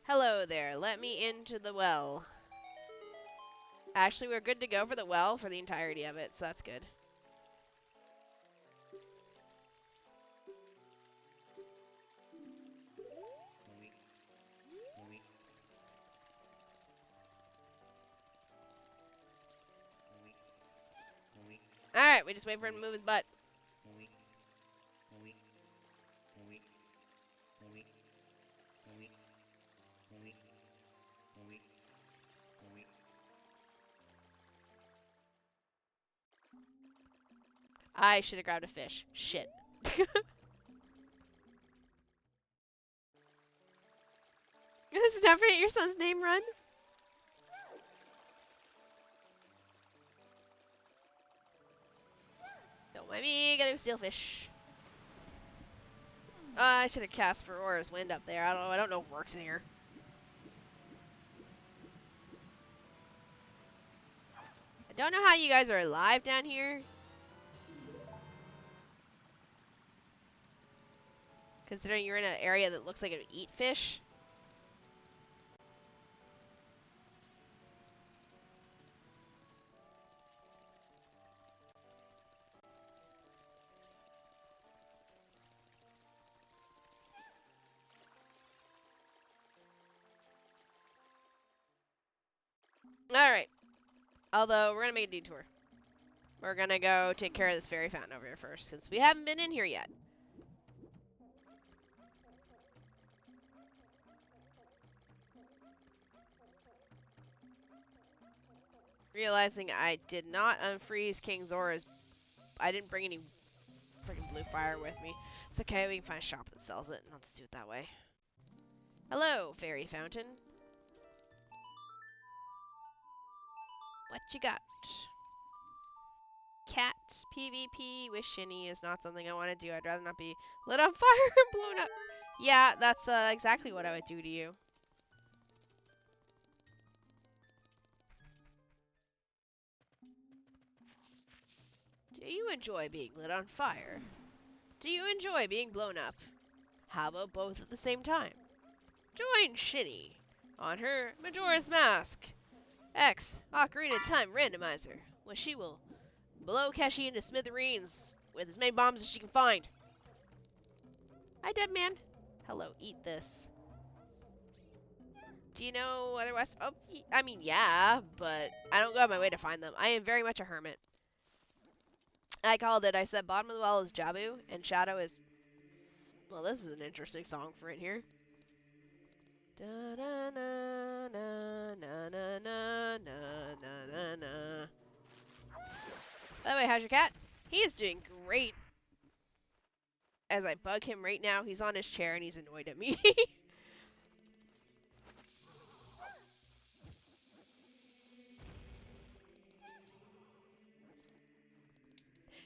Hello there, let me into the well. Actually, we're good to go for the well for the entirety of it, so that's good. Alright, we just wait for him to move his butt. I should have grabbed a fish. Shit. This is not forget your son's name, Run. Don't mind me, gotta go steal fish. I should have cast for Aura's Wind up there. I don't know if it works in here. I don't know how you guys are alive down here. Considering you're in an area that looks like it would eat fish. Alright. Although, we're gonna make a detour. We're gonna go take care of this fairy fountain over here first, since we haven't been in here yet. Realizing I did not unfreeze King Zora's... I didn't bring any freaking blue fire with me. It's okay, we can find a shop that sells it, and I'll just do it that way. Hello, fairy fountain. What you got? Cat PvP with Shini is not something I want to do. I'd rather not be lit on fire and blown up. Yeah, that's exactly what I would do to you. Do you enjoy being lit on fire? Do you enjoy being blown up? How about both at the same time? Join Shini on her Majora's Mask X Ocarina of Time Randomizer, where she will blow Keshi into smithereens with as many bombs as she can find. Hi, dead man. Hello, eat this. Do you know other West? Oh, I mean, yeah, but I don't go out of my way to find them. I am very much a hermit. I called it. I said bottom of the well is Jabu, and Shadow is... Well, this is an interesting song for in here. Da na na na na na na na na na. By the way, how's your cat? He is doing great. As I bug him right now, he's on his chair and he's annoyed at me.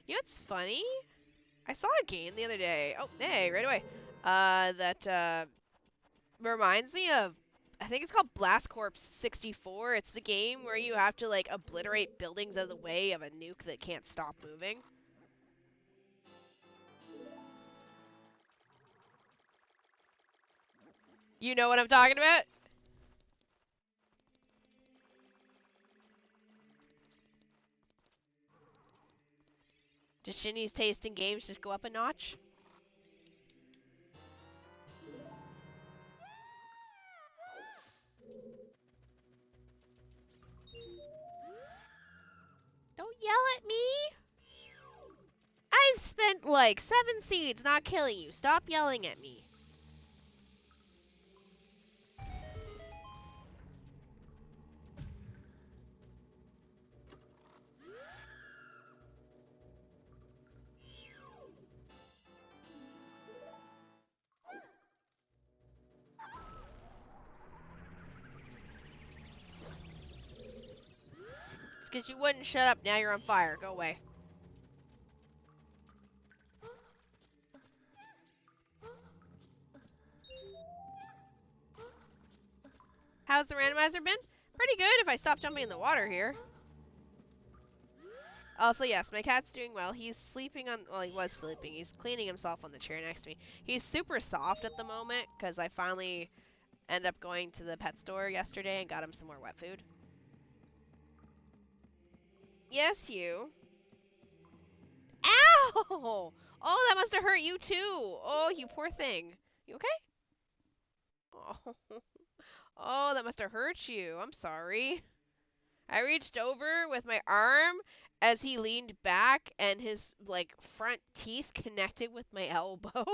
You know what's funny? I saw a game the other day. Oh, hey, right away. That reminds me of, I think it's called Blast Corps 64. It's the game where you have to like obliterate buildings out of the way of a nuke that can't stop moving. You know what I'm talking about? Does Shini's taste in games just go up a notch? yell at me? I've spent like 7 seeds not killing you. Stop yelling at me. It's because you wouldn't shut up. Now you're on fire. Go away. How's the randomizer been? Pretty good if I stop jumping in the water here. Also, yes, my cat's doing well. He's sleeping on, well, he was sleeping. He's cleaning himself on the chair next to me. He's super soft at the moment because I finally ended up going to the pet store yesterday and got him some more wet food. Yes, you. Ow! Oh, that must have hurt you too. Oh, you poor thing. You okay? Oh, oh, that must have hurt you. I'm sorry. I reached over with my arm as he leaned back and his like front teeth connected with my elbow.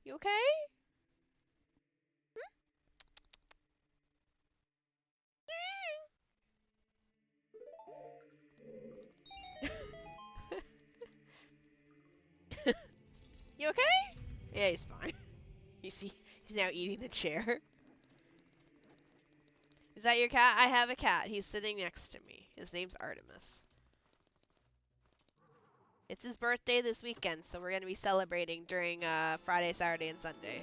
You okay? You okay? Yeah, he's fine. He's now eating the chair. Is that your cat? I have a cat. He's sitting next to me. His name's Artemis. It's his birthday this weekend, so we're going to be celebrating during Friday, Saturday, and Sunday.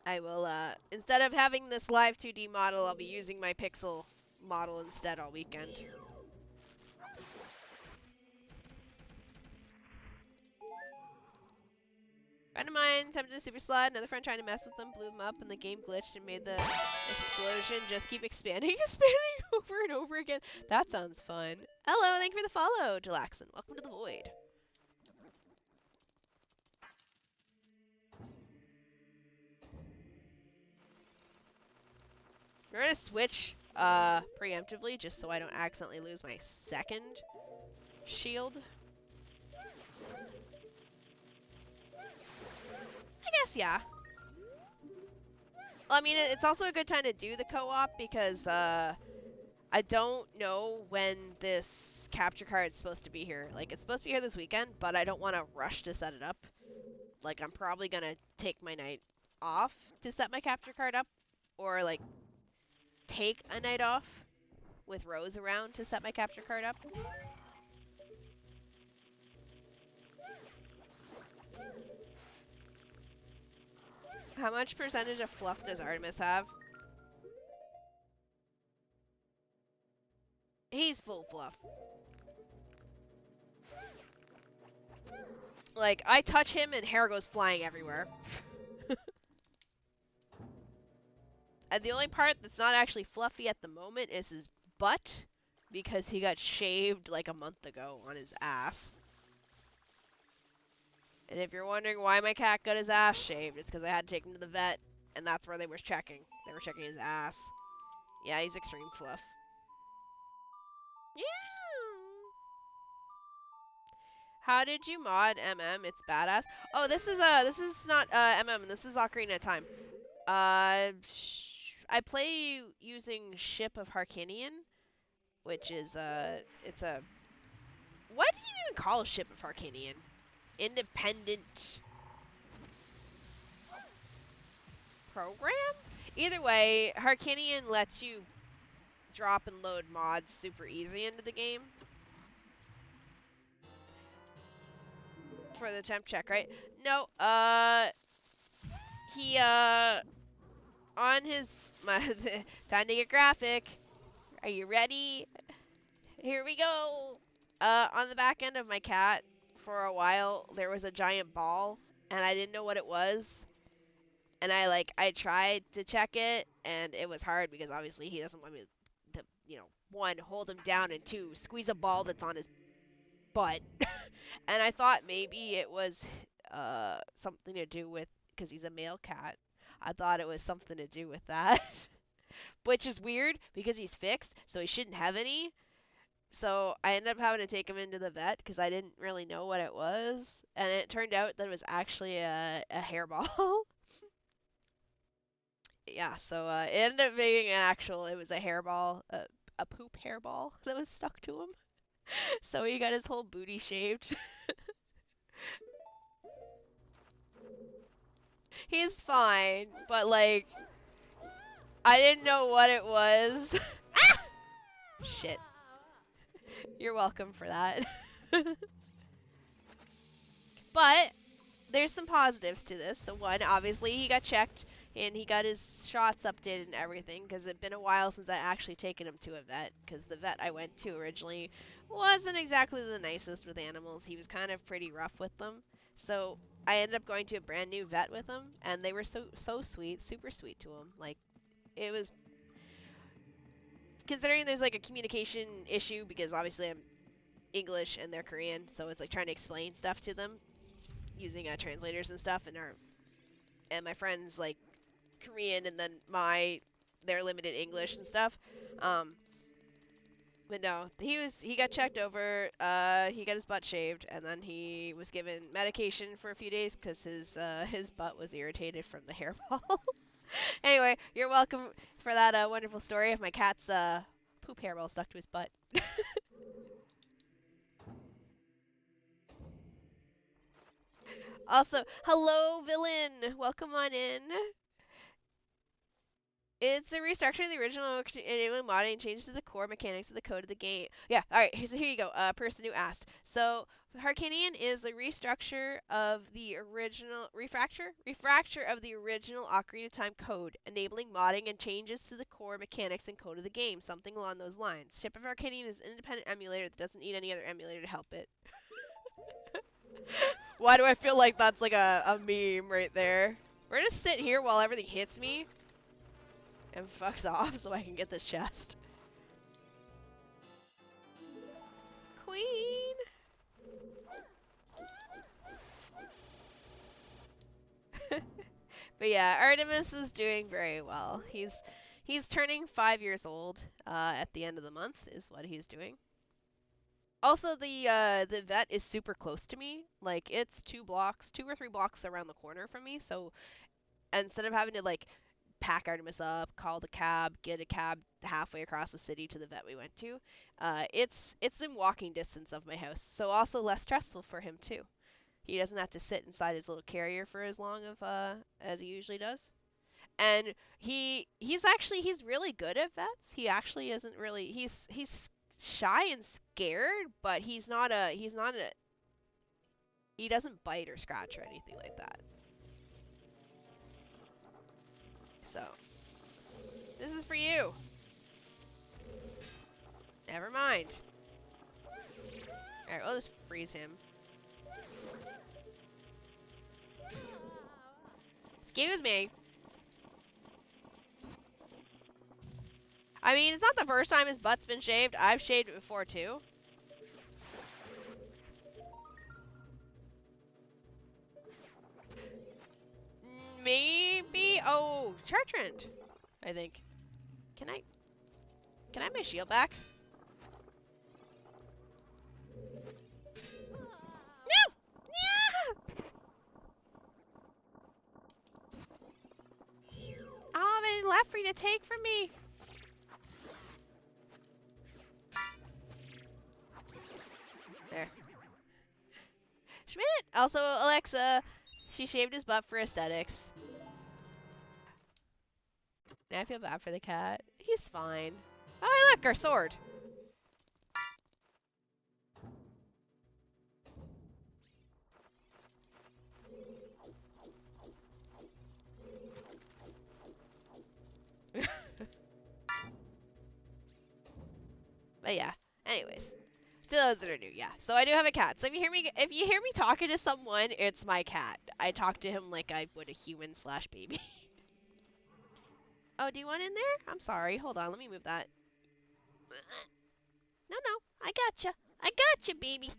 I will, instead of having this live 2D model, I'll be using my Pixel model instead all weekend. Friend of mine attempted a super slide, another friend trying to mess with them, blew them up, and the game glitched and made the explosion just keep expanding over and over again. That sounds fun. Hello, thank you for the follow, Jalaxon. Welcome to the Void. We're gonna switch preemptively just so I don't accidentally lose my second shield. I guess, yeah. Well, I mean, it's also a good time to do the co-op because I don't know when this capture card is supposed to be here. Like, it's supposed to be here this weekend, but I don't want to rush to set it up. Like, I'm probably gonna take my night off to set my capture card up, or like take a night off with Rose around to set my capture card up. How much percentage of fluff does Artemis have? He's full fluff. Like, I touch him and hair goes flying everywhere. And the only part that's not actually fluffy at the moment is his butt, because he got shaved like a month ago on his ass. And if you're wondering why my cat got his ass shaved, it's because I had to take him to the vet, and that's where they were checking. They were checking his ass. Yeah, he's extreme fluff. Yeah. How did you mod MM? It's badass. Oh, this is not MM. This is Ocarina of Time. I play using Ship of Harkinian, which is it's a, what do you even call a Ship of Harkinian? Independent program? Either way, Harkinian lets you drop and load mods super easy into the game. For the temp check, right? No, he, on his, time to get graphic. Are you ready? Here we go. On the back end of my cat, for a while, there was a giant ball, and I didn't know what it was. And I tried to check it, and it was hard because obviously he doesn't want me to, you know, 1, hold him down, and 2, squeeze a ball that's on his butt. And I thought maybe it was something to do with, because he's a male cat, I thought it was something to do with that. Which is weird because he's fixed, so he shouldn't have any. So I ended up having to take him into the vet because I didn't really know what it was, and it turned out that it was actually a hairball. Yeah, so it ended up being it was a hairball, a poop hairball that was stuck to him. So he got his whole booty shaved. He's fine, but like, I didn't know what it was. Ah! Shit. You're welcome for that. But there's some positives to this. So one, obviously he got checked and he got his shots updated and everything because it'd been a while since I actually taken him to a vet because the vet I went to originally wasn't exactly the nicest with animals. He was kind of pretty rough with them. So I ended up going to a brand new vet with him and they were so sweet, super sweet to him. Like it was considering there's like a communication issue because obviously I'm English and they're Korean, so it's like trying to explain stuff to them using translators and stuff, and my friends like Korean and then their limited English and stuff. Um, but no, he got checked over. He got his butt shaved, and then he was given medication for a few days because his butt was irritated from the hairball. Anyway, you're welcome for that wonderful story of my cat's poop hairball stuck to his butt. Also, hello, villain. Welcome on in. It's a restructure of the original enabling modding and changes to the core mechanics of the code of the game. Yeah, alright, so here you go. Person who asked. So, Harkinian is a restructure of the original refactor of the original Ocarina of Time code, enabling modding and changes to the core mechanics and code of the game, something along those lines. Ship of Harkinian is an independent emulator that doesn't need any other emulator to help it. Why do I feel like that's like a meme right there? We're gonna sit here while everything hits me and fucks off so I can get this chest. Queen! But yeah, Artemis is doing very well. He's turning 5 years old at the end of the month is what he's doing. Also, the vet is super close to me. Like it's 2 or 3 blocks around the corner from me. So instead of having to like pack Artemis up, call the cab, get a cab halfway across the city to the vet we went to, it's in walking distance of my house. So also less stressful for him too. He doesn't have to sit inside his little carrier for as long as he usually does. And he's really good at vets. He actually isn't really he's shy and scared, but he doesn't bite or scratch or anything like that. So, this is for you. Never mind. Alright, we'll just freeze him. Excuse me. I mean, it's not the first time his butt's been shaved. I've shaved it before, too. Maybe... Oh, Chartrand, I think. Can I have my shield back? No! Yeah! I don't have any left for you to take from me. There. Schmidt! Also, Alexa, she shaved his butt for aesthetics. Now I feel bad for the cat. He's fine. Oh, look, our sword. But yeah, anyways. To those that are new, yeah. So I do have a cat. So if you hear me talking to someone, it's my cat. I talk to him like I would a human / baby. Oh, do you want in there? I'm sorry. Hold on, let me move that. No, I gotcha. I gotcha, baby.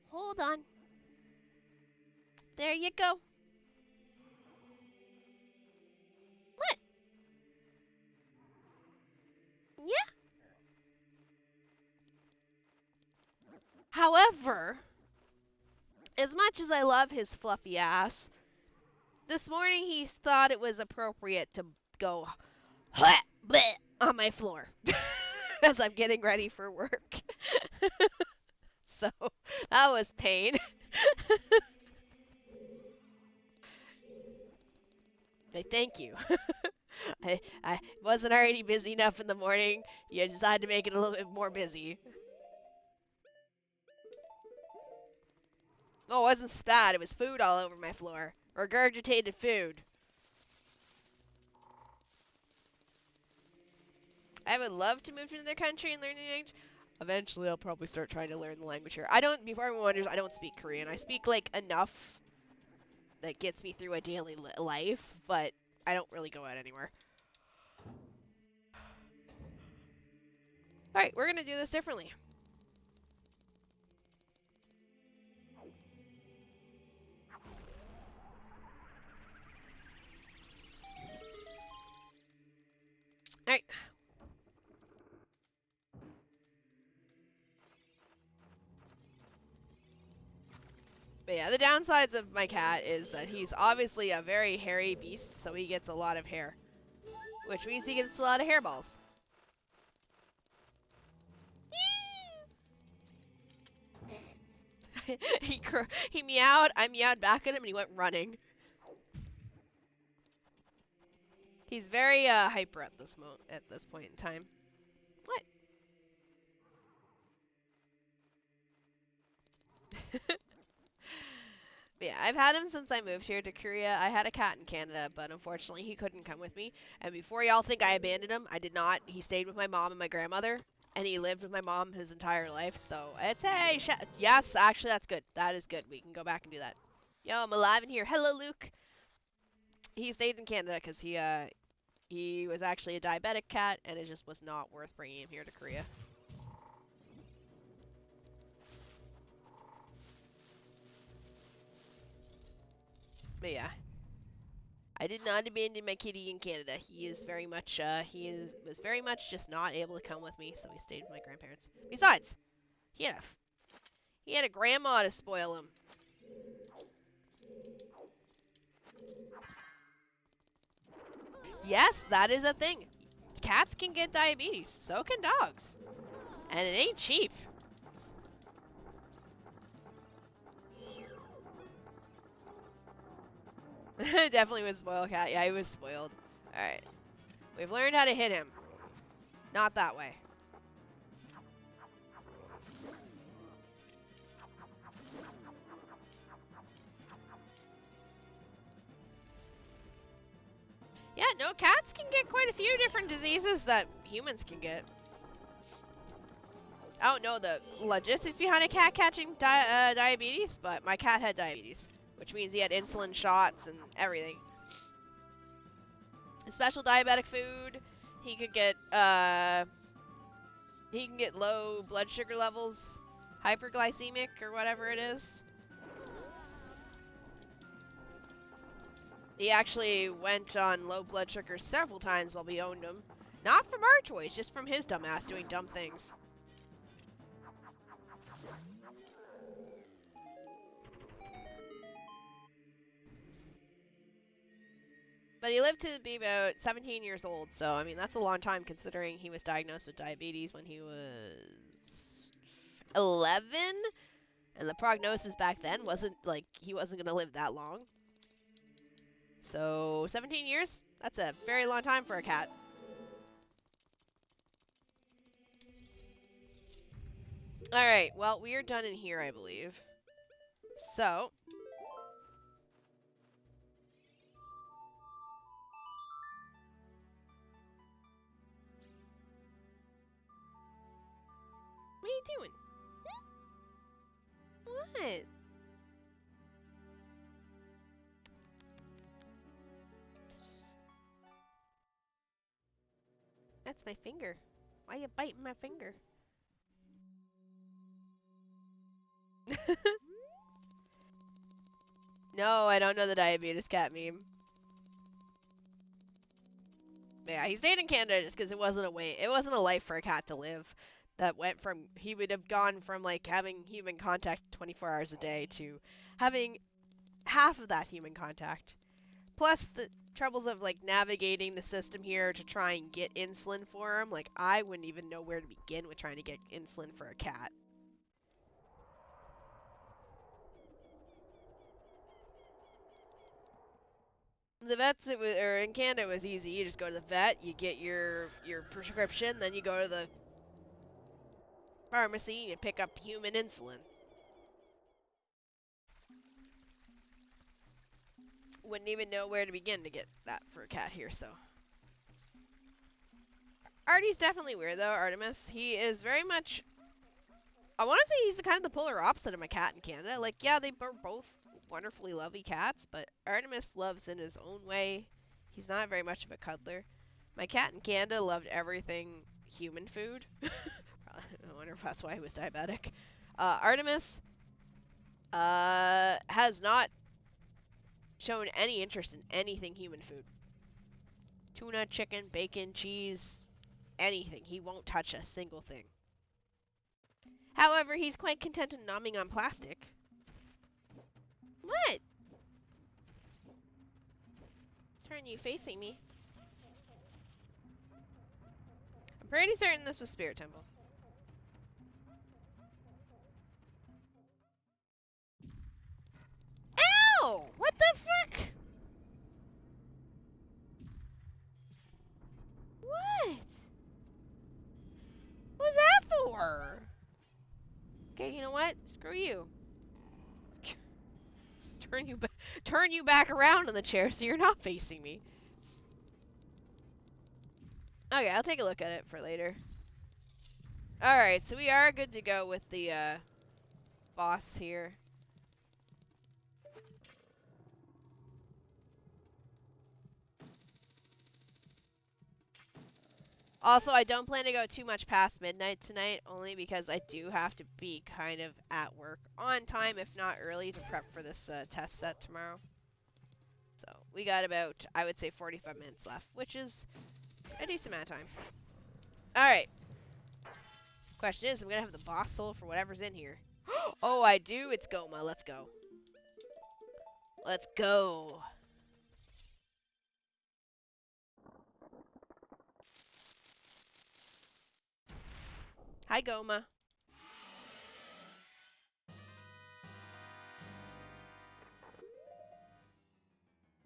Hold on. There you go. What? Yeah? However, as much as I love his fluffy ass, this morning he thought it was appropriate to go bleh, on my floor as I'm getting ready for work. So that was pain. Thank you. I wasn't already busy enough in the morning. You decided to make it a little bit more busy. Oh, it wasn't stat. It was food all over my floor. Regurgitated food. I would love to move to another country and learn a new language. Eventually, I'll probably start trying to learn the language here. Before everyone wonders, I don't speak Korean. I speak, like, enough that gets me through a daily life, but I don't really go out anywhere. Alright, we're gonna do this differently. Alright. But yeah, the downsides of my cat is that he's obviously a very hairy beast, so he gets a lot of hair. Which means he gets a lot of hairballs. He meowed, I meowed back at him, and he went running. He's very hyper at this point in time. What? But yeah, I've had him since I moved here to Korea. I had a cat in Canada, but unfortunately he couldn't come with me. And before y'all think I abandoned him, I did not. He stayed with my mom and my grandmother, and he lived with my mom his entire life. So it's yes, actually that's good. That is good. We can go back and do that. Yo, I'm alive in here. Hello, Luke. He stayed in Canada because he was actually a diabetic cat, and it just was not worth bringing him here to Korea. But yeah, I did not abandon my kitty in Canada. He is very much, was very much just not able to come with me, so he stayed with my grandparents. Besides, he had a grandma to spoil him. Yes, that is a thing. Cats can get diabetes, so can dogs. And it ain't cheap. Definitely was spoiled cat. Yeah, he was spoiled. Alright. We've learned how to hit him. Not that way. Yeah, no, cats can get quite a few different diseases that humans can get. I don't know the logistics behind a cat catching diabetes, but my cat had diabetes, which means he had insulin shots and everything. Special diabetic food. He could get he can get low blood sugar levels, hyperglycemic or whatever it is. He actually went on low blood sugar several times while we owned him. Not from our choice, just from his dumb ass doing dumb things. But he lived to be about 17 years old, so I mean that's a long time considering he was diagnosed with diabetes when he was 11, and the prognosis back then wasn't like he wasn't gonna live that long. So 17 years? That's a very long time for a cat. Alright, well, we are done in here, I believe. So... what are you doing? What? That's my finger. Why are you biting my finger? No, I don't know the diabetes cat meme. Yeah, he stayed in Canada just because it wasn't a life for a cat to live. That went from, he would have gone from like having human contact 24 hours a day to having half of that human contact. Plus the troubles of like navigating the system here to try and get insulin for him. Like I wouldn't even know where to begin with trying to get insulin for a cat. The vets, it was, or in Canada, it was easy. You just go to the vet, you get your prescription, then you go to the pharmacy, you pick up human insulin. Wouldn't even know where to begin to get that for a cat here, so. Artie's definitely weird, though, Artemis. He is very much... I want to say he's the kind of the polar opposite of my cat in Canada. Like, yeah, they are both wonderfully lovely cats, but Artemis loves in his own way. He's not very much of a cuddler. My cat in Canada loved everything human food. I wonder if that's why he was diabetic. Artemis has not shown any interest in anything human food. Tuna, chicken, bacon, cheese, anything. He won't touch a single thing. However, he's quite content in nomming on plastic. What? Turn you facing me. I'm pretty certain this was Spirit Temple. Ow! What the fuck? What? What was that for? Okay, you know what? Screw you. Just turn you back around in the chair so you're not facing me. Okay, I'll take a look at it for later. Alright, so we are good to go with the boss here. Also, I don't plan to go too much past midnight tonight, only because I do have to be kind of at work on time, if not early, to prep for this test set tomorrow. So, we got about, I would say, 45 minutes left, which is a decent amount of time. Alright. Question is, I'm going to have the boss soul for whatever's in here. Oh, I do? It's Goma. Let's go. Let's go. Hi, Goma.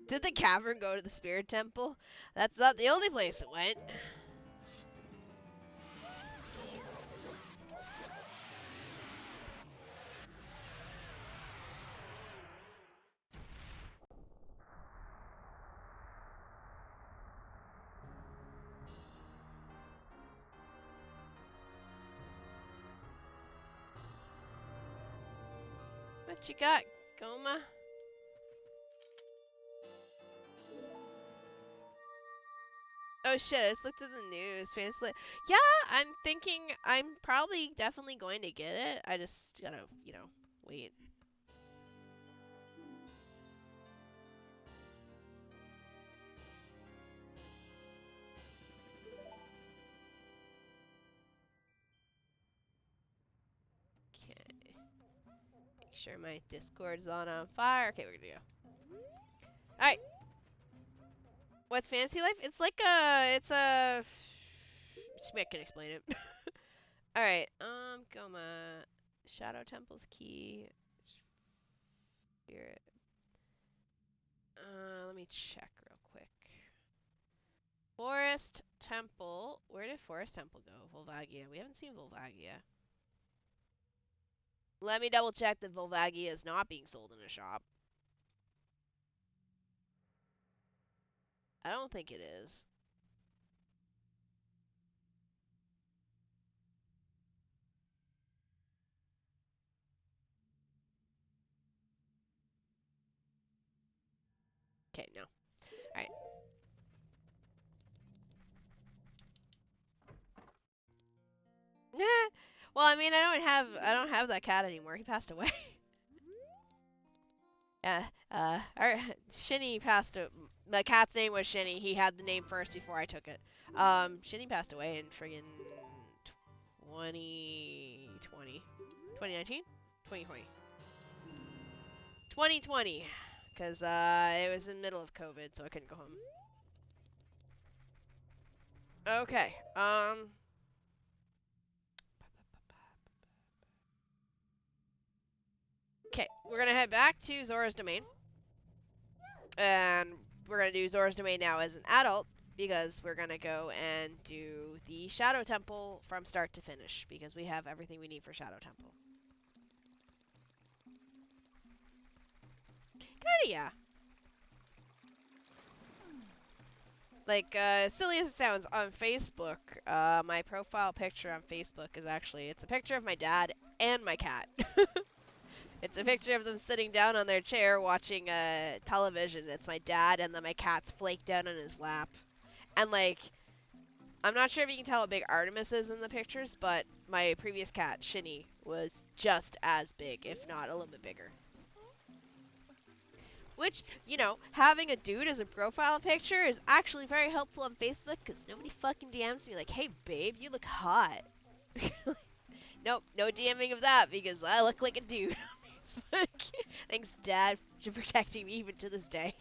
Did the cavern go to the Spirit Temple? That's not the only place it went. What you got, Goma? Oh shit, I just looked at the news. Fantasy. Yeah, I'm thinking I'm probably definitely going to get it. I just gotta, you know, wait. Okay. Make sure my Discord's on fire. Okay, we're gonna go. Alright. What's Fantasy Life? It's like it's a... Schmidt can explain it. Alright, Goma. Shadow Temple's key. Spirit. Let me check real quick. Forest Temple. Where did Forest Temple go? Volvagia. We haven't seen Volvagia. Let me double check that Volvagia is not being sold in a shop. I don't think it is. Okay, no. Alright. Well, I mean, I don't have that cat anymore. He passed away. Yeah, our Shini passed. The cat's name was Shini. He had the name first before I took it. Shini passed away in friggin' 2020. 2019? 2020. 2020. Because it was in the middle of COVID, so I couldn't go home. Okay. Okay, we're gonna head back to Zora's Domain. And we're gonna do Zora's Domain now as an adult, because we're gonna go and do the Shadow Temple from start to finish, because we have everything we need for Shadow Temple. Kinda, yeah. Like, silly as it sounds, on Facebook, my profile picture on Facebook is actually, it's a picture of my dad and my cat. It's a picture of them sitting down on their chair watching television. It's my dad, and then my cat's flaked down on his lap. And, like, I'm not sure if you can tell how big Artemis is in the pictures, but my previous cat, Shini, was just as big, if not a little bit bigger. Which, you know, having a dude as a profile picture is actually very helpful on Facebook, because nobody fucking DMs me like, hey, babe, you look hot. Nope, no DMing of that, because I look like a dude on Facebook. Thanks, Dad, for protecting me even to this day.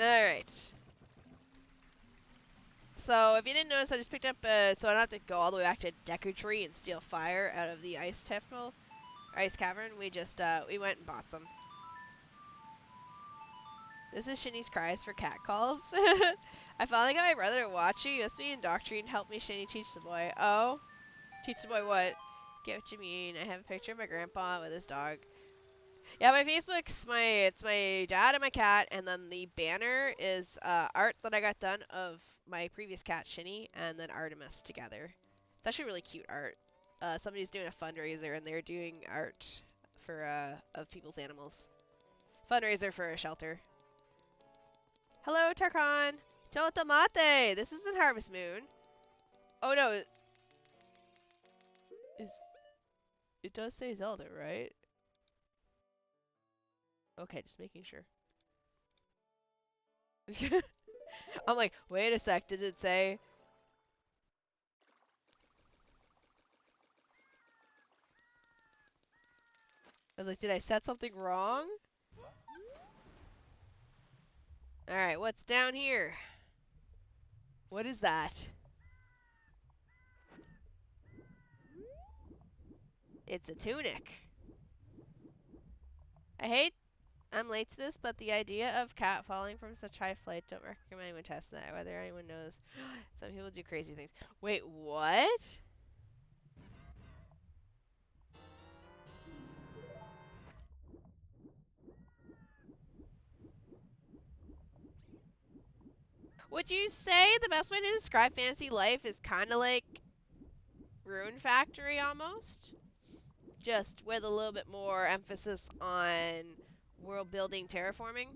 Alright. So, if you didn't notice, I just picked up, so I don't have to go all the way back to Deku Tree and steal fire out of the ice temple, ice cavern. We just, we went and bought some. This is Shini's cries for cat calls. I finally got my brother to watch you. He must be indoctrinated. Help me, Shini, teach the boy. Oh? Teach the boy what? Get what you mean. I have a picture of my grandpa with his dog. Yeah, my Facebook's it's my dad and my cat, and then the banner is art that I got done of my previous cat, Shini, and then Artemis together. It's actually really cute art. Somebody's doing a fundraiser, and they're doing art for of people's animals. Fundraiser for a shelter. Hello, Tarkan! Ciao tomate! This isn't Harvest Moon. Oh no, it does say Zelda, right? Okay, just making sure. I'm like, wait a sec, did it say? I was like, did I set something wrong? Alright, what's down here? What is that? It's a tunic. I'm late to this, but the idea of cat falling from such high flight, don't recommend anyone test that, whether anyone knows. Some people do crazy things. Wait, what? Would you say the best way to describe fantasy life is kind of like Rune Factory almost? Just with a little bit more emphasis on world building terraforming?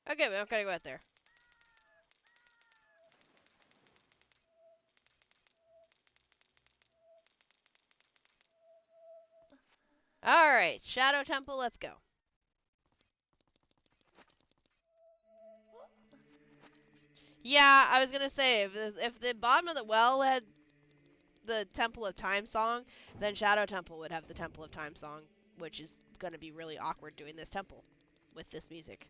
Okay, we don't gotta go out there. Alright, Shadow Temple, let's go. Yeah, I was gonna say, if the bottom of the well had the Temple of Time song, then Shadow Temple would have the Temple of Time song, which is gonna be really awkward doing this temple with this music.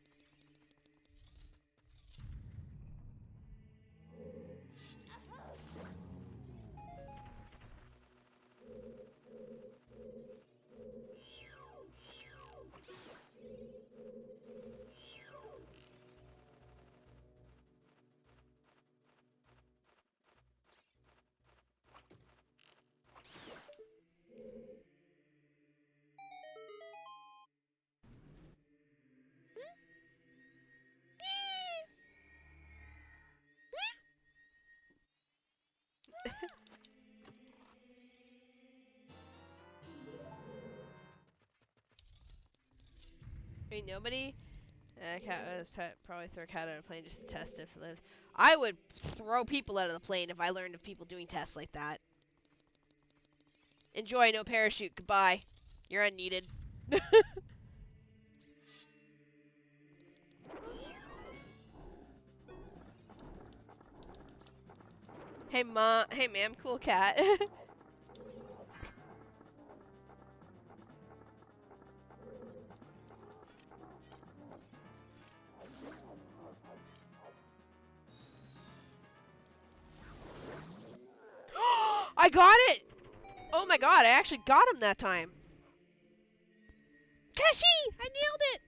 I mean, nobody Cat was pet. Probably throw a cat out of a plane just to test if it lives. I would throw people out of the plane if I learned of people doing tests like that. Enjoy, no parachute. Goodbye. You're unneeded. Hey, mom. Hey, ma'am. Cool cat. I got it! Oh my god, I actually got him that time. Kashi! I nailed it!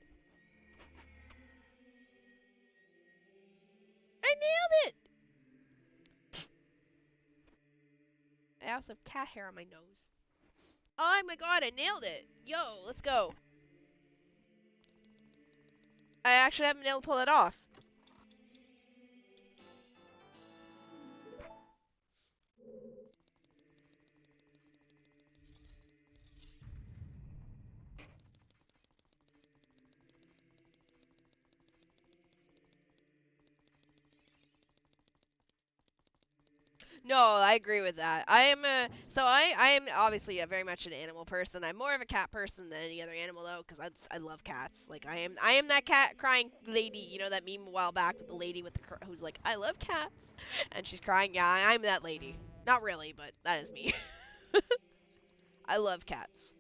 I nailed it! I also have cat hair on my nose. Oh my god, I nailed it! Yo, let's go. I actually haven't been able to pull it off. No, I agree with that. I am obviously very much an animal person. I'm more of a cat person than any other animal though, because I love cats. Like I am that cat crying lady. You know that meme a while back with the lady with the who's like, I love cats, and she's crying. Yeah, I'm that lady. Not really, but that is me. I love cats.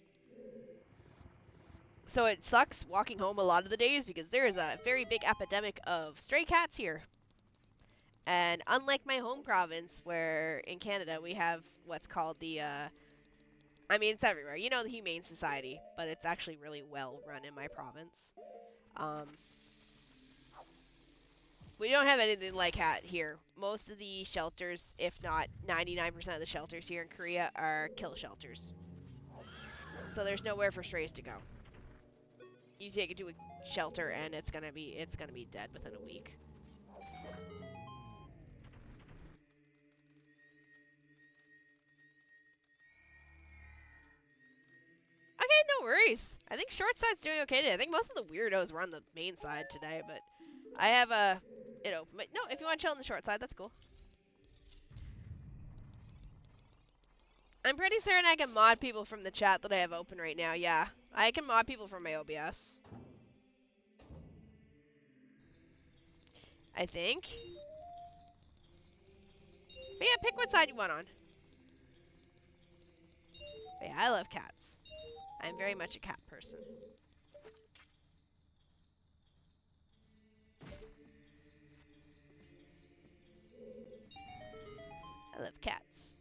So it sucks walking home a lot of the days because there is a very big epidemic of stray cats here. And unlike my home province, where in Canada we have what's called the, I mean, it's everywhere. You know, the Humane Society, but it's actually really well run in my province. We don't have anything like that here. Most of the shelters, if not 99% of the shelters here in Korea, are kill shelters. So there's nowhere for strays to go. You take it to a shelter and it's gonna be dead within a week. Okay, no worries. I think short side's doing okay today. I think most of the weirdos were on the main side today, but I have it open. But no, if you want to chill on the short side, that's cool. I'm pretty certain I can mod people from the chat that I have open right now. Yeah, I can mod people from my OBS. I think. But yeah, pick what side you want on. But yeah, I love cats. I'm very much a cat person. I love cats.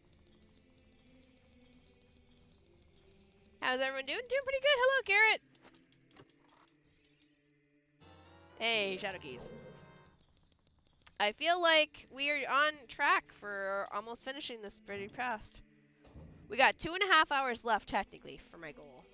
How's everyone doing? Doing pretty good. Hello, Garrett. Hey, Shadow Keys. I feel like we are on track for almost finishing this pretty fast. We got 2.5 hours left, technically, for my goal.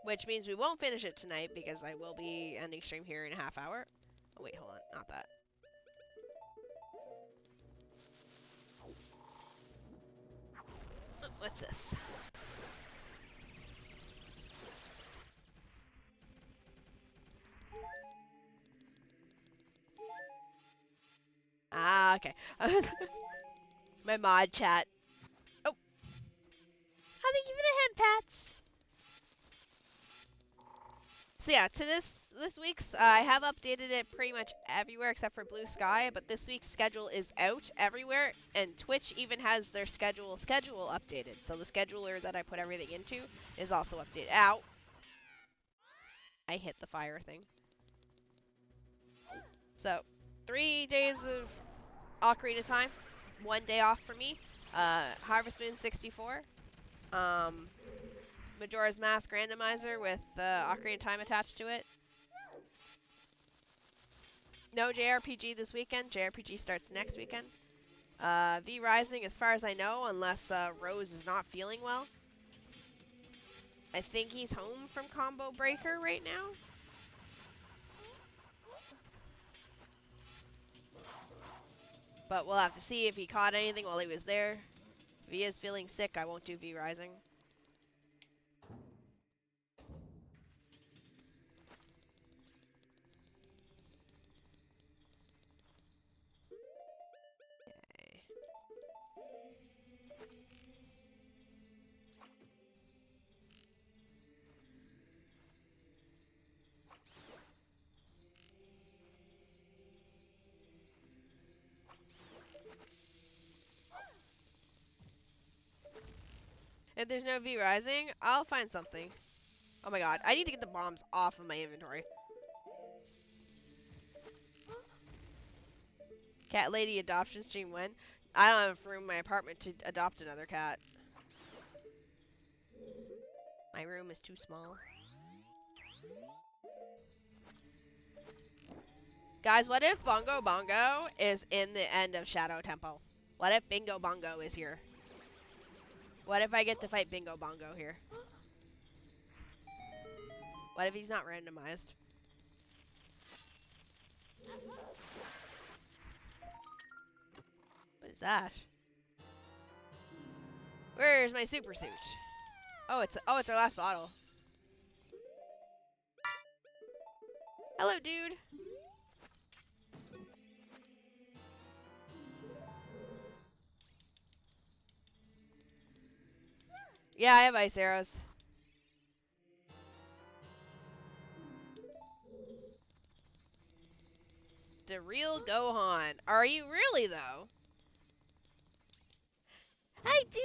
Which means we won't finish it tonight because I will be ending stream here in a half hour. Oh, wait, hold on. Not that. What's this? Ah, okay. My mod chat. Oh. How thank you for the head pats. So yeah, to this week's, I have updated it pretty much everywhere except for Blue Sky, but this week's schedule is out everywhere, and Twitch even has their schedule updated. So the scheduler that I put everything into is also updated. Ow! I hit the fire thing. So, 3 days of Ocarina of Time, 1 day off for me. Harvest Moon 64. Majora's Mask Randomizer with Ocarina of Time attached to it. No JRPG this weekend. JRPG starts next weekend. V Rising, as far as I know, unless Rose is not feeling well. I think he's home from Combo Breaker right now. But we'll have to see if he caught anything while he was there. If he is feeling sick, I won't do V Rising. Okay. If there's no V Rising, I'll find something. Oh my god, I need to get the bombs off of my inventory. Cat lady adoption stream when? I don't have room in my apartment to adopt another cat. My room is too small. Guys, what if Bongo Bongo is in the end of Shadow Temple? What if Bingo Bongo is here? What if I get to fight Bingo Bongo here? What if he's not randomized? What is that? Where's my super suit? Oh, it's our last bottle. Hello, dude. Yeah, I have ice arrows. The real Gohan. Are you really, though? Hi, dude.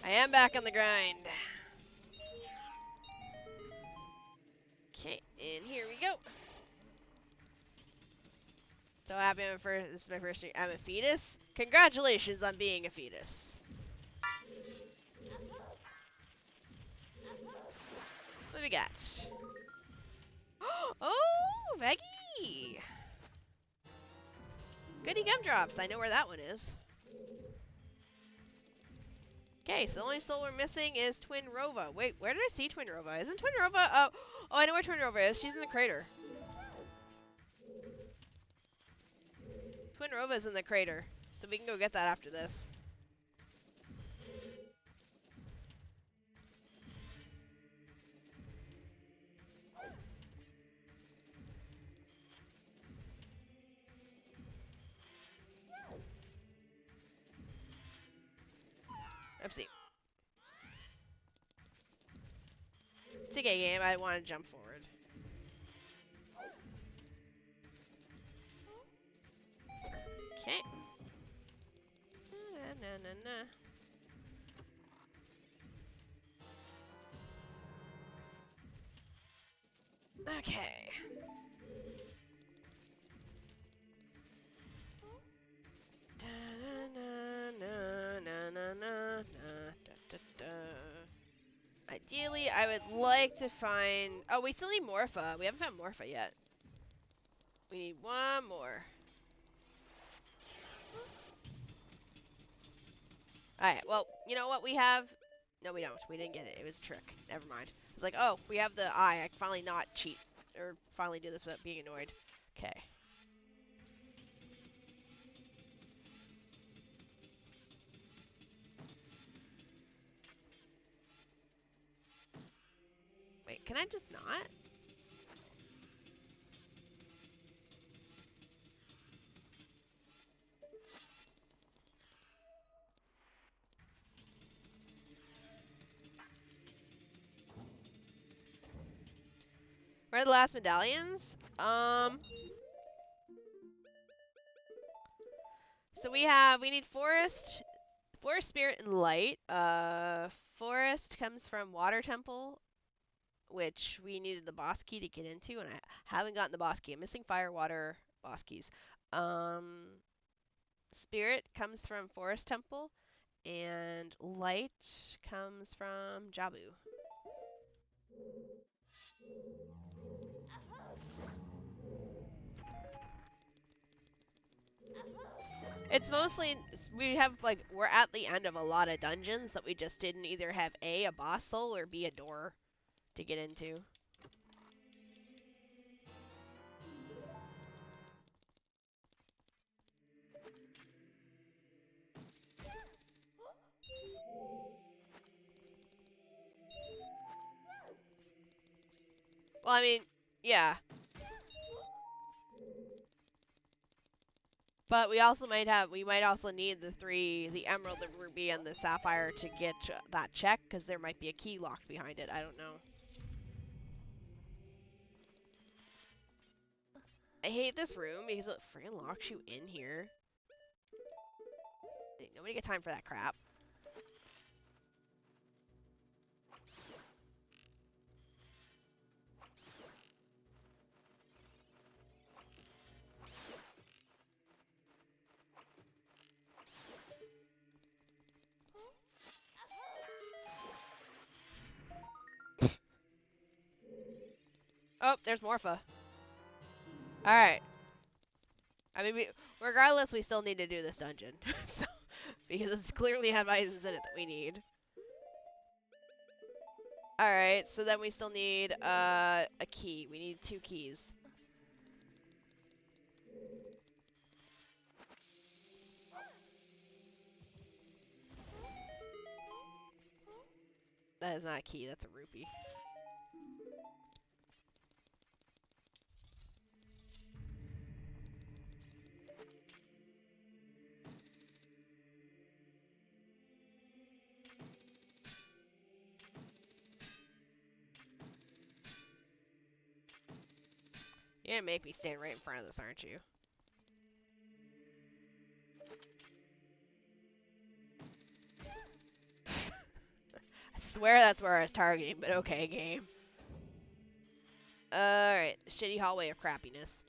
I am back on the grind. Okay, and here we go. So happy this is my first year. I'm a fetus. Congratulations on being a fetus. What do we got? Oh, Veggie! Goody gumdrops. I know where that one is. Okay, so the only soul we're missing is Twin Rova. Wait, where did I see Twin Rova? Isn't Twin Rova? Oh, I know where Twin Rova is. She's in the crater. Twin Rova's in the crater, so we can go get that after this. Oopsie. It's a gay game. I want to jump forward. Okay. Na. Okay. Ideally, I would like to find... Oh, we still need Morpha. We haven't found Morpha yet. We need one more. Alright, well, you know what we have? No, we don't. We didn't get it. It was a trick. Never mind. It's like, oh, we have the eye. I can finally not cheat. Or finally do this without being annoyed. Okay. Wait, can I just not? Where are the last medallions? So we need Forest, Spirit, and Light. Forest comes from Water Temple, which we needed the boss key to get into, and I haven't gotten the boss key. I'm missing Fire, Water, boss keys. Spirit comes from Forest Temple, And light comes from Jabu. It's mostly, we have, like, we're at the end of a lot of dungeons that we just didn't either have a boss soul, or B, a door to get into. Well, I mean, yeah. But we also might also need the emerald, the ruby, and the sapphire to get that check, because there might be a key locked behind it. I don't know. I hate this room because it freaking locks you in here. Nobody got time for that crap. Oh, there's Morpha. Alright. I mean, regardless, we still need to do this dungeon. So, because it's clearly have items in it that we need. Alright, so then we still need a key. We need 2 keys. That is not a key, that's a rupee. You're gonna make me stand right in front of this, aren't you? I swear that's where I was targeting, but okay, game. Alright, shitty hallway of crappiness.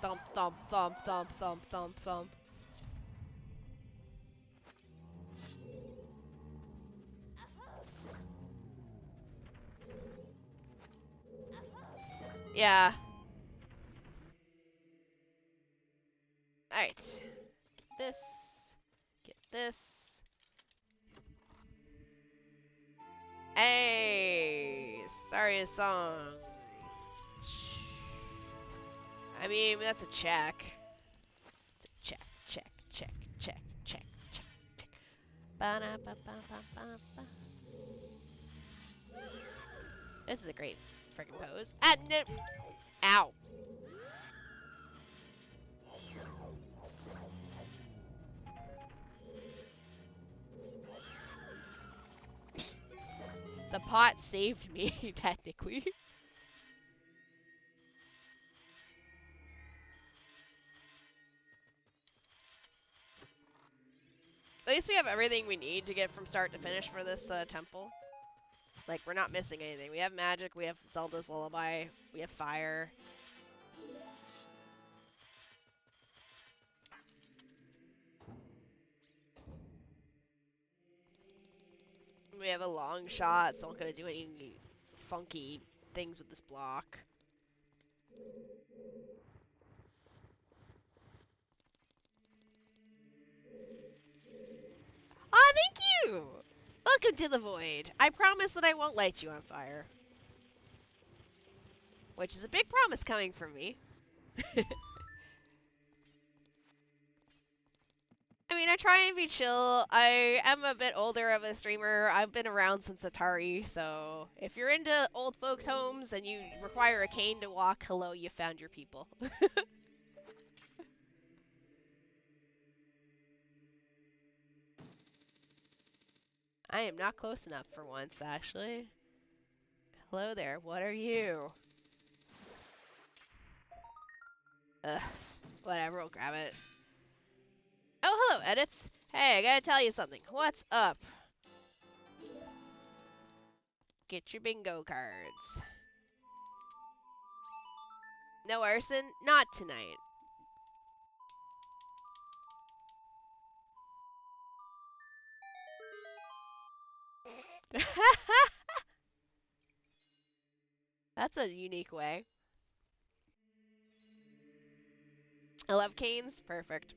Thump, thump, thump, thump, thump, thump, thump. Yeah. Alright. Get this. Get this. Hey! Sorry, a song. I mean, that's a check. It's a check, check, check, check, check, check, check. Ba-da-ba-ba-ba-ba-ba. This is a great freaking pose. Ah, no. Ow. The pot saved me, technically. At least we have everything we need to get from start to finish for this temple. Like, we're not missing anything. We have magic, we have Zelda's lullaby, we have fire. We have a long shot, so I'm not gonna do any funky things with this block. Aw, thank you! Welcome to the void. I promise that I won't light you on fire. Which is a big promise coming from me. I mean, I try and be chill. I am a bit older of a streamer. I've been around since Atari, so if you're into old folks' homes and you require a cane to walk, hello, you found your people. I am not close enough for once, actually. Hello there, what are you? Ugh. Whatever, we'll grab it. Oh, hello, edits. Hey, I gotta tell you something. What's up? Get your bingo cards. No arson? Not tonight. That's a unique way. I love canes. Perfect.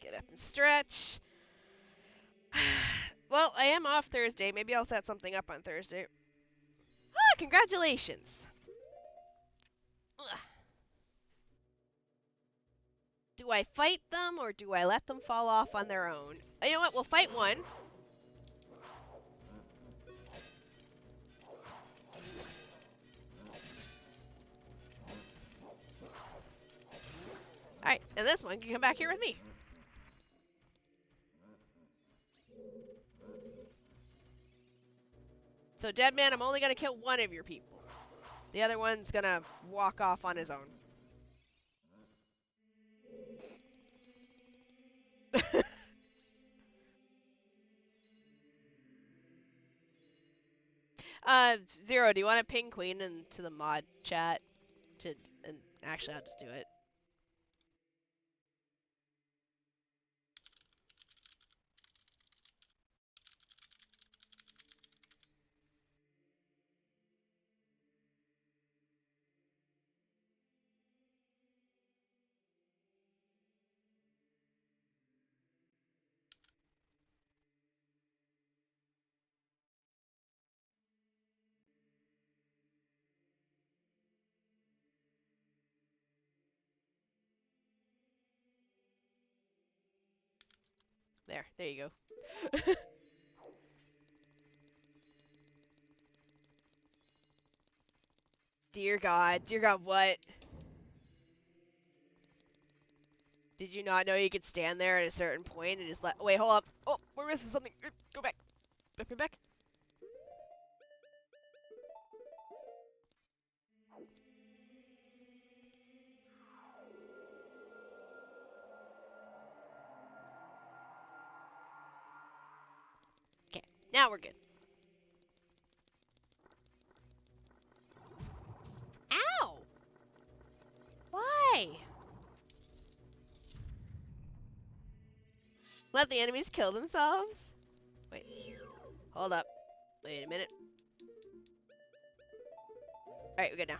Get up and stretch. Well, I am off Thursday. Maybe I'll set something up on Thursday. Ah, congratulations. Ugh. Do I fight them or do I let them fall off on their own? You know what? We'll fight one. Alright, and this one can come back here with me. So, dead man, I'm only gonna kill one of your people. The other one's gonna walk off on his own. Zero, do you want to ping Queen into the mod chat? And actually, I'll just do it. There you go. Dear God, what? Did you not know you could stand there at a certain point and just let? Wait, hold up. Oh, we're missing something. Go back. Back. Okay, now we're good. Ow! Why? Let the enemies kill themselves? Wait. Hold up. Wait a minute. Alright, we're good now.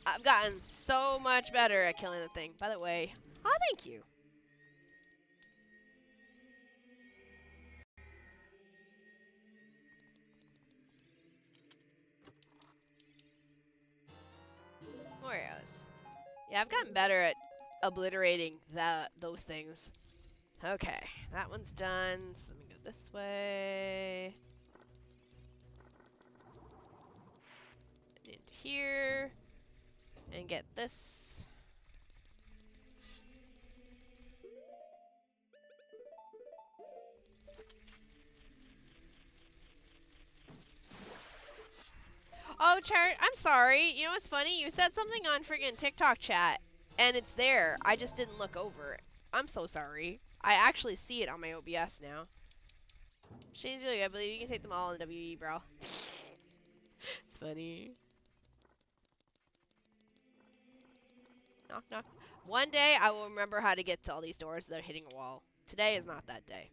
I've gotten so much better at killing the thing. By the way, oh, thank you. Oreos. Yeah, I've gotten better at obliterating those things. Okay, that one's done. So let me go this way. Into here. And get this. Oh, Chart, I'm sorry. You know what's funny? You said something on friggin' TikTok chat, and it's there. I just didn't look over it. I'm so sorry. I actually see it on my OBS now. Shane's really good. I believe you can take them all in the WE, bro. It's funny. Knock, knock. One day, I will remember how to get to all these doors without hitting a wall. Today is not that day.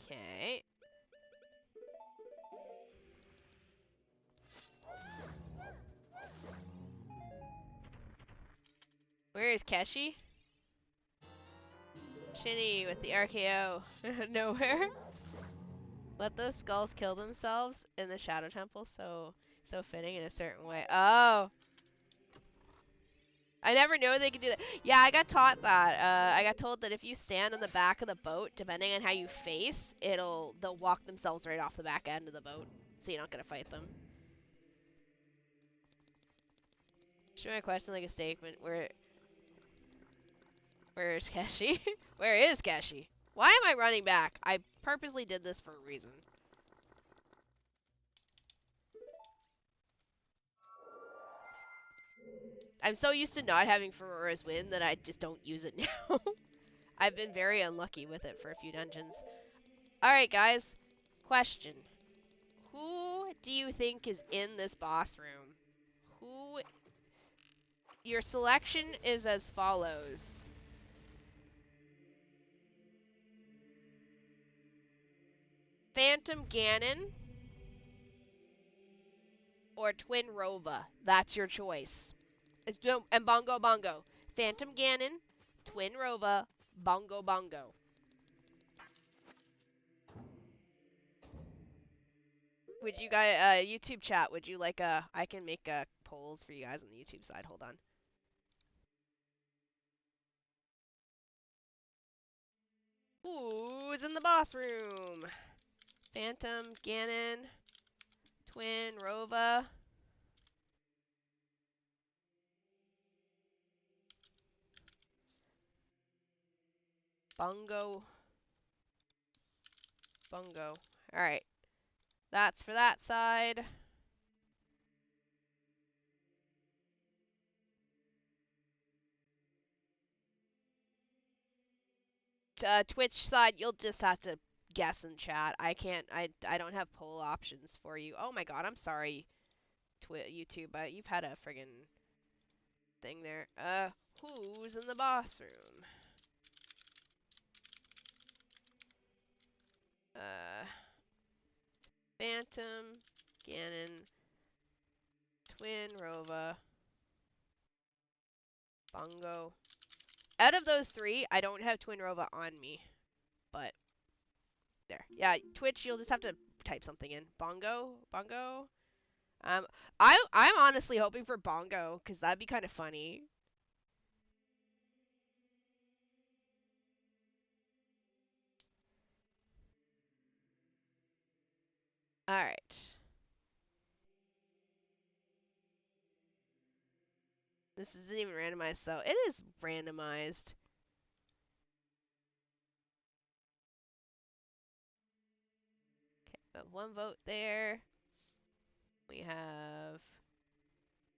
Okay. Where is Keshi? Shini with the RKO. Nowhere. Let those skulls kill themselves in the Shadow Temple, so fitting in a certain way. Oh. I never knew they could do that. Yeah, I got taught that. I got told that if you stand on the back of the boat, depending on how you face, they'll walk themselves right off the back end of the boat, so you're not gonna fight them. Shoot my question like a statement. Where's Keshi? Where is Keshi? Why am I running back? I purposely did this for a reason. I'm so used to not having Ferrora's win that I just don't use it now. I've been very unlucky with it for a few dungeons. Alright, guys. Question. Who do you think is in this boss room? Who... Your selection is as follows. Phantom Ganon or Twin Rova. That's your choice. And Bongo Bongo. Phantom Ganon, Twin Rova, Bongo Bongo. Would you guys, YouTube chat, would you like I can make polls for you guys on the YouTube side. Hold on. Who's in the boss room? Phantom, Ganon, Twin, Rova. Bongo. Bongo. Alright. That's for that side. Twitch side, you'll just have to guess in chat. I don't have poll options for you. Oh my god, I'm sorry, YouTube, but you've had a friggin' thing there. Who's in the boss room? Phantom, Ganon, Twin, Rova, Bongo. Out of those three, I don't have Twin Rova on me, but there. Yeah, Twitch, you'll just have to type something in. Bongo? Bongo? I'm honestly hoping for Bongo, because that'd be kind of funny. Alright. This isn't even randomized, so it is randomized. Okay, we have 1 vote there. We have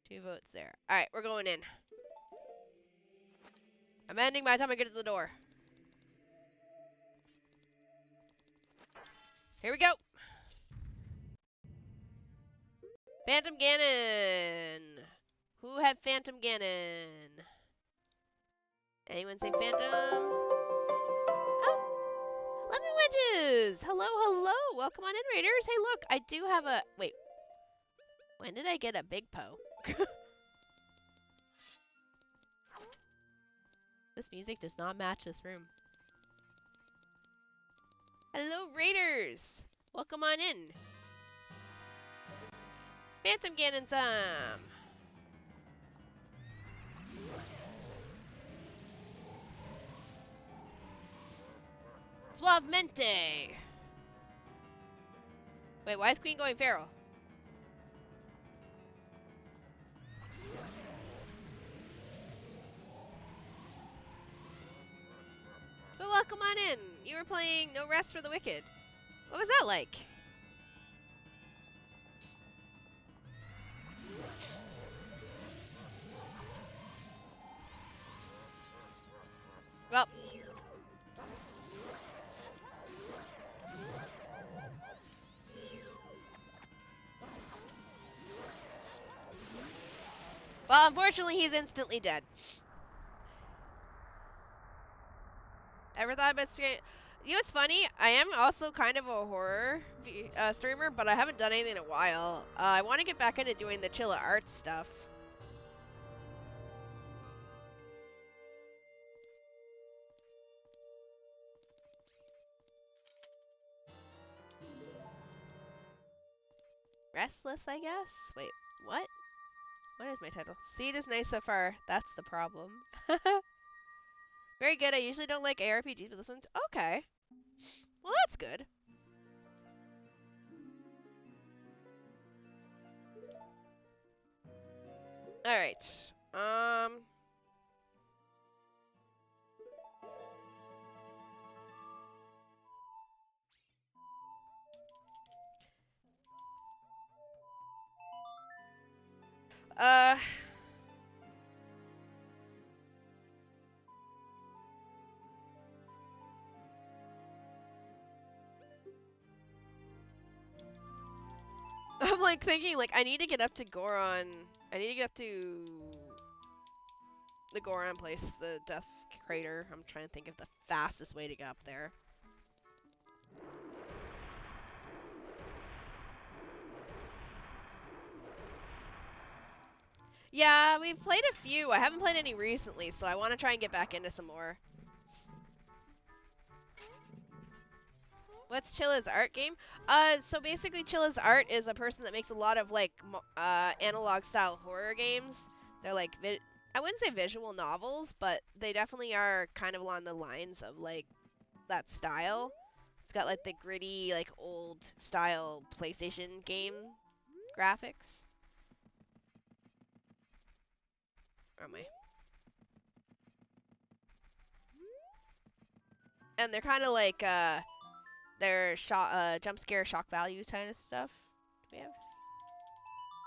2 votes there. Alright, we're going in. I'm ending by the time I get to the door. Here we go. Phantom Ganon. Who had Phantom Ganon? Anyone say Phantom? Oh, Lemon Wedges. Hello, hello. Welcome on in, Raiders. Hey, look, I do have a... Wait. When did I get a Big Poe? This music does not match this room. Hello, Raiders. Welcome on in. Phantom Ganon time. Suavemente. Wait, why is Queen going feral? But welcome on in. You were playing No Rest for the Wicked. What was that like? Well. Well, unfortunately, he's instantly dead. Ever thought about streaming? You know what's funny? I am also kind of a horror streamer, but I haven't done anything in a while. I want to get back into doing the Chilla Arts stuff. Restless, I guess? Wait, what? What is my title? Seed is nice so far. That's the problem. Very good. I usually don't like ARPGs, but this one's okay. Well, that's good. Alright. Um. Uh. I'm like thinking like I need to get up to Goron. I need to get up to the Goron place, the Death Crater. I'm trying to think of the fastest way to get up there. Yeah, we've played a few. I haven't played any recently, so I want to try and get back into some more. What's Chilla's art game? So basically Chilla's art is a person that makes a lot of like analog style horror games. They're like I wouldn't say visual novels, but they definitely are kind of along the lines of like that style. It's got like the gritty, like old style PlayStation game graphics. Where am I? And they're kind of like they're jump scare shock value kind of stuff.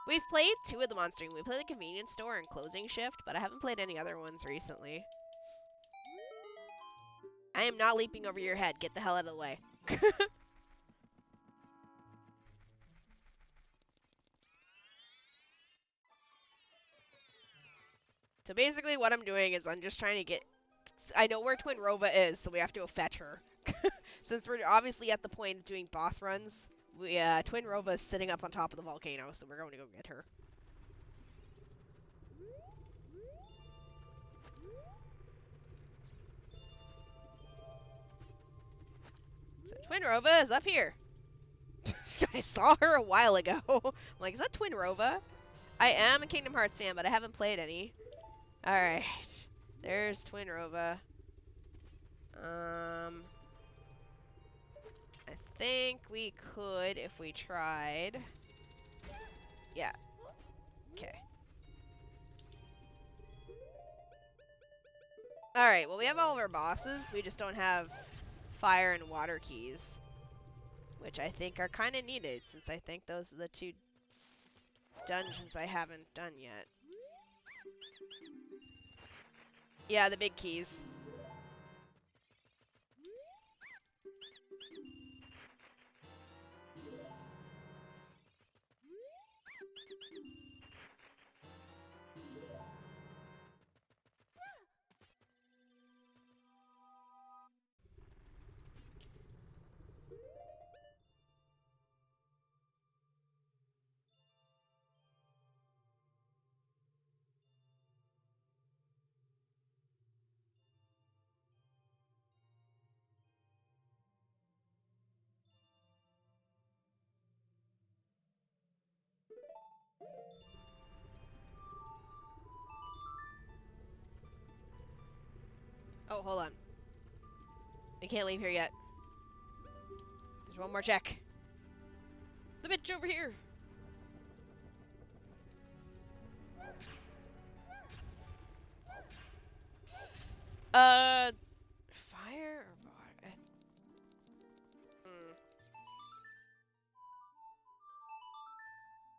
We've played 2 of them on stream. We played the convenience store and closing shift, but I haven't played any other ones recently. I am not leaping over your head. Get the hell out of the way. So basically what I'm doing is I'm just trying to get... I know where Twin Rova is, so we have to go fetch her. Since we're obviously at the point of doing boss runs, Twin Rova is sitting up on top of the volcano, so we're going to go get her. So Twin Rova is up here. I saw her a while ago. I'm like, is that Twin Rova? I am a Kingdom Hearts fan, but I haven't played any. Alright. There's Twin Rova. I think we could if we tried. Yeah. Okay. Alright, well we have all of our bosses. We just don't have fire and water keys. Which I think are kind of needed, since I think those are the 2 dungeons I haven't done yet. Yeah, the big keys. Oh, hold on. I can't leave here yet. There's one more check. The bitch over here! Fire or water?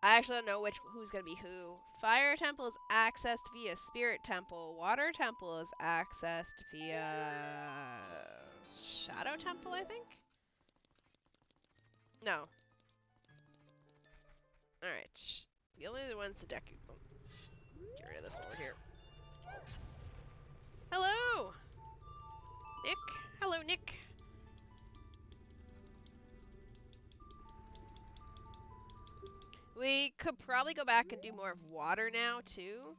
I actually don't know who's gonna be who. Fire Temple is accessed via Spirit Temple. Water Temple is accessed via Shadow Temple, I think? No. Alright. The only other one's the deck. Oh, get rid of this one over here. Hello! Nick? Hello, Nick. We could probably go back and do more of water now, too.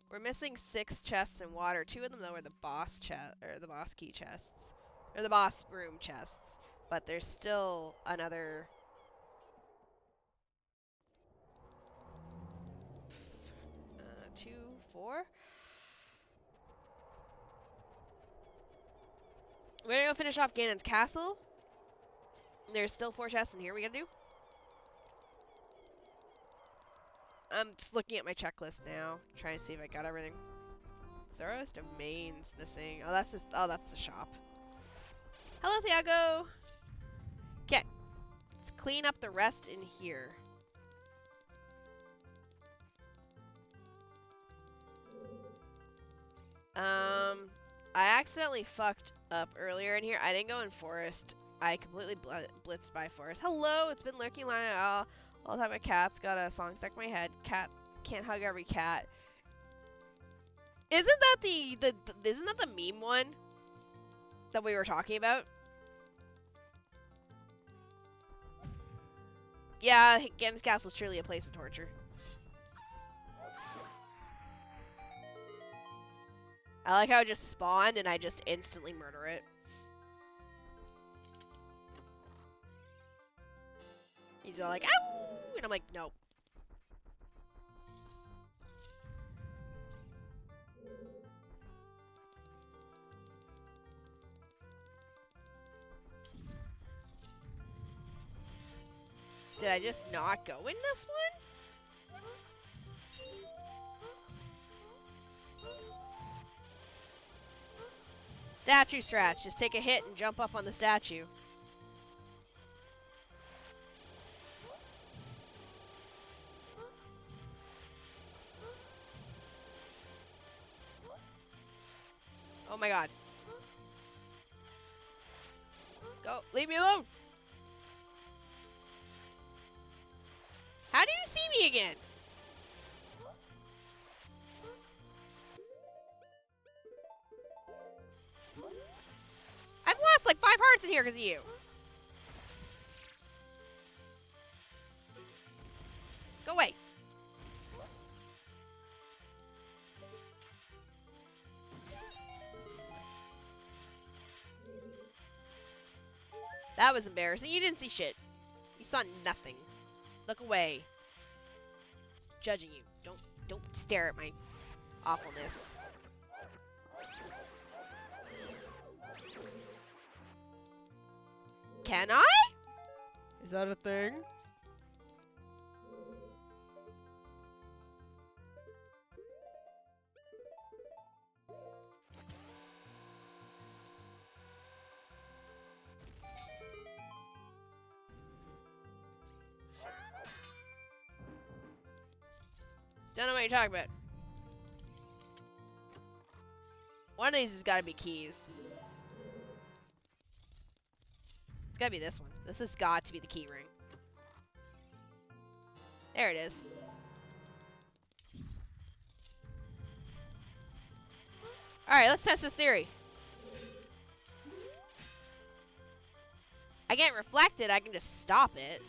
We're missing 6 chests in water. 2 of them, though, are the boss chest, or the boss key chests. Or the boss room chests. But there's still another... 2, 4? We're gonna go finish off Ganon's castle. There's still 4 chests in here we gotta do. I'm just looking at my checklist now, trying to see if I got everything. Zero's domain's missing. Oh, that's the shop. Hello, Thiago. Okay, let's clean up the rest in here. I accidentally fucked up earlier in here. I didn't go in forest. I completely blitzed by forest. Hello, it's been lurking all the time. My cat's got a song stuck in my head. Cat can't hug every cat. Isn't that isn't that the meme one that we were talking about? Yeah, Ganon's Castle is truly a place of torture. I like how it just spawned and I just instantly murder it. He's all like, ow! And I'm like, nope. Did I just not go in this one? Statue strats. Just take a hit and jump up on the statue. Oh my god. Go. Leave me alone. How do you see me again? I've lost like 5 hearts in here because of you. Go away. That was embarrassing. You didn't see shit. You saw nothing. Look away. Judging you. Don't stare at my awfulness. Can I? Is that a thing? Don't know what you're talking about. One of these has got to be keys. It's got to be this one. This has got to be the key ring. There it is. Alright, let's test this theory. I can't reflect it, I can just stop it.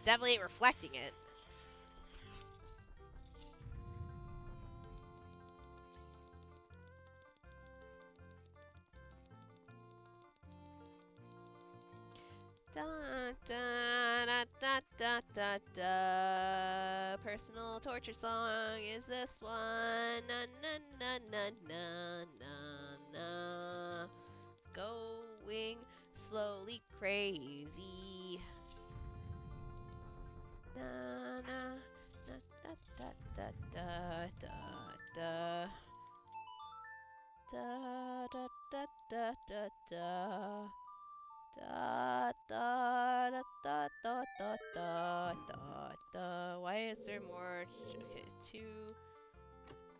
Definitely ain't reflecting it. Da, da, da, da, da, da, da. Personal torture song is this one. Na na na na na na na. Going slowly crazy. Na na na da da da da da da da da da da da. Da da da da da da da da da. Why is there more? Okay, 2.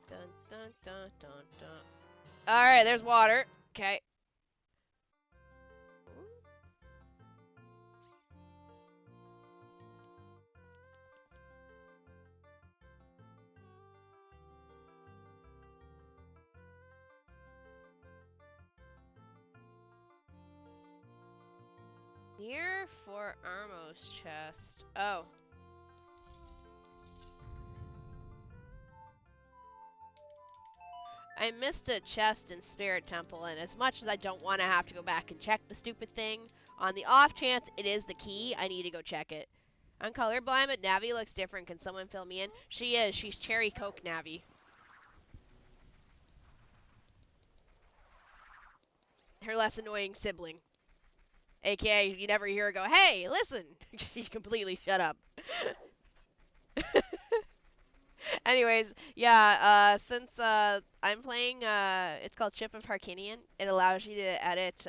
Dun dun dun dun dun. All right, there's water. Okay. Near for Armo's chest. Oh. I missed a chest in Spirit Temple, and as much as I don't want to have to go back and check the stupid thing, on the off chance it is the key, I need to go check it. I'm colorblind, but Navi looks different. Can someone fill me in? She is. She's Cherry Coke Navi. Her less annoying sibling. AKA, you never hear her go, hey, listen! She's completely shut up. Anyways, yeah, since I'm playing, it's called Ship of Harkinian. It allows you to edit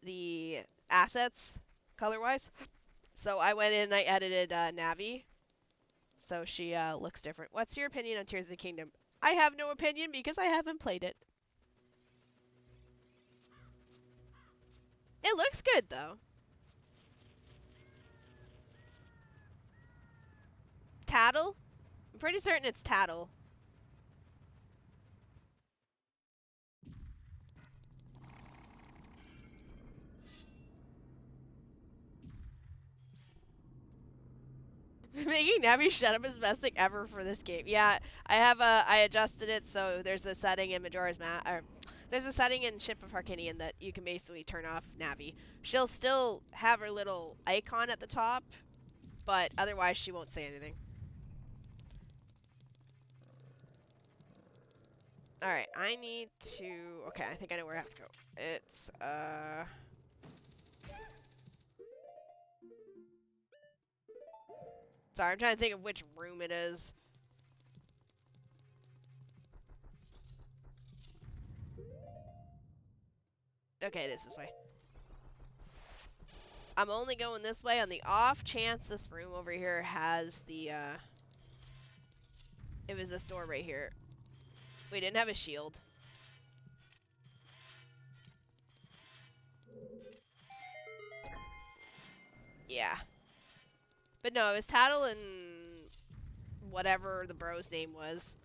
the assets color-wise. So I went in and I edited Navi, so she looks different. What's your opinion on Tears of the Kingdom? I have no opinion because I haven't played it. It looks good though. Tattle? I'm pretty certain it's Tattle. Making Navi shut up is the best thing ever for this game. Yeah, I adjusted it so there's a setting in Majora's Mask, or there's a setting in Ship of Harkinian that you can basically turn off Navi. She'll still have her little icon at the top, but otherwise she won't say anything. Alright, I need to... Okay, I think I know where I have to go. It's, Sorry, I'm trying to think of which room it is. Okay, it is this way. I'm only going this way on the off chance this room over here has the, It was this door right here. We didn't have a shield. Yeah. But no, it was Tattle and whatever the bro's name was.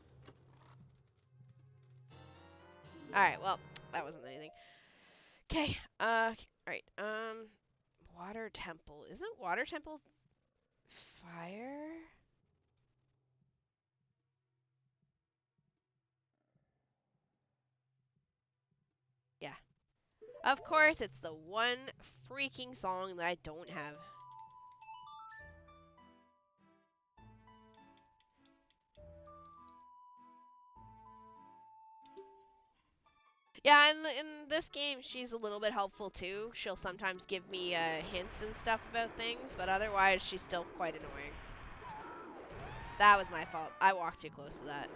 Alright, well, that wasn't anything. Okay, right, Water Temple. Isn't Water Temple fire? Yeah. Of course, it's the one freaking song that I don't have. Yeah, in this game, she's a little bit helpful too. She'll sometimes give me hints and stuff about things, but otherwise, she's still quite annoying. That was my fault. I walked too close to that.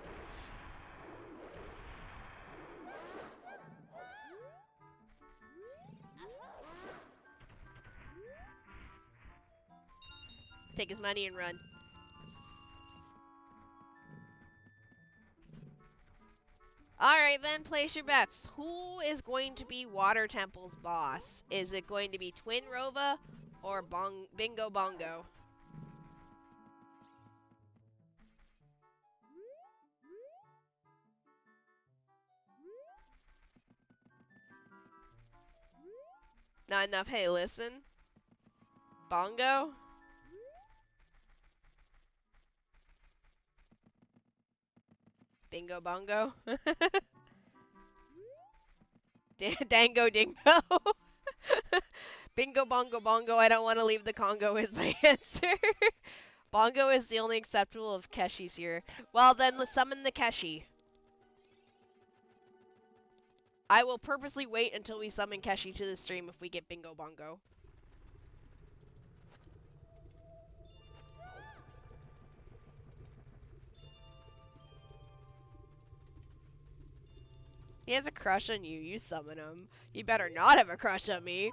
Take his money and run. Alright then, place your bets. Who is going to be Water Temple's boss? Is it going to be Twin Rova or Bingo Bongo? Not enough. Hey, listen. Bongo? Bingo Bongo? Dango Dingo? Bingo Bongo Bongo, I don't want to leave the Congo is my answer. Bongo is the only acceptable of Keshis here. Well then, let's summon the Keshi. I will purposely wait until we summon Keshi to the stream if we get Bingo Bongo. He has a crush on you. You summon him. You better not have a crush on me.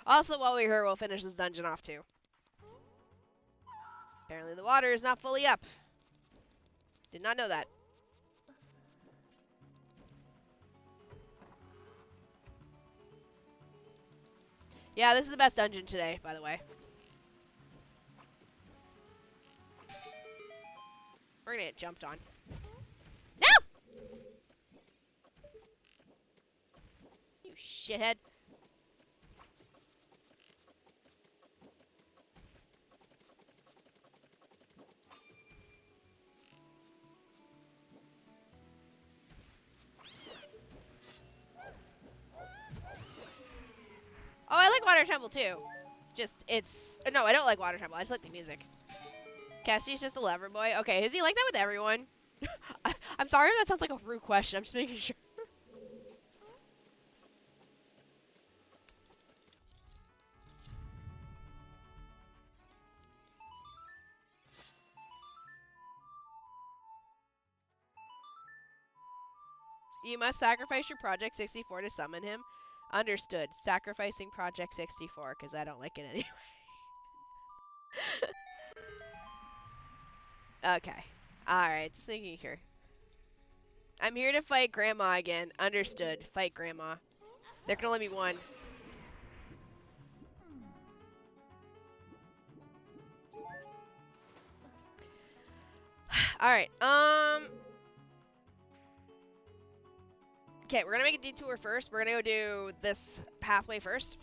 Also, while we're here, we'll finish this dungeon off too. Apparently the water is not fully up. Did not know that. Yeah, this is the best dungeon today, by the way. We're gonna get jumped on. No! You shithead. Oh, I like Water Temple too. Just, it's... No, I don't like Water Temple. I just like the music. Cassie's just a lover boy. Okay, is he like that with everyone? I'm sorry if that sounds like a rude question. I'm just making sure. You must sacrifice your Project 64 to summon him. Understood. Sacrificing Project 64 because I don't like it anyway. Okay. Alright, just thinking here. I'm here to fight Grandma again. Understood. Fight Grandma. There can only be one. Alright, okay, we're gonna make a detour first. We're gonna go do this pathway first.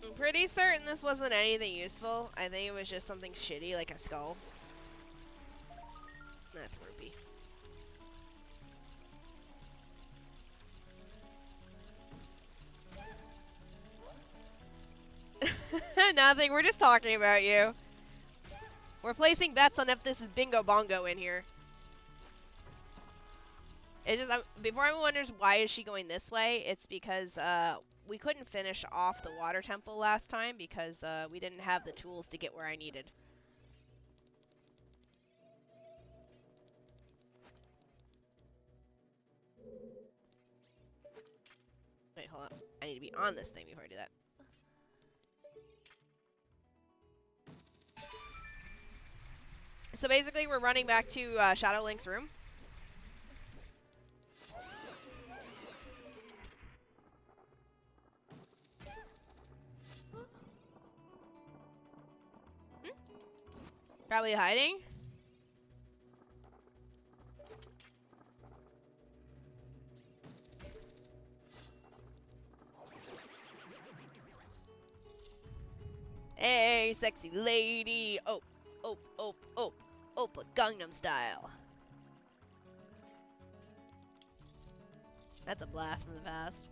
I'm pretty certain this wasn't anything useful. I think it was just something shitty, like a skull. That's rupee. Nothing, we're just talking about you. We're placing bets on if this is Bingo Bongo in here. It's just, before anyone wonders why is she going this way, it's because we couldn't finish off the water temple last time because we didn't have the tools to get where I needed. Wait, hold on. I need to be on this thing before I do that. So basically, we're running back to Shadow Link's room. Probably hiding. Hey, sexy lady. Oh, oh, oh, oh. Oppa Gangnam Style. That's a blast from the past.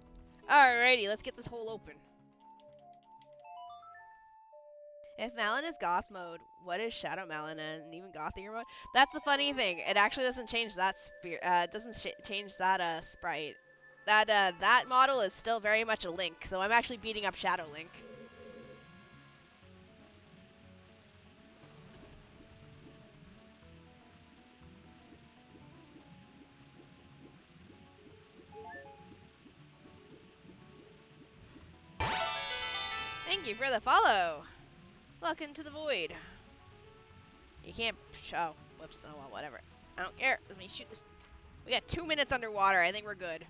Alrighty, let's get this hole open. If Malin is goth mode, what is Shadow Malin and even gothier mode? That's the funny thing. It actually doesn't change that it doesn't change that sprite. That model is still very much a Link, so I'm actually beating up Shadow Link. Thank you for the follow. Welcome to the void. You can't. Oh, whoops. Oh well, whatever. I don't care. Let me shoot this. We got 2 minutes underwater. I think we're good.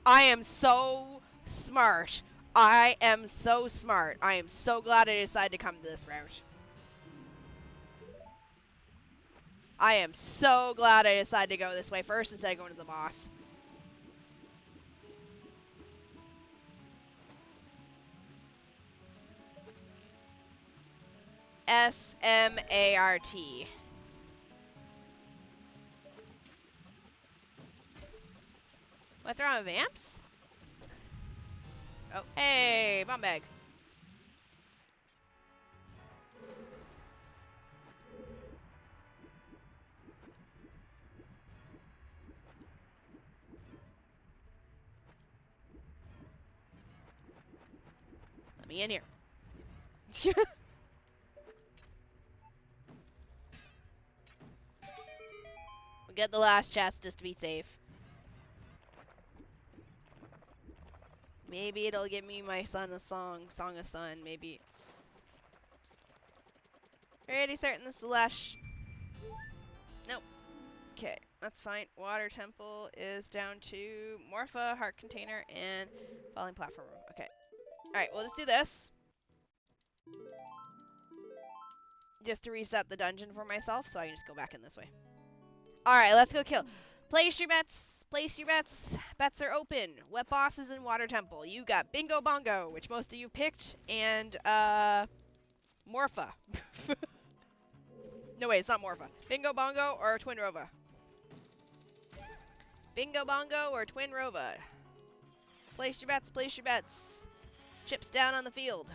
I am so smart. I am so smart. I am so glad I decided to come to this route. I am so glad I decided to go this way first instead of going to the boss. S-M-A-R-T. What's wrong with Vamps? Oh, hey, bomb bag. Let me in here. We'll get the last chest just to be safe. Maybe it'll give me my son a song of sun, maybe. Pretty certain this is the last. Nope. Okay, that's fine. Water temple is down to Morpha, heart container, and falling platform room. Okay. Alright, we'll just do this. Just to reset the dungeon for myself, so I can just go back in this way. Alright, let's go kill. Place your bets. Place your bets. Bets are open. What boss is in Water Temple? You got Bingo Bongo, which most of you picked, and, Morpha. No, wait, it's not Morpha. Bingo Bongo or Twin Rova? Bingo Bongo or Twin Rova? Place your bets, place your bets. Chips down on the field.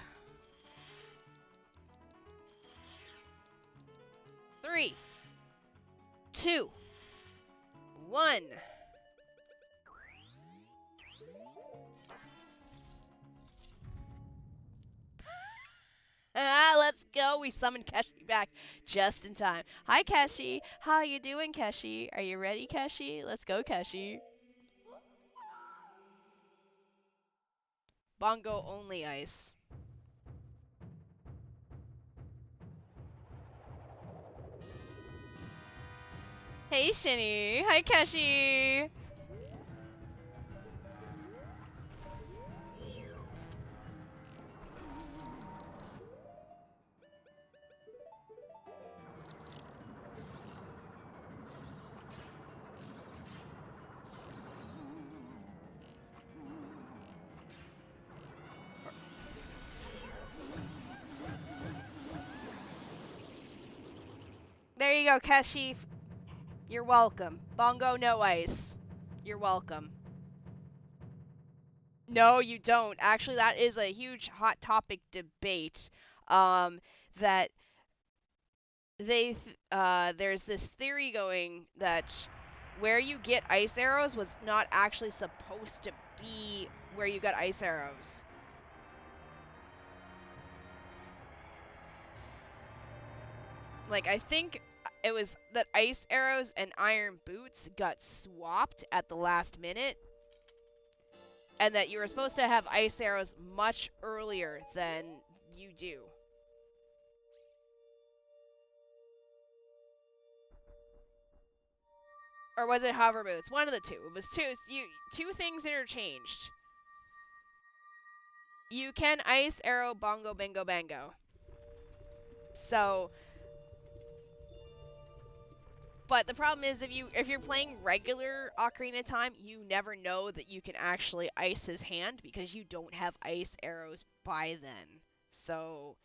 3, 2, 1. Let's go. We summoned Keshi back just in time. Hi, Keshi. How you doing, Keshi? Are you ready, Keshi? Let's go, Keshi. Bongo only ice. Hey, Shini. Hi, Keshi. There you go, Keshi. You're welcome. Bongo no ice. You're welcome. No, you don't. Actually, that is a huge hot topic debate. That there's this theory going that where you get ice arrows was not actually supposed to be where you got ice arrows. Like, I think it was that ice arrows and iron boots got swapped at the last minute, and that you were supposed to have ice arrows much earlier than you do. Or was it hover boots? One of the two. It was two things interchanged. You can ice arrow bongo bingo bango. So, but the problem is if you're playing regular Ocarina of Time, you never know that you can actually ice his hand because you don't have ice arrows by then. So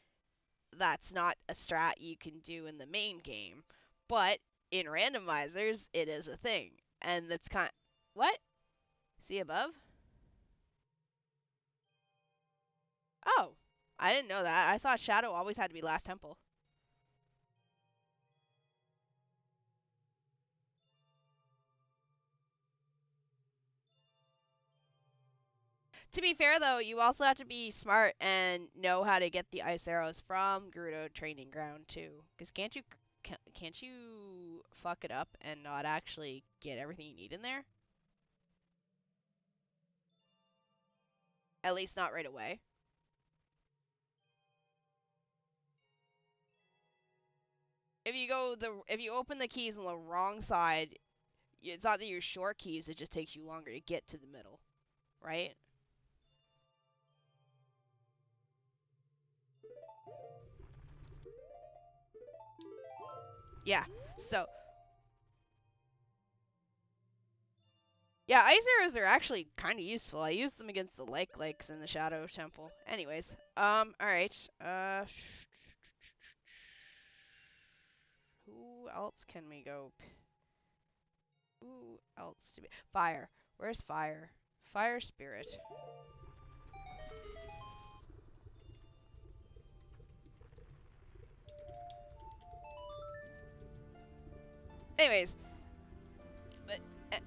that's not a strat you can do in the main game. But in randomizers, it is a thing. And that's what? See above? Oh, I didn't know that. I thought Shadow always had to be last temple. To be fair, though, you also have to be smart and know how to get the ice arrows from Gerudo Training Ground too. Because can't you fuck it up and not actually get everything you need in there? At least not right away. If you open the keys on the wrong side, it's not that you're short keys. It just takes you longer to get to the middle, right? Yeah. So yeah, ice arrows are actually kind of useful. I use them against the lakes in the Shadow Temple. Anyways, all right. Who else can we go? Who else do we? Fire. Where's Fire? Fire Spirit. Anyways, but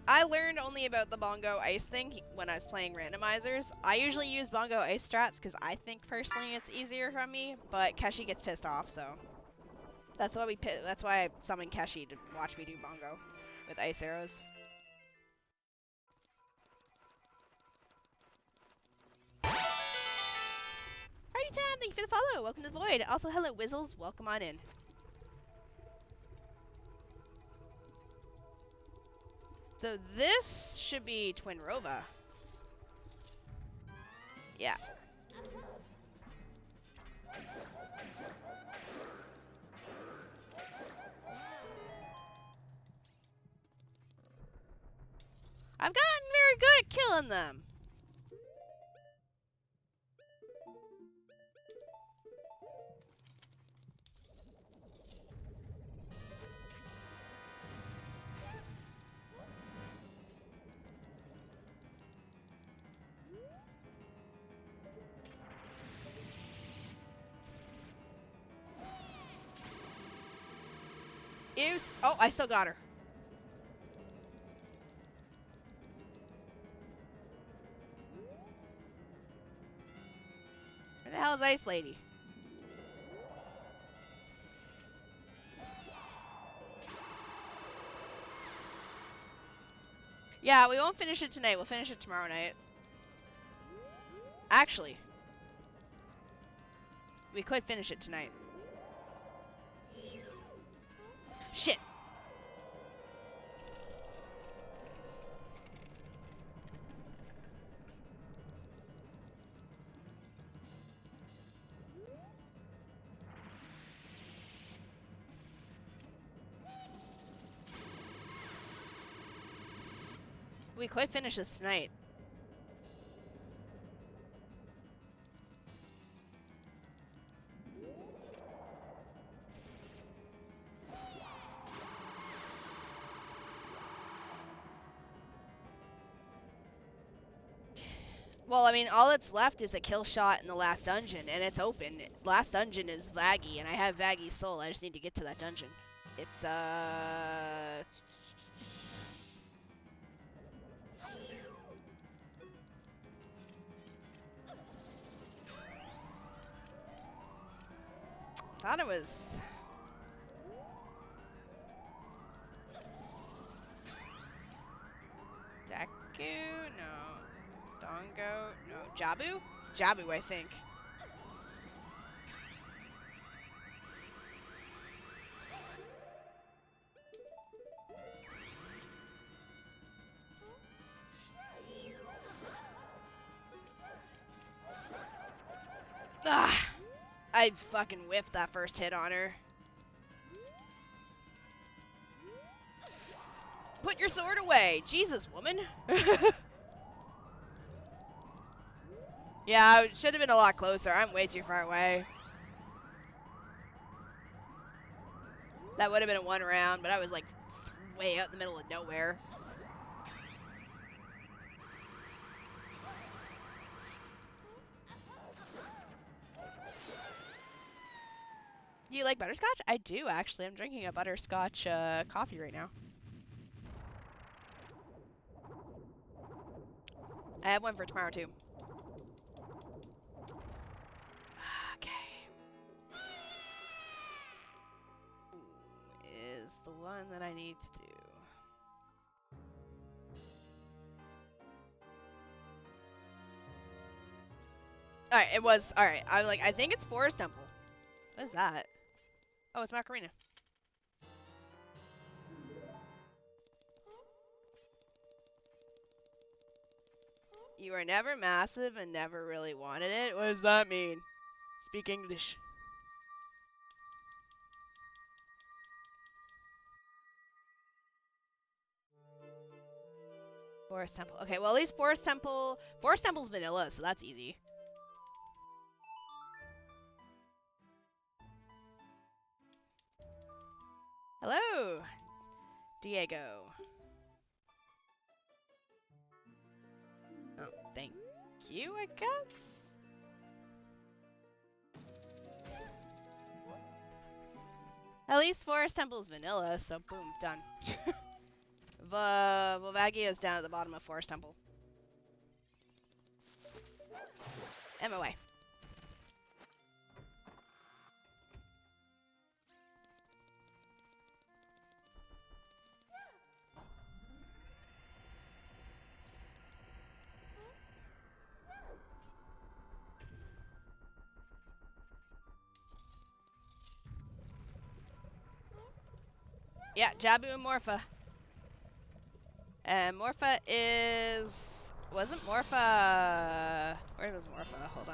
I learned only about the Bongo Ice thing when I was playing randomizers. I usually use Bongo Ice strats because I think personally it's easier for me, but Keshi gets pissed off, so that's why I summoned Keshi to watch me do Bongo with ice arrows. Party time! Thank you for the follow. Welcome to the Void. Also, hello Wizzles. Welcome on in. So this should be Twinrova. Yeah. I've gotten very good at killing them. Oh, I still got her. Where the hell is Ice Lady? Yeah, we won't finish it tonight. We'll finish it tomorrow night. Actually, we could finish it tonight. Shit. We could finish this tonight. Well, I mean, all that's left is a kill shot in the last dungeon, and it's open. Last dungeon is Vaggy, and I have Vaggy's soul. I just need to get to that dungeon. It's, thought it was... Deku? No. Dongo? No. Jabu? It's Jabu, I think. Ah! I fucking whiffed that first hit on her. Put your sword away! Jesus, woman! Yeah, it should have been a lot closer. I'm way too far away. That would have been a one round, but I was like way out in the middle of nowhere. Do you like butterscotch? I do, actually. I'm drinking a butterscotch coffee right now. I have one for tomorrow, too. Okay. Is the one that I need to do. Alright, it was. Alright, I was like, I think it's Forest Temple. What is that? Oh, it's Macarena. You were never massive and never really wanted it? What does that mean? Speak English. Forest Temple. Okay, well at least Forest Temple's vanilla, so that's easy. Hello, Diego. Oh, thank you, I guess? At least Forest Temple's vanilla, so boom, done. Vaggy is down at the bottom of Forest Temple. And my way. Yeah, Jabu and Morpha. And Morpha is... Wasn't Morpha... Where was Morpha? Hold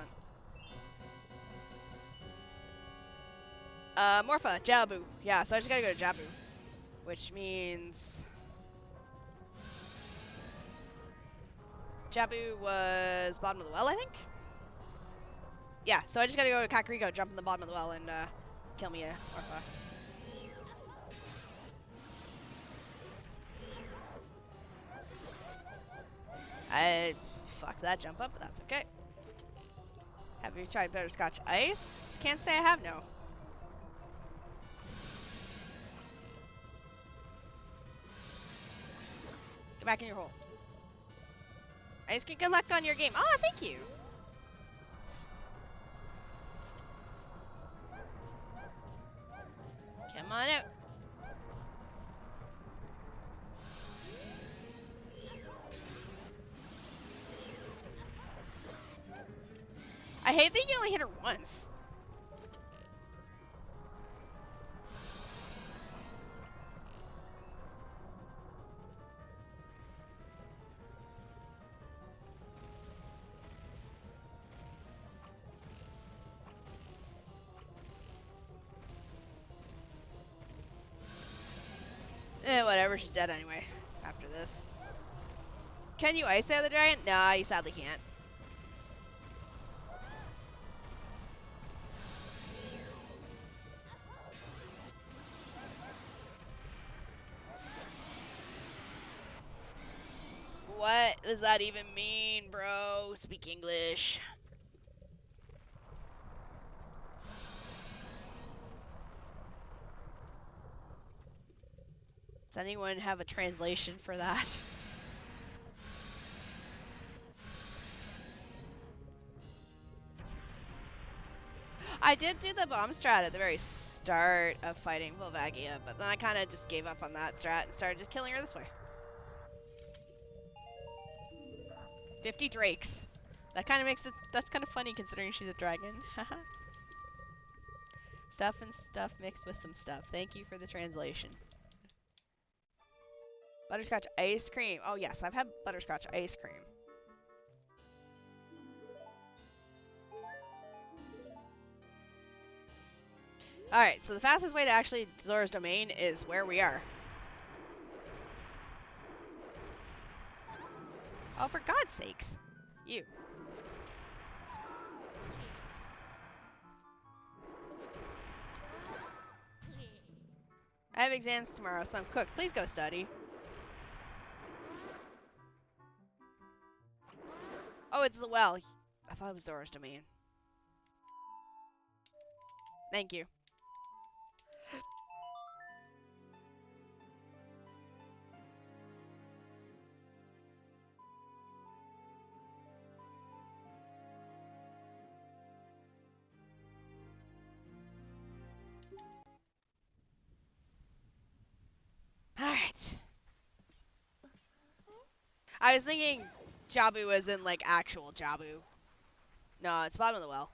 on. Morpha, Jabu. Yeah, so I just gotta go to Jabu. Which means... Jabu was bottom of the well, I think? Yeah, so I just gotta go to Kakariko, jump in the bottom of the well, and kill me a Morpha. I fucked that jump up, but that's okay. Have you tried butterscotch ice? Can't say I have, no. Get back in your hole. Ice can good luck on your game. Oh, thank you. Come on out. hate that you only hit her once. Whatever, she's dead anyway. After this. Can you ice out the dragon? Nah, you sadly can't. What does that even mean, bro? Speak English. Does anyone have a translation for that? I did do the bomb strat at the very start of fighting Volvagia, but then I kind of just gave up on that strat and started just killing her this way. 50 drakes. That kind of makes it, that's kind of funny considering she's a dragon. Haha. Stuff and stuff mixed with some stuff. Thank you for the translation. Butterscotch ice cream. Oh yes, I've had butterscotch ice cream. Alright, so the fastest way to actually Zora's Domain is where we are. Oh, for God's sakes. You. I have exams tomorrow, so I'm cooked. Please go study. Oh, it's the well. I thought it was Zora's Domain. Thank you. Alright. I was thinking Jabu was in, like, actual Jabu. No, it's bottom of the well.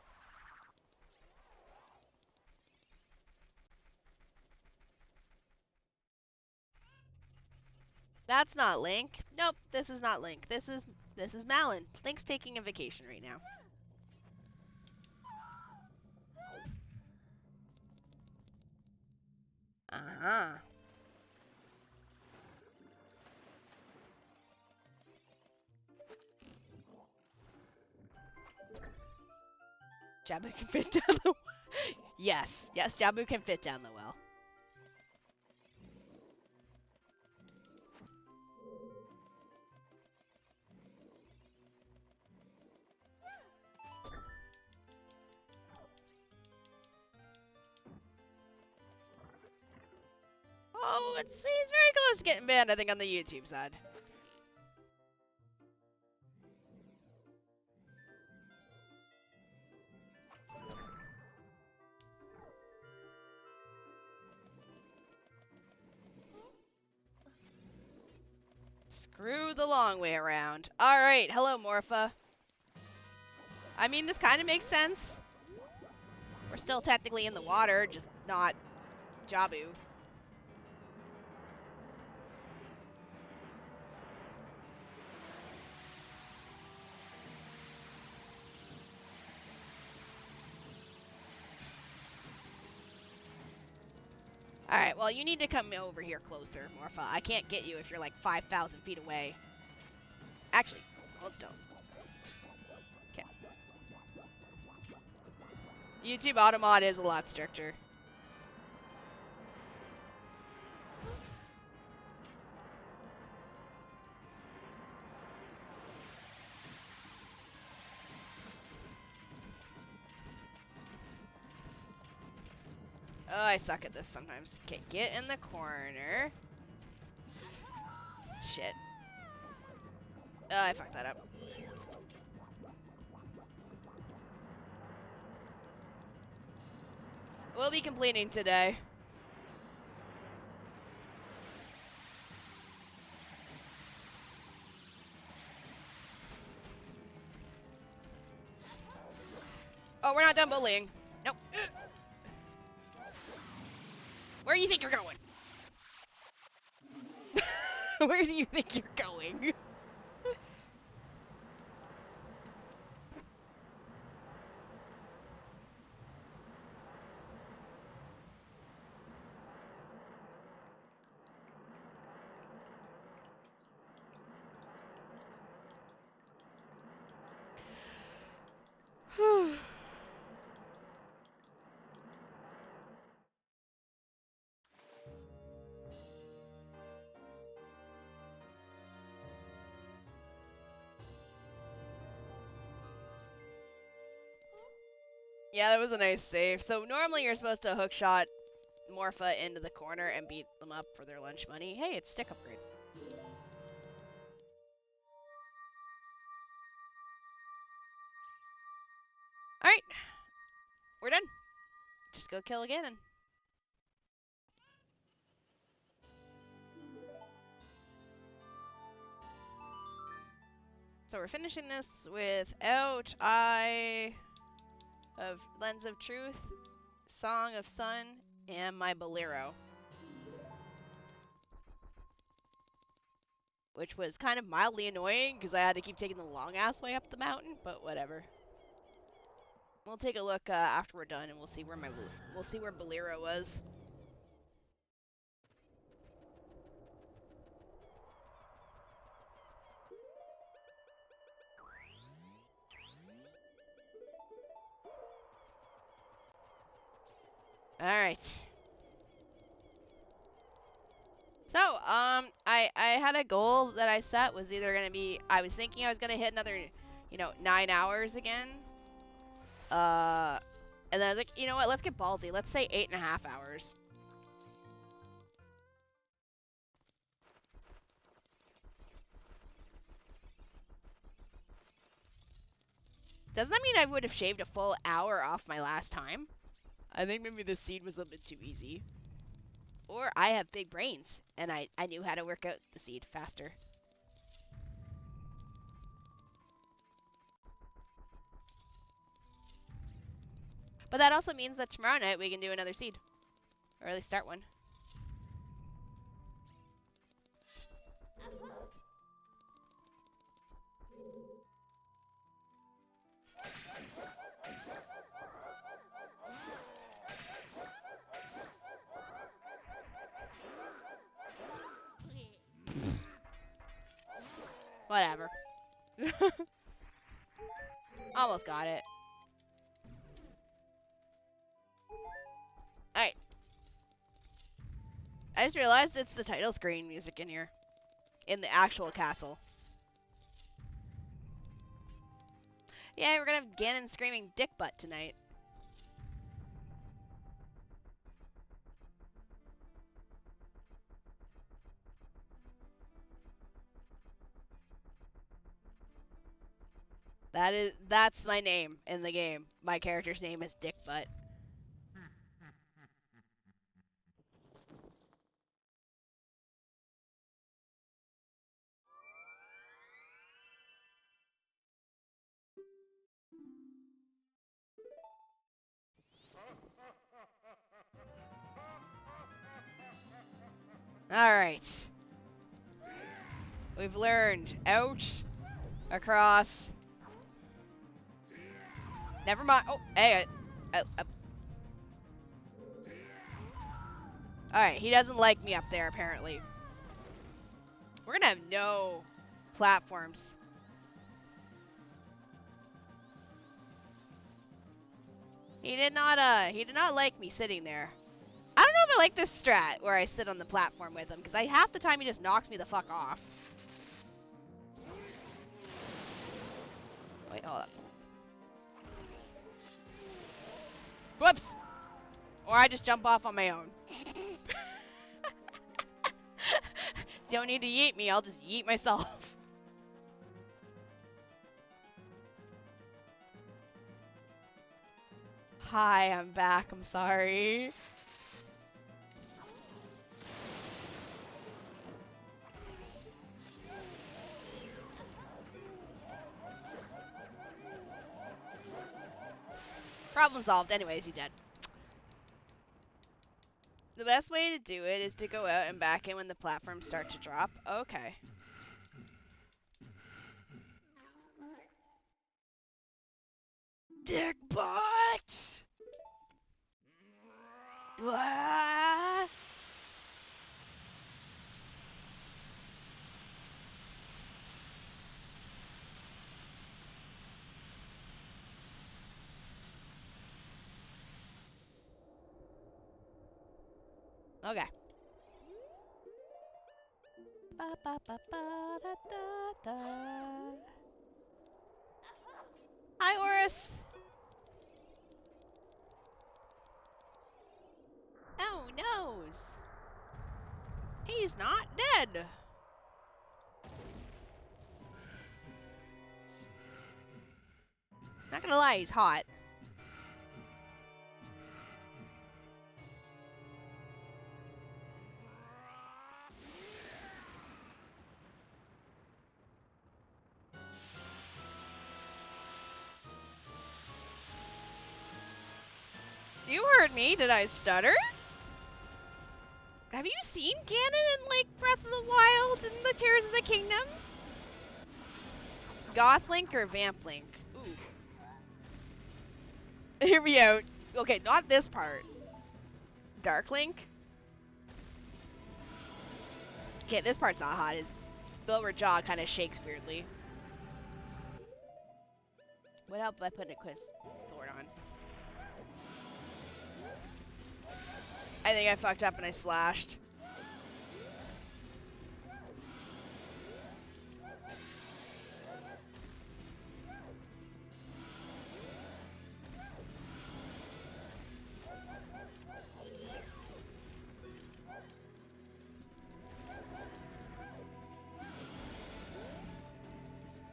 That's not Link. Nope, this is not Link. This is Malin. Link's taking a vacation right now. Uh-huh. Jabu can fit down the well. Yes, Jabu can fit down the well. Oh, he's very close to getting banned, I think, on the YouTube side. Screw the long way around. Alright, hello, Morpha. I mean, this kind of makes sense. We're still technically in the water, just not Jabu. Alright, well, you need to come over here closer, Morpha. I can't get you if you're like 5,000 feet away. Actually, hold still. Okay. YouTube Automod is a lot stricter. Oh, I suck at this sometimes. Okay, get in the corner. Shit. Oh, I fucked that up. We'll be completing today. Oh, we're not done bullying. Nope. Where do you think you're going? Where do you think you're going? Yeah, that was a nice save. So normally you're supposed to hookshot Morpha into the corner and beat them up for their lunch money. Hey, it's stick upgrade. Alright. We're done. Just go kill Ganon. So we're finishing this without Eye of Lens of Truth, Song of Sun, and my Bolero. Which was kind of mildly annoying because I had to keep taking the long ass way up the mountain, but whatever. We'll take a look after we're done, and we'll see where Bolero was. All right. So, I had a goal that I set was either gonna be I was thinking I was gonna hit another, 9 hours again. And then I was like, you know what? Let's get ballsy. Let's say 8.5 hours. Doesn't that mean I would have shaved a full hour off my last time? I think maybe the seed was a bit too easy. Or I have big brains, and I knew how to work out the seed faster. But that also means that tomorrow night we can do another seed. Or at least start one. Whatever. Almost got it. Alright. I just realized it's the title screen music in here. In the actual castle. Yeah, we're gonna have Ganon screaming dick butt tonight. That's my name in the game. My character's name is Dick Butt. Alright. We've learned out, across. Never mind. Oh, hey. Alright, he doesn't like me up there, apparently. We're gonna have no platforms. He did not like me sitting there. I don't know if I like this strat where I sit on the platform with him, because half the time he just knocks me the fuck off. Wait, hold up. Whoops! Or I just jump off on my own. You don't need to yeet me, I'll just yeet myself. Hi, I'm back, I'm sorry. Problem solved. Anyways, he's dead. The best way to do it is to go out and back in when the platforms start to drop. Okay. Dick butt! Blah! Okay. Ba, ba, ba, ba, da, da, da. Hi, Horus! Oh, nose! He's not dead! Not gonna lie, he's hot. You heard me, did I stutter? Have you seen Ganon in, like, Breath of the Wild and the Tears of the Kingdom? Goth Link or Vamp Link? Ooh. Hear me out. Okay, not this part. Dark Link? Okay, this part's not hot. His lower jaw kind of shakes weirdly. What help if I put a quiz sword on? I think I fucked up and I slashed.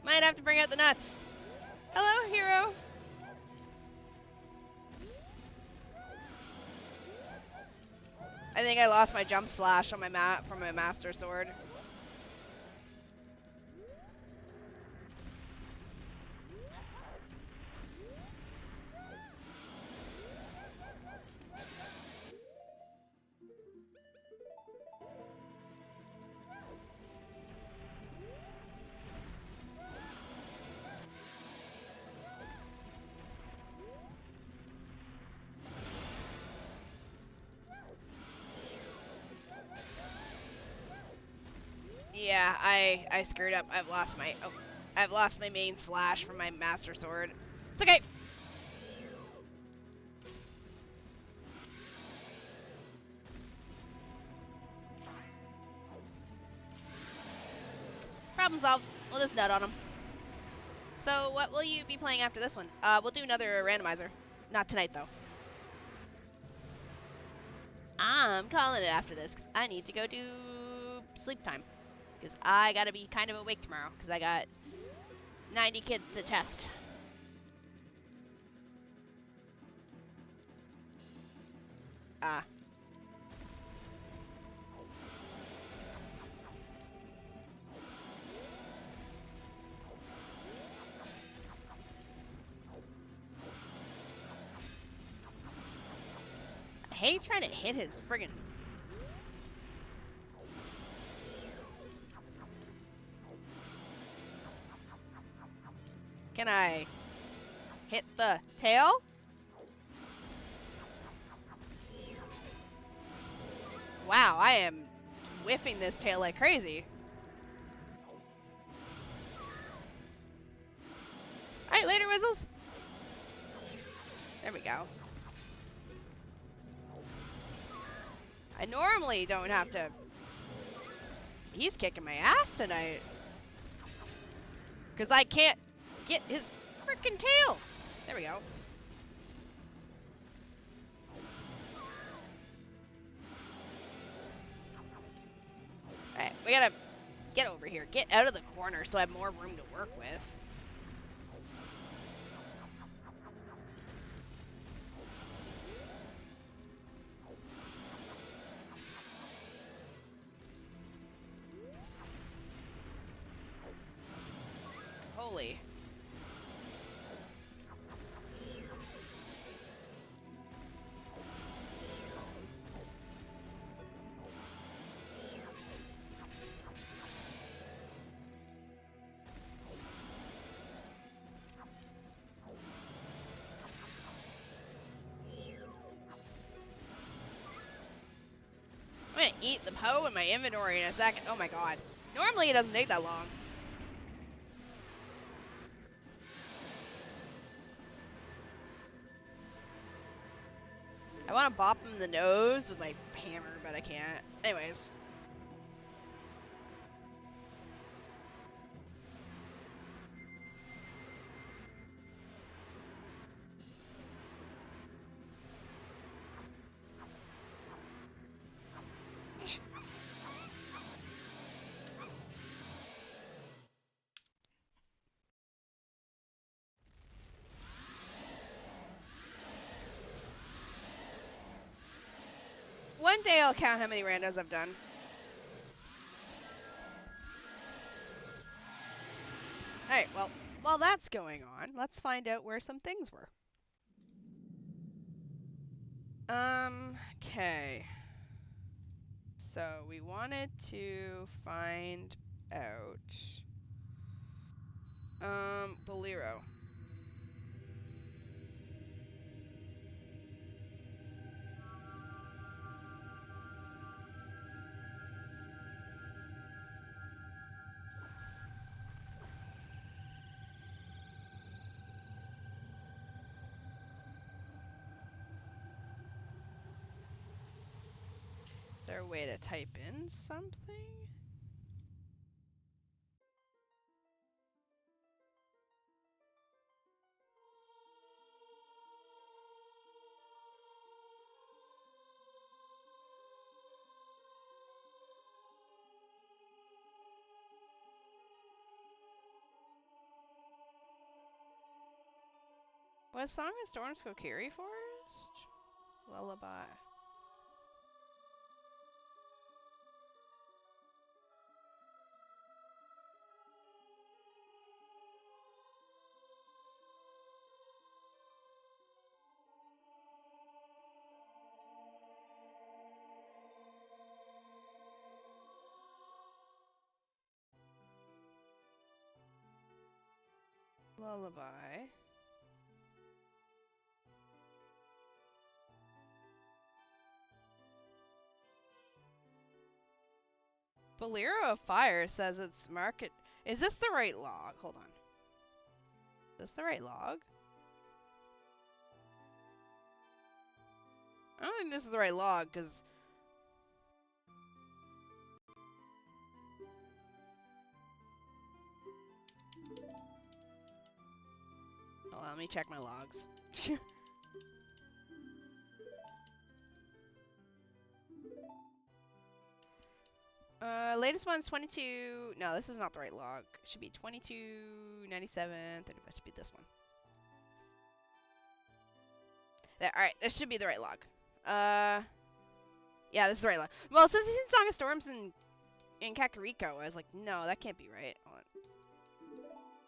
Might have to bring out the nuts. Hello, hero. I think I lost my jump slash on my from my master sword. Yeah, I screwed up. I've lost my main slash from my master sword. It's okay. Problem solved. We'll just nut on him. So what will you be playing after this one? We'll do another randomizer. Not tonight though. I'm calling it after this because I need to go do sleep time. Because I gotta be kind of awake tomorrow because I got 90 kids to test. Ah. I hate trying to hit his friggin'. Can I hit the tail? Wow, I am whiffing this tail like crazy. Alright, later, Whizzles. There we go. I normally don't have to... He's kicking my ass tonight. Because I can't get his frickin' tail. There we go. Alright, we gotta get over here. Get out of the corner so I have more room to work with. Holy. eat the Poe in my inventory in a second. Oh my god. Normally it doesn't take that long. I want to bop him in the nose with my hammer, but I can't. Anyways. One day I'll count how many randos I've done. Alright, well, while that's going on, let's find out where some things were. Okay. So we wanted to find out Bolero. Is there a way to type in something? Was Song and Storms Kokiri Forest? Lullaby. Lullaby. Bolero of Fire says it's market. Is this the right log? Hold on. Is this the right log? I don't think this is the right log, because... Hold on, let me check my logs. Latest one's 22... No, this is not the right log. It should be 2297. It should be this one. There, alright, this should be the right log. Yeah, this is the right log. Well, since he's in Song of Storms in Kakariko, I was like, no, that can't be right. Hold on.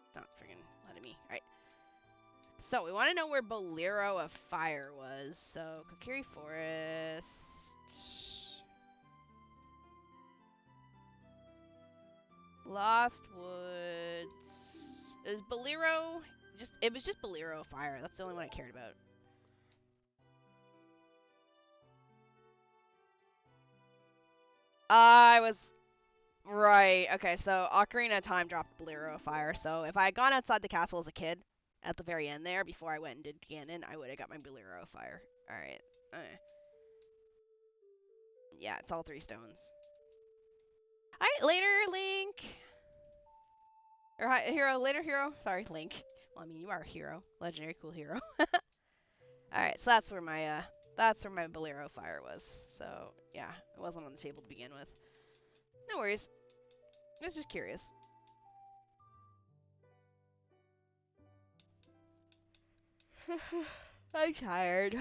It's not friggin' letting me. Alright. So, we want to know where Bolero of Fire was. So, Kokiri Forest... Lost Woods... Is Bolero... It was just Bolero of Fire. That's the only one I cared about. I was... Right, okay, so Ocarina of Time dropped Bolero of Fire, so if I had gone outside the castle as a kid, at the very end there, before I went and did Ganon, I would have got my Bolero of Fire. Alright. Yeah, it's all 3 stones. Alright, later, Link! Or hi, hero, later, hero. Sorry, Link. Well, I mean, you are a hero. Legendary cool hero. Alright, so that's where my Bolero of Fire was. So, yeah, it wasn't on the table to begin with. No worries. I was just curious. I'm tired.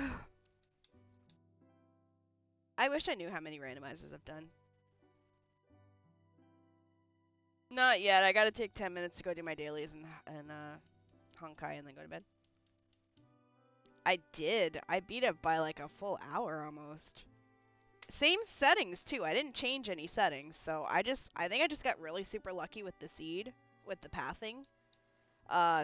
I wish I knew how many randomizers I've done. Not yet. I gotta take 10 minutes to go do my dailies and Honkai and then go to bed. I did. I beat it by like a full hour almost. Same settings too. I didn't change any settings, so I think I just got really super lucky with the seed, with the pathing.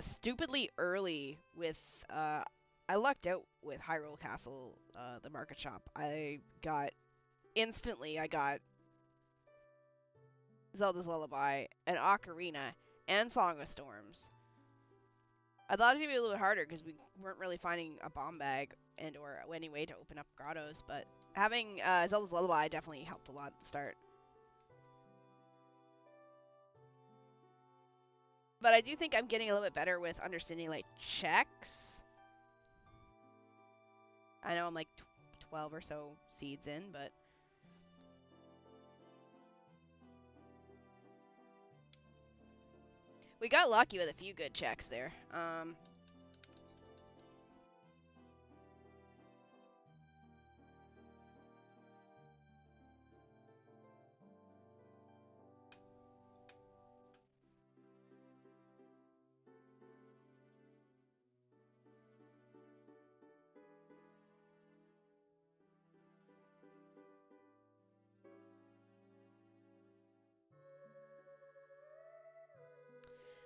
Stupidly early with I lucked out with Hyrule Castle, the market shop. I got instantly I got Zelda's Lullaby, and Ocarina, and Song of Storms. I thought it was going to be a little bit harder because we weren't really finding a bomb bag and or any way to open up grottos, but having Zelda's Lullaby definitely helped a lot at the start. But I do think I'm getting a little bit better with understanding, like, checks. I know I'm, like, 12 or so seeds in, but... we got lucky with a few good checks there.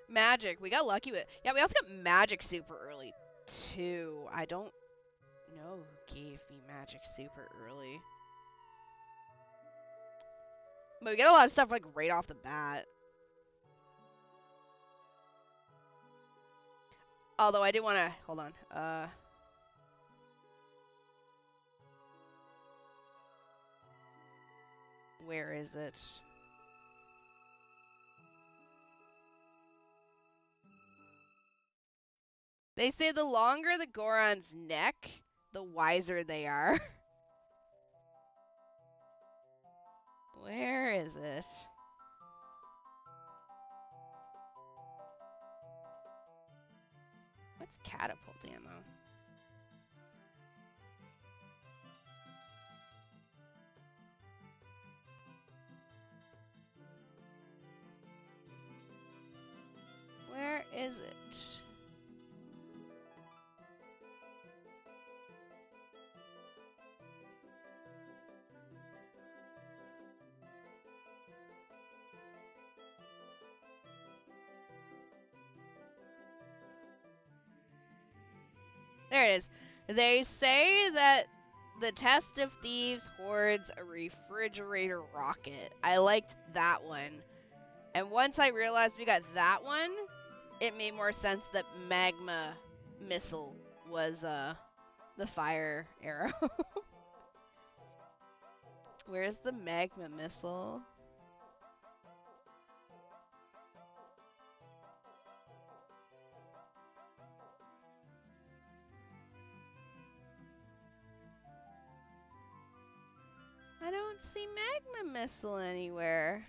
Magic. We got lucky with... yeah, we also got Magic super early, too. I don't know who gave me Magic super early. But we get a lot of stuff, like, right off the bat. Although I did want to... hold on. Where is it? They say the longer the Goron's neck, the wiser they are. Where is it? What's catapult ammo? Where is it? There it is. They say that the Test of Thieves hoards a refrigerator rocket. I liked that one. And once I realized we got that one, it made more sense that magma missile was the fire arrow. Where's the magma missile? I don't see magma missile anywhere.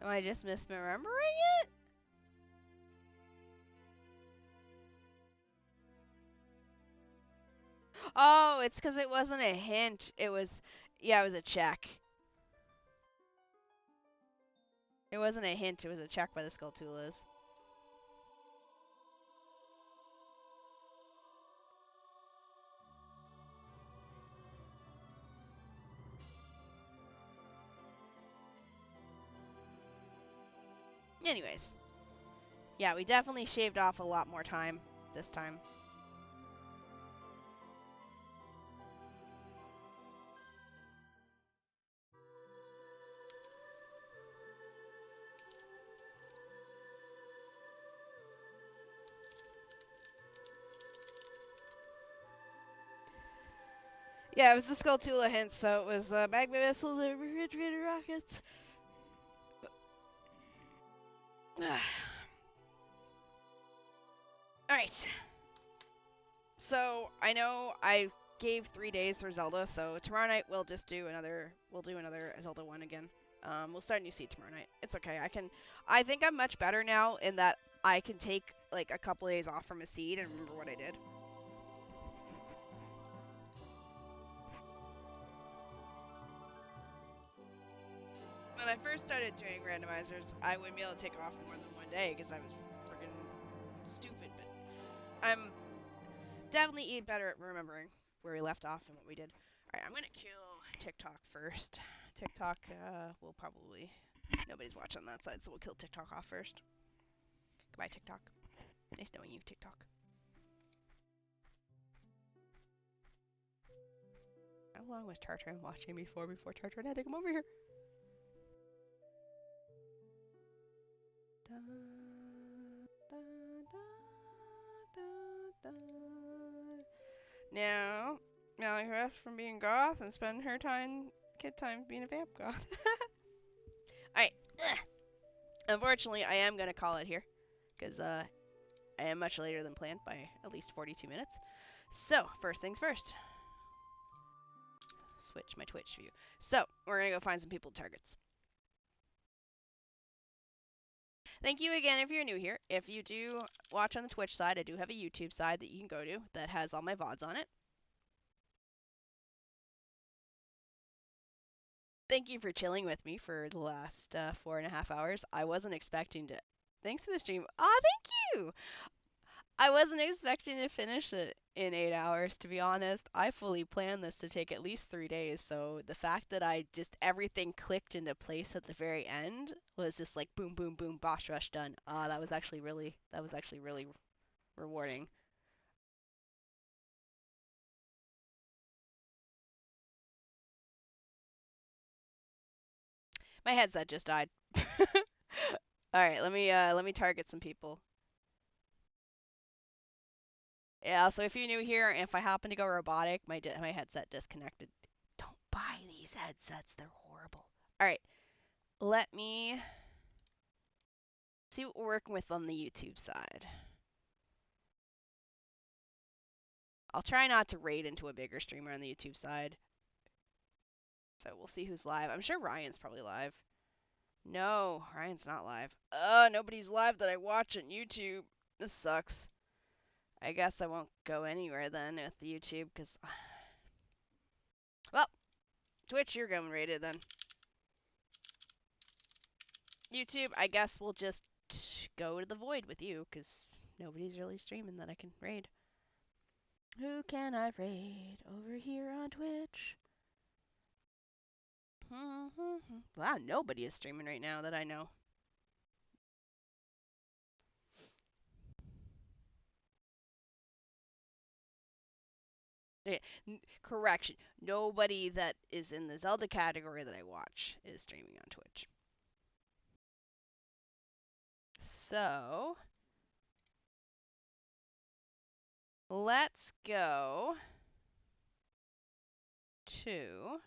Am I just misremembering it? Oh, it's because it wasn't a hint. It was, yeah, it was a check. It wasn't a hint, it was a check by the Skulltulas. Anyways. Yeah, we definitely shaved off a lot more time this time. Yeah, it was the Skulltula hint, so it was magma missiles and refrigerator rockets. Alright. So, I know I gave 3 days for Zelda, so tomorrow night we'll just do another Zelda one again. We'll start a new seed tomorrow night. It's okay. I think I'm much better now in that I can take like a couple of days off from a seed and remember what I did. When I first started doing randomizers, I wouldn't be able to take off more than 1 day because I was freaking stupid, but I'm definitely better at remembering where we left off and what we did. Alright, I'm gonna kill TikTok first. TikTok will probably Nobody's watching that side, so we'll kill TikTok off first. Goodbye, TikTok. Nice knowing you, TikTok. How long was Tartarin watching before Tartarin had to come over here? Da, da, da, now Mallory rests from being goth and spend her kid time being a vamp goth. Alright. Unfortunately, I am going to call it here. Because I am much later than planned by at least 42 minutes. So, first things first. Switch my Twitch view. So, we're going to go find some people targets. Thank you again if you're new here. If you do watch on the Twitch side, I do have a YouTube side that you can go to that has all my VODs on it. Thank you for chilling with me for the last 4.5 hours. I wasn't expecting to... Thanks for the stream. Aw, thank you! I wasn't expecting to finish it in 8 hours, to be honest. I fully planned this to take at least 3 days, so the fact that everything clicked into place at the very end was just like boom, boom, boom, boss rush, done. That was actually really rewarding. My headset just died. Alright, let me target some people. Yeah, so if you're new here, if I happen to go robotic, my headset disconnected. Don't buy these headsets, they're horrible. Alright, let me see what we're working with on the YouTube side. I'll try not to raid into a bigger streamer on the YouTube side. So we'll see who's live. I'm sure Ryan's probably live. No, Ryan's not live. Nobody's live that I watch on YouTube. This sucks. I guess I won't go anywhere then with the YouTube, because... Well, Twitch, you're going rated then. YouTube, I guess we'll just go to the void with you, because nobody's really streaming that I can raid. Who can I raid over here on Twitch? Wow, nobody is streaming right now that I know. Correction, nobody that is in the Zelda category that I watch is streaming on Twitch. So, let's go to...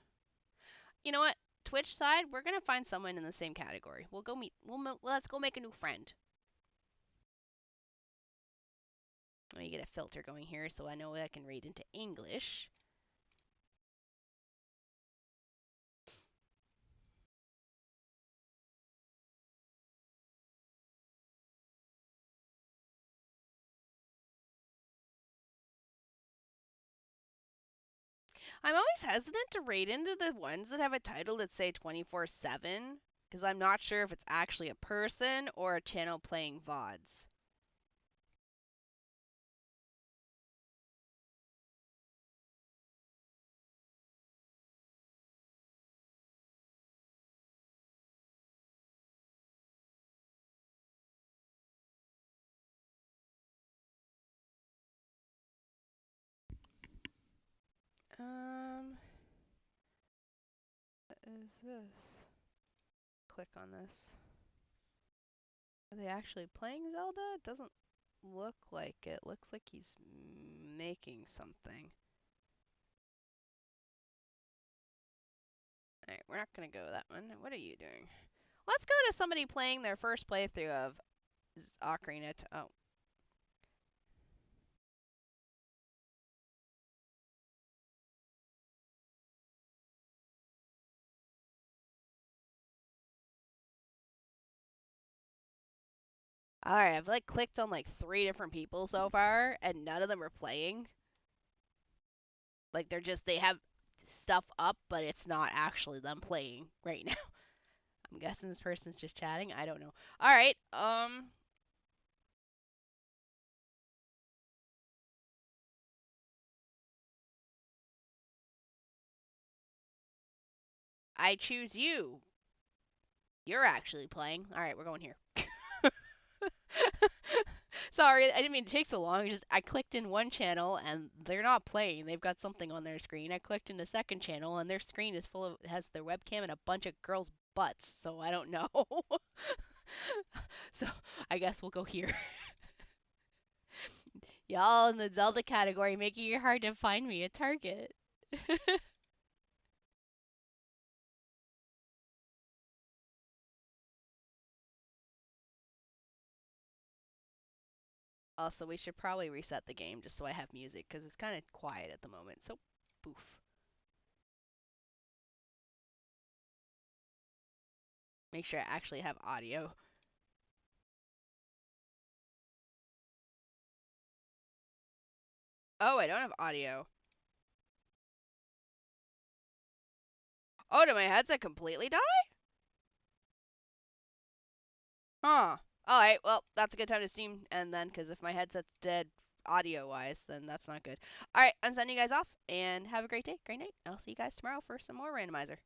You know what? Twitch side, we're gonna find someone in the same category. We'll go meet. Let's go make a new friend. Let me get a filter going here so I know I can read into English. I'm always hesitant to rate into the ones that have a title that say 24/7 because I'm not sure if it's actually a person or a channel playing VODs. What is this? Click on this. Are they actually playing Zelda? It doesn't look like it. Looks like he's making something. Alright, we're not gonna go that one. What are you doing? Let's go to somebody playing their first playthrough of Ocarina. Oh. Alright, I've like clicked on like 3 different people so far, and none of them are playing. Like they have stuff up, but it's not actually them playing right now. I'm guessing this person's just chatting. I don't know. Alright, I choose you. You're actually playing. All right, we're going here. Sorry, I didn't mean to take so long. Just I clicked in one channel and they're not playing. They've got something on their screen. I clicked in the second channel and their screen is full of has their webcam and a bunch of girls' butts. So I don't know. So I guess we'll go here. Y'all in the Zelda category, making it hard to find me a target. Also, we should probably reset the game just so I have music because it's kind of quiet at the moment. So, poof. Make sure I actually have audio. Oh, I don't have audio. Oh, did my headset completely die? Huh. Alright, well, that's a good time to Steam and then, because if my headset's dead audio-wise, then that's not good. Alright, I'm sending you guys off, and have a great day, great night. I'll see you guys tomorrow for some more Randomizer.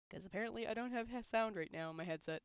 Because apparently I don't have sound right now on my headset.